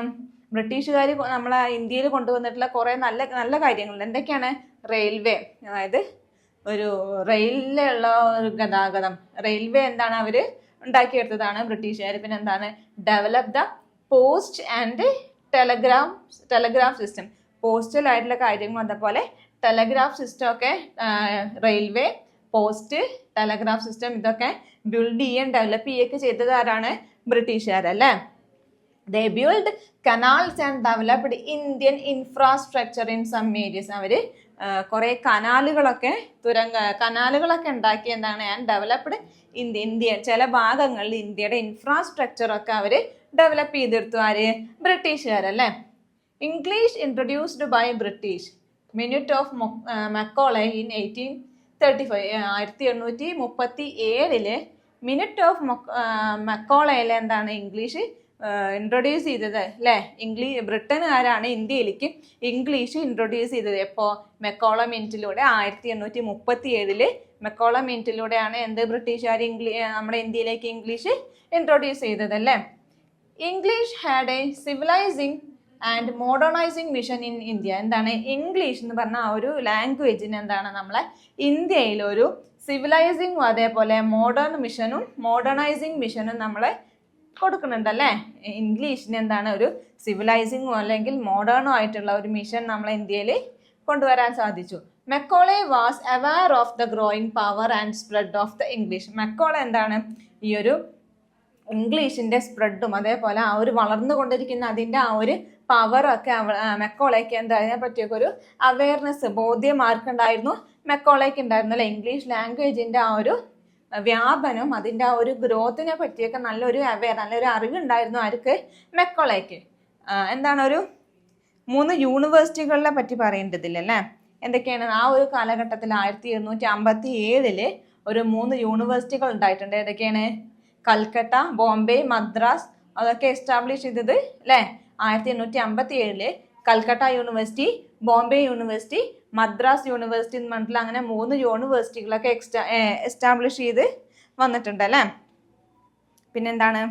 ബ്രിട്ടീഷുകാർ നമ്മളെ ഇന്ത്യയിൽ കൊണ്ടുവന്നിട്ടുള്ള കുറേ നല്ല നല്ല കാര്യങ്ങളുണ്ട്. എന്തൊക്കെയാണ്, റെയിൽവേ, അതായത് ഒരു റെയിലിലുള്ള ഒരു ഗതാഗതം, റെയിൽവേ എന്താണ് അവർ ഉണ്ടാക്കിയെടുത്തതാണ് ബ്രിട്ടീഷുകാർ. പിന്നെ എന്താണ് develop the post and telegraph system, postal ആയിട്ടുള്ള കാര്യങ്ങളും അതേപോലെ ടെലഗ്രാഫ് സിസ്റ്റം ഒക്കെ റെയിൽവേ പോസ്റ്റ് ടെലഗ്രാഫ് സിസ്റ്റം ഇതൊക്കെ ബിൽഡ് ചെയ്യാൻ ഡെവലപ്പ് ചെയ്യുകയൊക്കെ ചെയ്തത് ആരാണ്? ബ്രിട്ടീഷുകാരല്ലേ. They built canals and developed Indian infrastructure in some areas. അവര് കുറെ കനാലുകളൊക്കെ ഉണ്ടാക്കി എന്താണ് ആൻഡ് ഡെവലപ്ഡ് ഇന്ത്യ ചില ഭാഗങ്ങളിൽ ഇന്ത്യയുടെ ഇൻഫ്രാസ്ട്രക്ചർ ഒക്കെ അവര് ഡെവലപ്പ് ചെയ്തെടുത്തു. ആര്? ബ്രിട്ടീഷുകാരല്ലേ. English introduced by British. Minute of Macaulay in 1837 minute of മക്കോളയിൽ എന്താണ് ഇംഗ്ലീഷ് ഇൻട്രൊഡ്യൂസ് ചെയ്തത് അല്ലേ? ബ്രിട്ടനുകാരാണ് ഇന്ത്യയിലേക്ക് ഇംഗ്ലീഷ് ഇൻട്രൊഡ്യൂസ് ചെയ്തത്. എപ്പോൾ? മെക്കോള മിനിറ്റിലൂടെ 1837 മെക്കോള മിനിറ്റിലൂടെയാണ് എന്ത് ബ്രിട്ടീഷുകാർ നമ്മുടെ ഇന്ത്യയിലേക്ക് ഇംഗ്ലീഷ് ഇൻട്രൊഡ്യൂസ് ചെയ്തത് അല്ലേ. English had a civilising and modernising mission in India. എന്താണ് ഇംഗ്ലീഷ് എന്ന് പറഞ്ഞ ആ ഒരു ലാംഗ്വേജിന് എന്താണ് നമ്മളെ ഇന്ത്യയിൽ ഒരു സിവിലൈസിങ് അതേപോലെ മോഡേണൈസിങ് മിഷനും നമ്മളെ കൊടുക്കുന്നുണ്ടല്ലേ. ഇംഗ്ലീഷിന് എന്താണ് ഒരു സിവിലൈസിങ്ങോ അല്ലെങ്കിൽ മോഡേണോ ആയിട്ടുള്ള ഒരു മിഷൻ നമ്മളെ ഇന്ത്യയിൽ കൊണ്ടുവരാൻ സാധിച്ചു. Macaulay was aware of the growing power and spread of the English. Macaulay എന്താണ് ഈ ഒരു ഇംഗ്ലീഷിന്റെ സ്പ്രെഡും അതേപോലെ ആ ഒരു വളർന്നുകൊണ്ടിരിക്കുന്ന അതിൻ്റെ ആ ഒരു പവറൊക്കെ മെക്കോളേക്ക് എന്താ അതിനെ പറ്റിയൊക്കെ ഒരു അവയർനെസ് ബോധ്യം ആർക്കുണ്ടായിരുന്നു? മെക്കോളേക്ക് ഉണ്ടായിരുന്നു അല്ലെ. ഇംഗ്ലീഷ് ലാംഗ്വേജിന്റെ ആ ഒരു വ്യാപനം അതിൻ്റെ ആ ഒരു ഗ്രോത്തിനെ പറ്റിയൊക്കെ നല്ലൊരു അറിവുണ്ടായിരുന്നു ആർക്ക്? മെക്കോളേക്ക്. എന്താണ് ഒരു 3 യൂണിവേഴ്സിറ്റികളെ പറ്റി പറയേണ്ടതില്ലല്ലേ. എന്തൊക്കെയാണ് ആ ഒരു കാലഘട്ടത്തിൽ 1857 ഒരു 3 യൂണിവേഴ്സിറ്റികൾ ഉണ്ടായിട്ടുണ്ട്. ഏതൊക്കെയാണ്? കൽക്കട്ട, ബോംബെ, മദ്രാസ്. അതൊക്കെ എസ്റ്റാബ്ലിഷ് ചെയ്തത് അല്ലേ 1857 Calcutta university, Bombay university, Madras university എന്ന് പറഞ്ഞിട്ടുള്ള അങ്ങനെ 3 യൂണിവേഴ്സിറ്റികളൊക്കെ എസ്റ്റാബ്ലിഷ് ചെയ്ത് വന്നിട്ടുണ്ട് അല്ലേ. പിന്നെന്താണ്?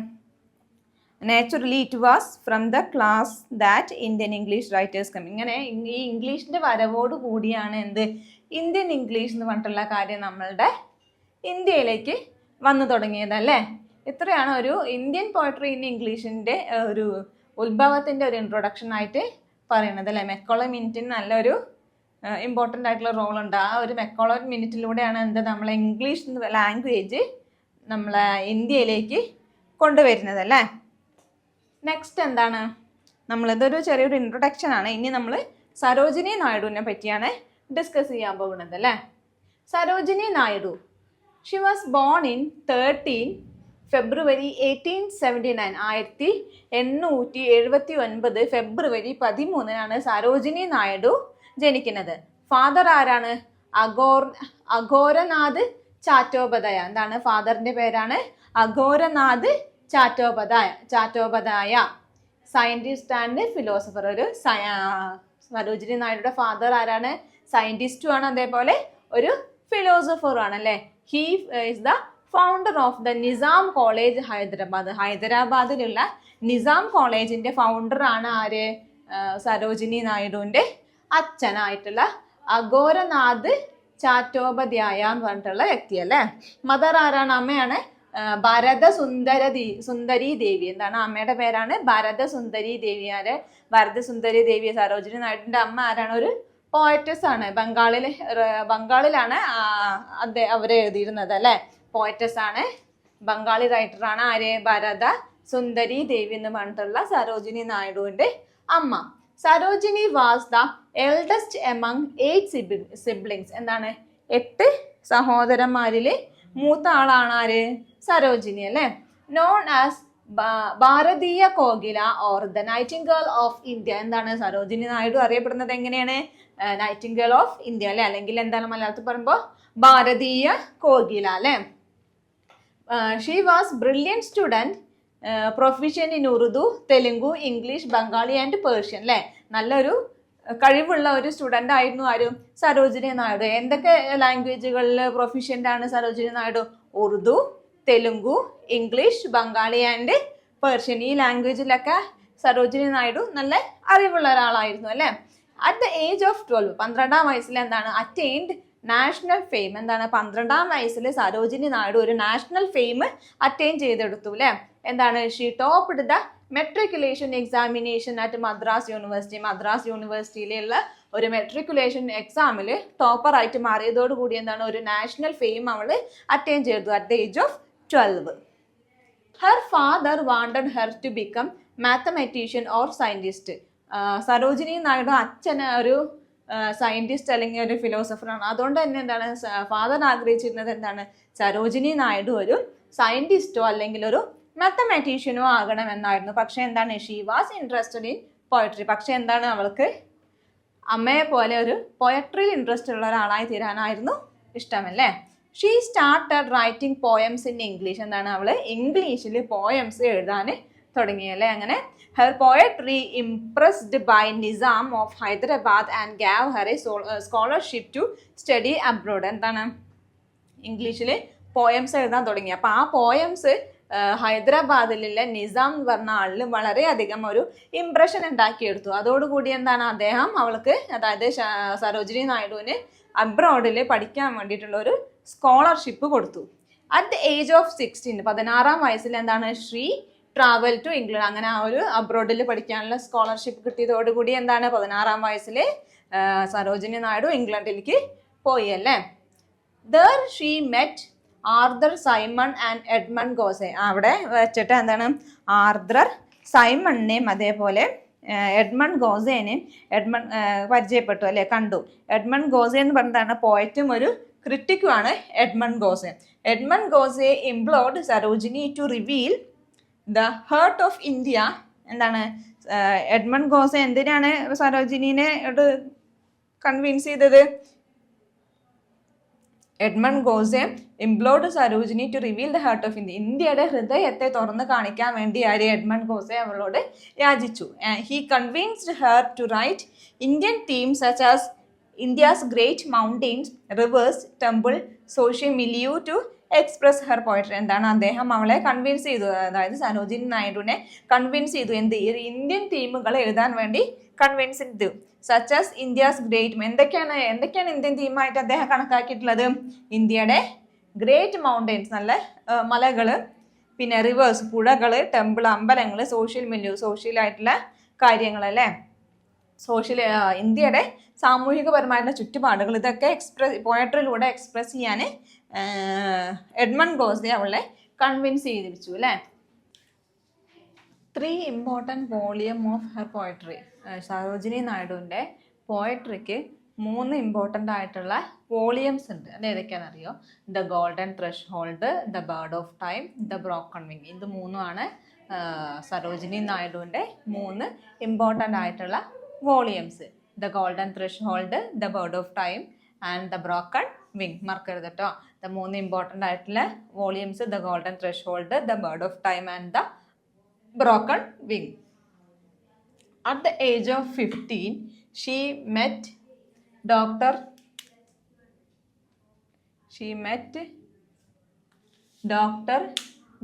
Naturally it was from the class that Indian English writers come. ഇങ്ങനെ ഈ ഇംഗ്ലീഷിന്റെ വരവോട് കൂടിയാണ് എന്ത് ഇന്ത്യൻ ഇംഗ്ലീഷ് എന്ന് പറഞ്ഞിട്ടുള്ള കാര്യം നമ്മളുടെ ഇന്ത്യയിലേക്ക് വന്നു തുടങ്ങിയതല്ലേ. ഇത്രയാണ് ഒരു ഇന്ത്യൻ പോയട്രി ഇൻ ഇംഗ്ലീഷിന്റെ ഒരു ഉത്ഭവത്തിന്റെ ഒരു ഇൻട്രൊഡക്ഷൻ ആയിട്ട് പറയുന്നത് അല്ലേ. മെക്കോളെ മിനിറ്റിന് നല്ലൊരു ഇമ്പോർട്ടൻ്റ് ആയിട്ടുള്ള റോൾ ഉണ്ട്. ആ ഒരു മെക്കോളെ മിനിറ്റിലൂടെയാണ് എന്ത് നമ്മളെ ഇംഗ്ലീഷ് ലാംഗ്വേജ് നമ്മളെ ഇന്ത്യയിലേക്ക് കൊണ്ടുവരുന്നത് അല്ലേ. നെക്സ്റ്റ് എന്താണ്? നമ്മളിതൊരു ചെറിയൊരു ഇൻട്രൊഡക്ഷൻ ആണ്. ഇനി നമ്മൾ സരോജിനി നായിഡുവിനെ പറ്റിയാണ് ഡിസ്കസ് ചെയ്യാൻ പോകുന്നത് അല്ലേ. Sarojini Naidu, she was born in 13 February 1879. 1879 February 13 Sarojini Naidu ജനിക്കുന്നത്. ഫാദർ ആരാണ്? അഘോരനാഥ് ചാറ്റോപാധ്യായ. എന്താണ് ഫാദറിന്റെ പേരാണ്? Aghorenath Chattopadhyay. Scientist and philosopher. ഒരു സരോജിനി നായിഡുയുടെ ഫാദർ ആരാണ്? സയന്റിസ്റ്റും ആണ്, അതേപോലെ ഒരു ഫിലോസഫറും ആണ് അല്ലേ. He is the founder of the Nizam college Hyderabad. ഹൈദരാബാദിലുള്ള നിസാം കോളേജിന്റെ ഫൗണ്ടർ ആണ് ആര്? സരോജിനി നായിഡുവിന്റെ അച്ഛനായിട്ടുള്ള അഘോരനാഥ് ചാറ്റോപാധ്യായ എന്ന് പറഞ്ഞിട്ടുള്ള വ്യക്തി അല്ലേ. മദർ ആരാണ്? അമ്മയാണ് സുന്ദരി ദേവി. എന്താണ് അമ്മയുടെ പേരാണ്? ഭരതസുന്ദരി ദേവി. ആര്? ഭരതസുന്ദരി ദേവി. സരോജിനി നായിഡുവിന്റെ അമ്മ ആരാണ്? ഒരു പോയറ്റസ് ആണ്. ബംഗാളിലാണ് അവരെ എഴുതിയിരുന്നത് അല്ലെ. പോയറ്റസ് ആണ്, ബംഗാളി റൈറ്ററാണ്. ആര്? ഭരത സുന്ദരി ദേവി എന്ന് പറഞ്ഞിട്ടുള്ള സരോജിനി നായിഡുവിന്റെ അമ്മ. Sarojini was the eldest among 8 siblings. എന്താണ് 8 സഹോദരന്മാരില് മൂത്ത ആളാണ് ആര്? സരോജിനി അല്ലെ. Known as Bharatiya Kokila or the Nightingale of India. എന്താണ് സരോജിനി നായിഡു അറിയപ്പെടുന്നത് എങ്ങനെയാണ്? നൈറ്റിംഗേൾ ഓഫ് ഇന്ത്യ അല്ലെ. അല്ലെങ്കിൽ എന്താണ് മലയാളത്തിൽ പറയുമ്പോൾ ഭാരതീയ കോകില അല്ലെ. She was brilliant student, proficient in Urdu, Telugu, English, Bengali and Persian അല്ലെ. നല്ലൊരു കഴിവുള്ള ഒരു സ്റ്റുഡൻ്റ് ആയിരുന്നു ആരും? സരോജിനി നായിഡു. എന്തൊക്കെ ലാംഗ്വേജുകളിൽ പ്രൊഫിഷ്യൻ്റ് ആണ് Sarojini Naidu? Urdu, Telugu, English, Bengali and Persian. ഈ ലാംഗ്വേജിലൊക്കെ സരോജിനി നായിഡു നല്ല അറിവുള്ള ഒരാളായിരുന്നു അല്ലേ. അറ്റ് ദ ഏജ് ഓഫ് 12, 12-ാം വയസ്സിൽ എന്താണ് അറ്റൈൻഡ് നാഷണൽ ഫെയിം. എന്താണ് 12-ാം വയസ്സിൽ സരോജിനി നായിഡു ഒരു നാഷണൽ ഫെയിം അറ്റൈൻ ചെയ്തെടുത്തു അല്ലേ. എന്താണ്? She topped the matriculation examination at Madras യൂണിവേഴ്സിറ്റിയിലുള്ള ഒരു മെട്രിക്കുലേഷൻ എക്സാമിൽ ടോപ്പറായിട്ട് മാറിയതോടുകൂടി എന്താണ് ഒരു നാഷണൽ ഫെയിം അവൾ അറ്റൈൻ ചെയ്തു at the age of 12. Her father wanted her to become mathematician or scientist. Sarojini Naidu അച്ഛന് ഒരു സയൻറ്റിസ്റ്റ് അല്ലെങ്കിൽ ഒരു ഫിലോസഫറാണ്. അതുകൊണ്ട് തന്നെ എന്താണ് ഫാദർ ആഗ്രഹിച്ചിരുന്നത് എന്താണ് സരോജിനി നായിഡു ഒരു സയൻറ്റിസ്റ്റോ അല്ലെങ്കിൽ ഒരു മാത്തമാറ്റീഷ്യനോ ആകണമെന്നായിരുന്നു. പക്ഷെ എന്താണ് she was interested in poetry. പക്ഷെ എന്താണ് അവൾക്ക് അമ്മയെ പോലെ ഒരു പോയട്രിയിൽ ഇൻട്രസ്റ്റ് ഉള്ള ഒരാളായി തീരാനായിരുന്നു ഇഷ്ടമല്ലേ. She started writing poems in English. എന്താണ് അവൾ ഇംഗ്ലീഷിൽ പോയംസ് എഴുതാൻ തുടങ്ങിയല്ലേ. അങ്ങനെ her poetry impressed by Nizam of Hyderabad and gave her a scholarship to study abroad. എന്താണ് ഇംഗ്ലീഷിൽ പോയംസ് എഴുതാൻ തുടങ്ങി. അപ്പോൾ ആ പോയംസ് ഹൈദരാബാദിലുള്ള നിസാം എന്ന് പറഞ്ഞ ആളിൽ വളരെയധികം ഒരു ഇംപ്രഷൻ ഉണ്ടാക്കിയെടുത്തു. അതോടുകൂടി എന്താണ് അദ്ദേഹം അവൾക്ക് അതായത് സരോജിനി നായിഡുവിന് അബ്രോഡിൽ പഠിക്കാൻ വേണ്ടിയിട്ടുള്ള ഒരു സ്കോളർഷിപ്പ് കൊടുത്തു. അറ്റ് ദ ഏജ് ഓഫ് 16 16 വയസ്സിൽ എന്താണ് ഷീ ട്രാവൽ ടു ഇംഗ്ലണ്ട്. അങ്ങനെ ആ ഒരു അബ്രോഡിൽ പഠിക്കാനുള്ള സ്കോളർഷിപ്പ് കിട്ടിയതോടുകൂടി എന്താണ് 16 വയസ്സിൽ സരോജിനി നായിഡു ഇംഗ്ലണ്ടിലേക്ക് പോയി അല്ലേ. There she met Arthur Simon and Edmund Gosse. അവിടെ വെച്ചിട്ട് എന്താണ് ആർതർ സൈമണിനെയും അതേപോലെ എഡ്മണ്ട് ഗോസേനെയും പരിചയപ്പെട്ടു അല്ലെ, കണ്ടു. എഡ്മണ്ട് ഗോസെ എന്ന് പറഞ്ഞതാണ് പോയറ്റും ഒരു ക്രിട്ടിക്കുമാണ് Edmund Gosse. Edmund Gosse implored Sarojini to reveal the heart of India. എന്താണ് എഡ്മണ്ട് ഗോസെ എന്തിനാണ് സരോജിനിനെ കൺവിൻസ് ചെയ്തത്? Edmund Gosse implored Sarojini to reveal the heart of India. ഇന്ത്യയുടെ ഹൃദയത്തെ തുറന്ന് കാണിക്കാൻ വേണ്ടി ആര് എഡ്മണ്ട് ഗോസെ അവളോട് യാചിച്ചു. He convinced her to write Indian themes such as India's great mountains, rivers, temple, social milieu to express her poetry. എന്താണ് അദ്ദേഹം അവളെ കൺവിൻസ് ചെയ്തു, അതായത് സരോജിനി നായിഡുവിനെ കൺവിൻസ് ചെയ്തു എന്ത് ഇന്ത്യൻ തീമുകൾ എഴുതാൻ വേണ്ടി കൺവിൻസ് ചെയ്തു. സച്ച് ആസ് ഇന്ത്യാസ് ഗ്രേറ്റ്, എന്തൊക്കെയാണ് ഇന്ത്യൻ തീമായിട്ട് അദ്ദേഹം കണക്കാക്കിയിട്ടുള്ളത്? ഇന്ത്യയുടെ ഗ്രേറ്റ് മൗണ്ടെയിൻസ്, നല്ല മലകൾ, പിന്നെ റിവേഴ്സ്, പുഴകൾ, ടെമ്പിൾ, അമ്പലങ്ങൾ, സോഷ്യൽ മില്യു, സോഷ്യലായിട്ടുള്ള കാര്യങ്ങൾ അല്ലേ, ഇന്ത്യയുടെ സാമൂഹികപരമായിട്ടുള്ള ചുറ്റുപാടുകൾ, ഇതൊക്കെ പോയട്രിയിലൂടെ എക്സ്പ്രസ് ചെയ്യാൻ എഡ്മണ്ട് ഗോസെ അവളെ കൺവിൻസ് ചെയ്തിരിച്ചു അല്ലേ. 3 important volume of her poetry. Sarojini നായിഡുവിൻ്റെ പോയട്രിക്ക് 3 ഇമ്പോർട്ടൻ്റ് ആയിട്ടുള്ള വോളിയംസ് ഉണ്ട്. അത് ഏതൊക്കെയാണെന്നറിയോ? The golden threshold, the bird of time, the broken wing. ഇത് 3 സരോജിനി നായിഡുവിൻ്റെ 3 ഇമ്പോർട്ടൻ്റ് ആയിട്ടുള്ള volumes. The golden threshold, the bird of time and the broken wing. മറക്കരുത് കേട്ടോ. ദ 3 ഇമ്പോർട്ടൻ്റ് ആയിട്ടുള്ള volumes, the golden threshold, the bird of time and the broken wing. At the age of 15, she met Dr.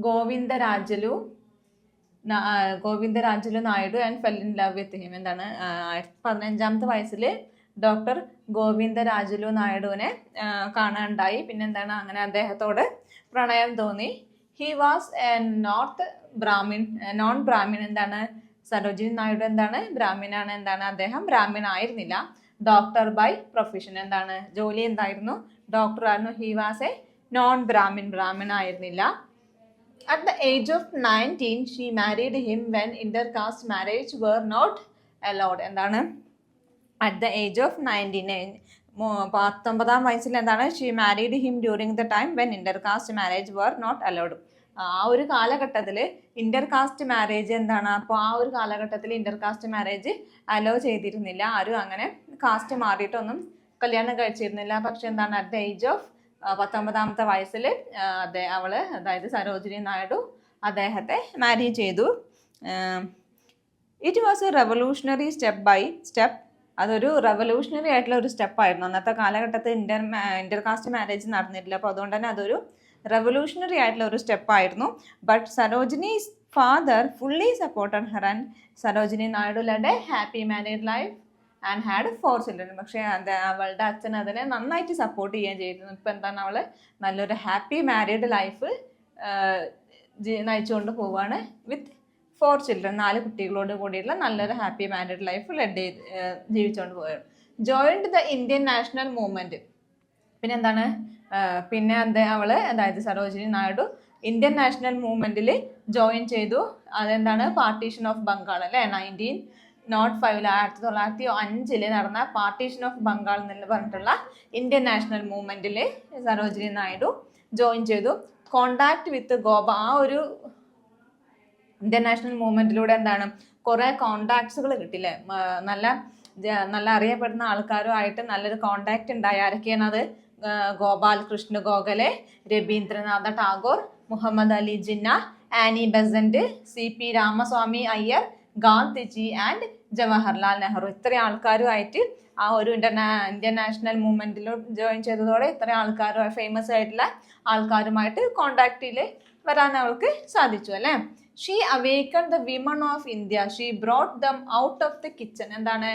Govindarajalu Naidu and fell in love with him. എന്താണ് 15ാമത്തെ വയസ്സിൽ doctor ഗോവിന്ദരാജുലു നായിഡുവിനെ കാണാനുണ്ടായി. പിന്നെന്താണ് അങ്ങനെ അദ്ദേഹത്തോട് പ്രണയം തോന്നി. He was A non Brahmin. എന്താണ് സരോജിനി നായിഡു എന്താണ് ബ്രാഹ്മിനാണ്. എന്താണ് അദ്ദേഹം ബ്രാഹ്മിൻ ആയിരുന്നില്ല. ഡോക്ടർ ബൈ പ്രൊഫഷൻ, എന്താണ് ജോലി എന്തായിരുന്നു? ഡോക്ടർ ആയിരുന്നു. He was A non Brahmin ആയിരുന്നില്ല. At the age of 19, she married him when intercaste marriage were not allowed. എന്താണ് at the age of 19, 19 വയസ്സിൽ എന്താണ് she married him during the time when intercaste marriage were not allowed. ആ ഒരു കാലഘട്ടത്തിൽ intercaste marriage എന്താണ്, അപ്പോൾ ആ ഒരു കാലഘട്ടത്തിൽ ഇന്റർകാസ്റ്റ് മാരേജ് അലോ ചെയ്തിരുന്നില്ല. ആരും അങ്ങനെ കാസ്റ്റ് മാറിയിട്ടൊന്നും കല്യാണം കഴിച്ചിരുന്നില്ല. പക്ഷെ എന്താണ് അറ്റ് ദ ഏജ് ഓഫ് 19ാമത്തെ വയസ്സിൽ അവള് അതായത് സരോജിനി നായിഡു അദ്ദേഹത്തെ മാരി ചെയ്തു. It was a revolutionary step by step. അതൊരു റെവല്യൂഷണറി ആയിട്ടുള്ള ഒരു സ്റ്റെപ്പായിരുന്നു. അന്നത്തെ കാലഘട്ടത്തിൽ ഇന്റർകാസ്റ്റ് മാരേജ് നടന്നിട്ടില്ല. അപ്പോൾ അതുകൊണ്ട് തന്നെ അതൊരു റെവല്യൂഷണറി ആയിട്ടുള്ള ഒരു സ്റ്റെപ്പായിരുന്നു. But Sarojini's father fully supported her and Sarojini Naidu led a happy married life and had 4 children. പക്ഷേ അവളുടെ അച്ഛൻ അതിനെ നന്നായിട്ട് സപ്പോർട്ട് ചെയ്യുകയും ചെയ്തിരുന്നു. ഇപ്പം എന്താണ് അവൾ നല്ലൊരു ഹാപ്പി മാരീഡ് ലൈഫ് നയിച്ചുകൊണ്ട് പോവുകയാണ് വിത്ത് 4 children, 4 കുട്ടികളോട് കൂടിയുള്ള നല്ലൊരു ഹാപ്പി മാരീഡ് ലൈഫ് ജീവിച്ചുകൊണ്ട് പോയത്. Joined the Indian national movement. പിന്നെ എന്താണ്, പിന്നെ അവള് അതായത് സരോജിനി നായിഡു ഇന്ത്യൻ നാഷണൽ മൂവ്മെന്റിൽ ജോയിൻ ചെയ്തു. അതെന്താണ്, പാർട്ടീഷൻ ഓഫ് ബംഗാൾ അല്ലെ, 1905 നടന്ന പാർട്ടീഷൻ ഓഫ് ബംഗാൾ എന്ന് പറഞ്ഞിട്ടുള്ള ഇന്ത്യൻ നാഷണൽ മൂവ്മെന്റിൽ സരോജിനി നായിഡു ജോയിൻ ചെയ്തു. കോണ്ടാക്ട് വിത്ത് ഗോവ, ആ ഒരു ഇന്ത്യൻ നാഷണൽ മൂവ്മെന്റിലൂടെ എന്താണ് കുറെ കോണ്ടാക്ട്സുകൾ കിട്ടില്ലേ, നല്ല അറിയപ്പെടുന്ന ആൾക്കാരുമായിട്ട് നല്ലൊരു കോണ്ടാക്ട് ഉണ്ടായി. ആരൊക്കെയാണ് അത്? Gopal Krishna Gokhale, Rabindranath Tagore, Muhammad Ali Jinnah, Annie Besant, CP Ramaswamy Iyer, Gandhiji and Jawaharlal Nehru. ഇത്രയും ആൾക്കാരുമായിട്ട് ആ ഒരു ഇന്ത്യൻ നാഷണൽ മൂവ്മെന്റിൽ ജോയിൻ ചെയ്തതോടെ ഇത്രയും ആൾക്കാരും ഫേമസ് ആയിട്ടുള്ള ആൾക്കാരുമായിട്ട് കോണ്ടാക്റ്റിൽ വരാൻ അവൾക്ക് സാധിച്ചു അല്ലേ. She awaken the women of India, she brought them out of the kitchen. എന്താണ്,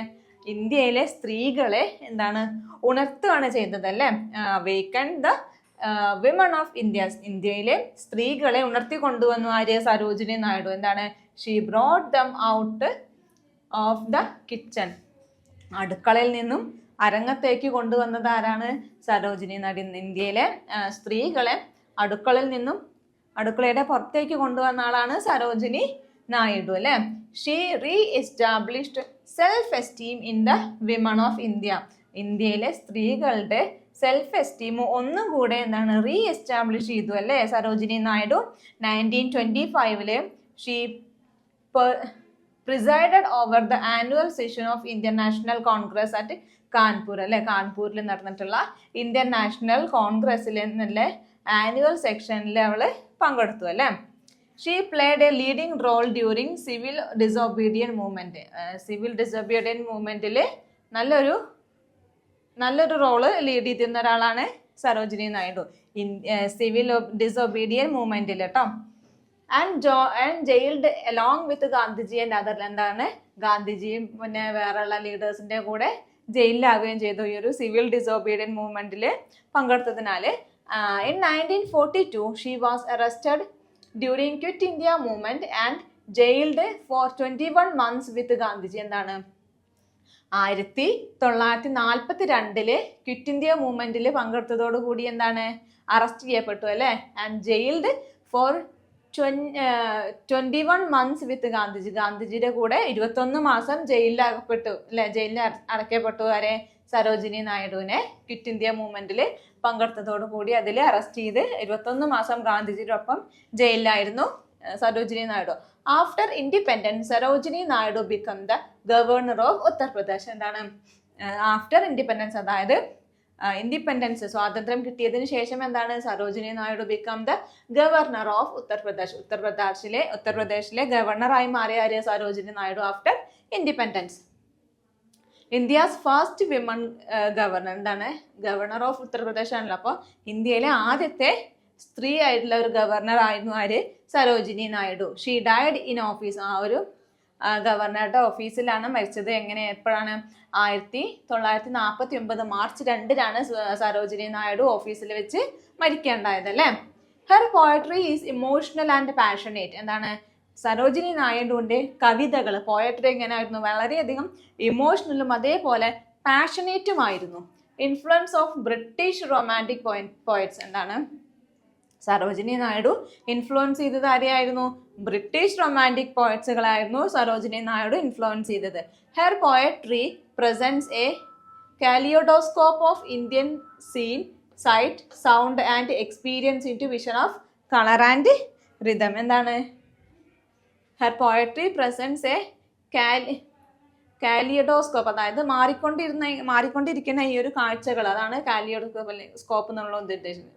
ഇന്ത്യയിലെ സ്ത്രീകളെ എന്താണ് ഉണർത്തുകയാണ് ചെയ്തത് അല്ലേ. Awaken the women of India, ഇന്ത്യയിലെ സ്ത്രീകളെ ഉണർത്തി കൊണ്ടുവന്നു ആര്യ? സരോജിനി നായിഡു. എന്താണ്, she brought them out of the kitchen, അടുക്കളയിൽ നിന്നും അരങ്ങത്തേക്ക് കൊണ്ടുവന്നത് ആരാണ്? സരോജിനി നായിഡു. ഇന്ത്യയിലെ സ്ത്രീകളെ അടുക്കളയുടെ പുറത്തേക്ക് കൊണ്ടുവന്ന ആളാണ് സരോജിനി നായിഡു അല്ലെ. She re established self esteem in the women of India, ഇന്ത്യയിലെ സ്ത്രീകളുടെ സെൽഫ് എസ്റ്റീം ഒന്നും കൂടെ എന്താണ് റീ എസ്റ്റാബ്ലിഷ് ചെയ്തു അല്ലേ Sarojini Naidu. 1925 she presided over the annual session of Indian national Congress at Kanpur അല്ലെ. കാൺപൂരിൽ നടന്നിട്ടുള്ള ഇന്ത്യൻ നാഷണൽ കോൺഗ്രസിലെ ആനുവൽ സെക്ഷനിൽ അവള് പങ്കെടുത്തു അല്ലെ. She played a leading role during civil disobedience movement, civil disobedience മൂവ്മെന്റിൽ നല്ലൊരു റോള് ലീഡ് ചെയ്തിരുന്ന ഒരാളാണ് സരോജിനി നായിഡു സിവിൽ ഡിസോബീഡിയൻ മൂവ്മെന്റിൽ കേട്ടോ. And jailed along with Gandhiji and other, എന്താണ് ഗാന്ധിജിയും പിന്നെ വേറെയുള്ള ലീഡേഴ്സിന്റെ കൂടെ ജയിലിലാവുകയും ചെയ്തു ഈ ഒരു civil disobedience മൂവ്മെന്റിൽ പങ്കെടുത്തതിനാല്. In 1942 she was arrested during Quit India movement and jailed for 21 months with Gandhiji. എന്താണ് 1942 ക്വിറ്റ് ഇന്ത്യ മൂവ്മെന്റിൽ പങ്കെടുത്തതോടുകൂടി എന്താണ് അറസ്റ്റ് ചെയ്യപ്പെട്ടു അല്ലെ. And jailed for 21 months with Gandhiji, ഗാന്ധിജിയുടെ കൂടെ 21 മാസം ജയിലിലകപ്പെട്ടു അല്ലെ. ജയിലിൽ അടയ്ക്കപ്പെട്ടു ആരെ? സരോജിനി നായിഡുവിനെ ക്വിറ്റ് ഇന്ത്യ മൂവ്മെന്റിൽ പങ്കെടുത്തതോടുകൂടി അതിൽ അറസ്റ്റ് ചെയ്ത് 21 മാസം ഗാന്ധിജിയുടെ ഒപ്പം ജയിലിലായിരുന്നു Sarojini Naidu. After independence Sarojini Naidu became the governor of Uttar Pradesh. എന്താണ് ആഫ്റ്റർ ഇൻഡിപെൻഡൻസ്, അതായത് ഇൻഡിപെൻഡൻസ് സ്വാതന്ത്ര്യം കിട്ടിയതിന് ശേഷം എന്താണ് Sarojini Naidu became the governor of Uttar Pradesh. ഉത്തർപ്രദേശിലെ ഗവർണറായി മാറിയ ആര്യ? Sarojini Naidu after independence. India's first women governor, എന്താണ് ഗവർണർ ഓഫ് ഉത്തർപ്രദേശ് ആണല്ലോ. അപ്പോൾ ഇന്ത്യയിലെ ആദ്യത്തെ സ്ത്രീ ആയിട്ടുള്ള ഒരു ഗവർണർ ആയിരുന്നു ആര്? Sarojini Naidu. She died in office, ആ ഒരു ഗവർണറുടെ ഓഫീസിലാണ് മരിച്ചത്. എപ്പോഴാണ്? 1949 മാർച്ച് 2 സരോജിനി നായിഡു ഓഫീസിൽ വെച്ച് മരിക്കേണ്ടായത് അല്ലേ. Her poetry is emotional and passionate. എന്താണ് സരോജിനി നായിഡുവിന്റെ കവിതകൾ പോയട്രി എങ്ങനെയായിരുന്നു? വളരെയധികം ഇമോഷണലും അതേപോലെ പാഷനേറ്റുമായിരുന്നു. Influence of British romantic poets. എന്താണ് സരോജിനി നായിഡു ഇൻഫ്ലുവൻസ് ചെയ്തത് ആരെയായിരുന്നു? ബ്രിട്ടീഷ് റൊമാൻറ്റിക് പോയറ്റ്സുകളായിരുന്നു സരോജിനി നായിഡു ഇൻഫ്ലുവൻസ് ചെയ്തത്. Her poetry presents a kaleidoscope of Indian scene, sight, sound and experience into vision of colour and rhythm. എന്താണ് her poetry presents a kaleidoscope, അതായത് മാറിക്കൊണ്ടിരിക്കുന്ന ഈ ഒരു കാഴ്ചകൾ, അതാണ് കാലിയോഡോസ്കോപ്പ് എന്നുള്ള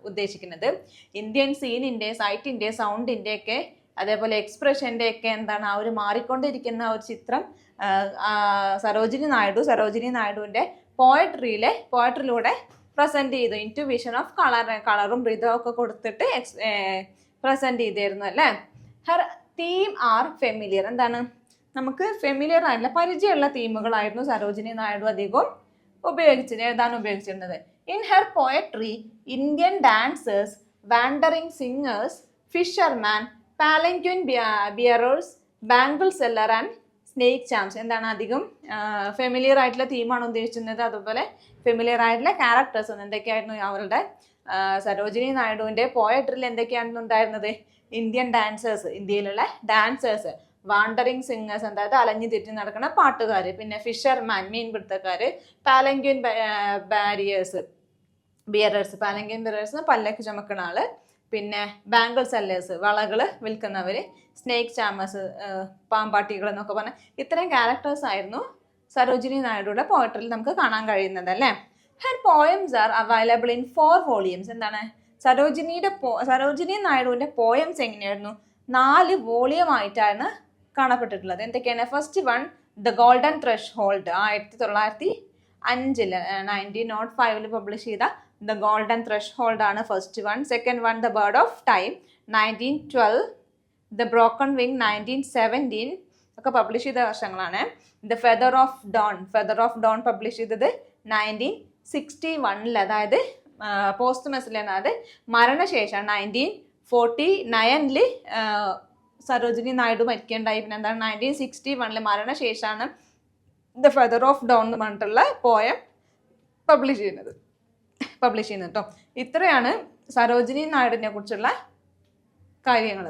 ഉദ്ദേശിക്കുന്നത്. ഇന്ത്യൻ സീനിന്റെ, സൈറ്റിന്റെ, സൗണ്ടിന്റെ ഒക്കെ അതേപോലെ എക്സ്പ്രഷന്റെ ഒക്കെ എന്താണ് ആ ഒരു മാറിക്കൊണ്ടിരിക്കുന്ന ഒരു ചിത്രം സരോജിനി നായിഡുവിന്റെ പോയട്രിയിലൂടെ പ്രസന്റ് ചെയ്തു. ഇൻറ്റു വിഷൻ ഓഫ് കളറും റിതവും ഒക്കെ കൊടുത്തിട്ട് പ്രസന്റ് ചെയ്തിരുന്നു അല്ലേ. Her theme R familiar. എന്താണ് നമുക്ക് ഫെമിലിയർ ആയിട്ടുള്ള പരിചയമുള്ള തീമുകളായിരുന്നു സരോജിനി നായിഡു അധികവും എഴുതാൻ ഉപയോഗിച്ചിരുന്നത്. In her poetry Indian dancers, wandering singers, fisherman, palanquin bearers, bangle seller and snake charms. എന്താണ് അധികം ഫെമിലിയർ ആയിട്ടുള്ള തീമാണ് ഉദ്ദേശിക്കുന്നത്, അതുപോലെ ഫെമിലിയർ ആയിട്ടുള്ള ക്യാരക്ടേഴ്സ് എന്തൊക്കെയായിരുന്നു അവരുടെ സരോജിനി നായിഡുവിൻ്റെ പോയട്രിയിൽ എന്തൊക്കെയായിരുന്നു ഉണ്ടായിരുന്നത്? ഇന്ത്യൻ ഡാൻസേഴ്സ്, ഇന്ത്യയിലുള്ള ഡാൻസേഴ്സ്, വാണ്ടറിങ് സിംഗേഴ്സ്, അതായത് അലഞ്ഞു തിരിഞ്ഞ് നടക്കുന്ന പാട്ടുകാർ, പിന്നെ ഫിഷർമാൻ മീൻപിടുത്തക്കാർ, പാലങ്ക്വിൻ ബിയറേഴ്സ്, പാലങ്ക്വിൻ ബിയറേഴ്സ് പല്ലക്ക് ചുമക്കുന്ന ആള്, പിന്നെ ബാങ്കിൾ സെല്ലേഴ്സ് വളകൾ വിൽക്കുന്നവർ, സ്നേക്ക് ചാമേഴ്സ് പാമ്പാട്ടികൾ എന്നൊക്കെ പറഞ്ഞ ഇത്രയും ക്യാരക്ടേഴ്സ് ആയിരുന്നു സരോജിനി നായിഡുയുടെ പോയട്രിയിൽ നമുക്ക് കാണാൻ കഴിയുന്നത് അല്ലേ. Her poems are available in 4 volumes. എന്താണ് സരോജിനി നായിഡുവിന്റെ പോയംസ് എങ്ങനെയായിരുന്നു? 4 വോളിയം ആയിട്ടാണ് കാണപ്പെട്ടിട്ടുള്ളത്. എന്തൊക്കെയാണ്? First one the golden threshold, 1905 1905 publish ചെയ്ത ദ ഗോൾഡൻ ത്രഷ് ഹോൾഡ് ആണ് first one. Second one the bird of time 1912, the broken wing 1917 ഒക്കെ പബ്ലിഷ് ചെയ്ത വർഷങ്ങളാണ്. The feather of dawn publish ചെയ്തത് 1961, അതായത് പോസ്റ്റ്മസിൽ, അതായത് മരണശേഷം 1949 സരോജിനി നായിഡു മരിക്കേണ്ടായി. പിന്നെ എന്താണ് 1961 മരണശേഷമാണ് ദ ഫെദർ ഓഫ് ഡോൺ എന്ന് പറഞ്ഞിട്ടുള്ള പോയം പബ്ലിഷ് ചെയ്യുന്നത് കേട്ടോ. ഇത്രയാണ് സരോജിനി നായിഡുവിനെ കുറിച്ചുള്ള കാര്യങ്ങൾ.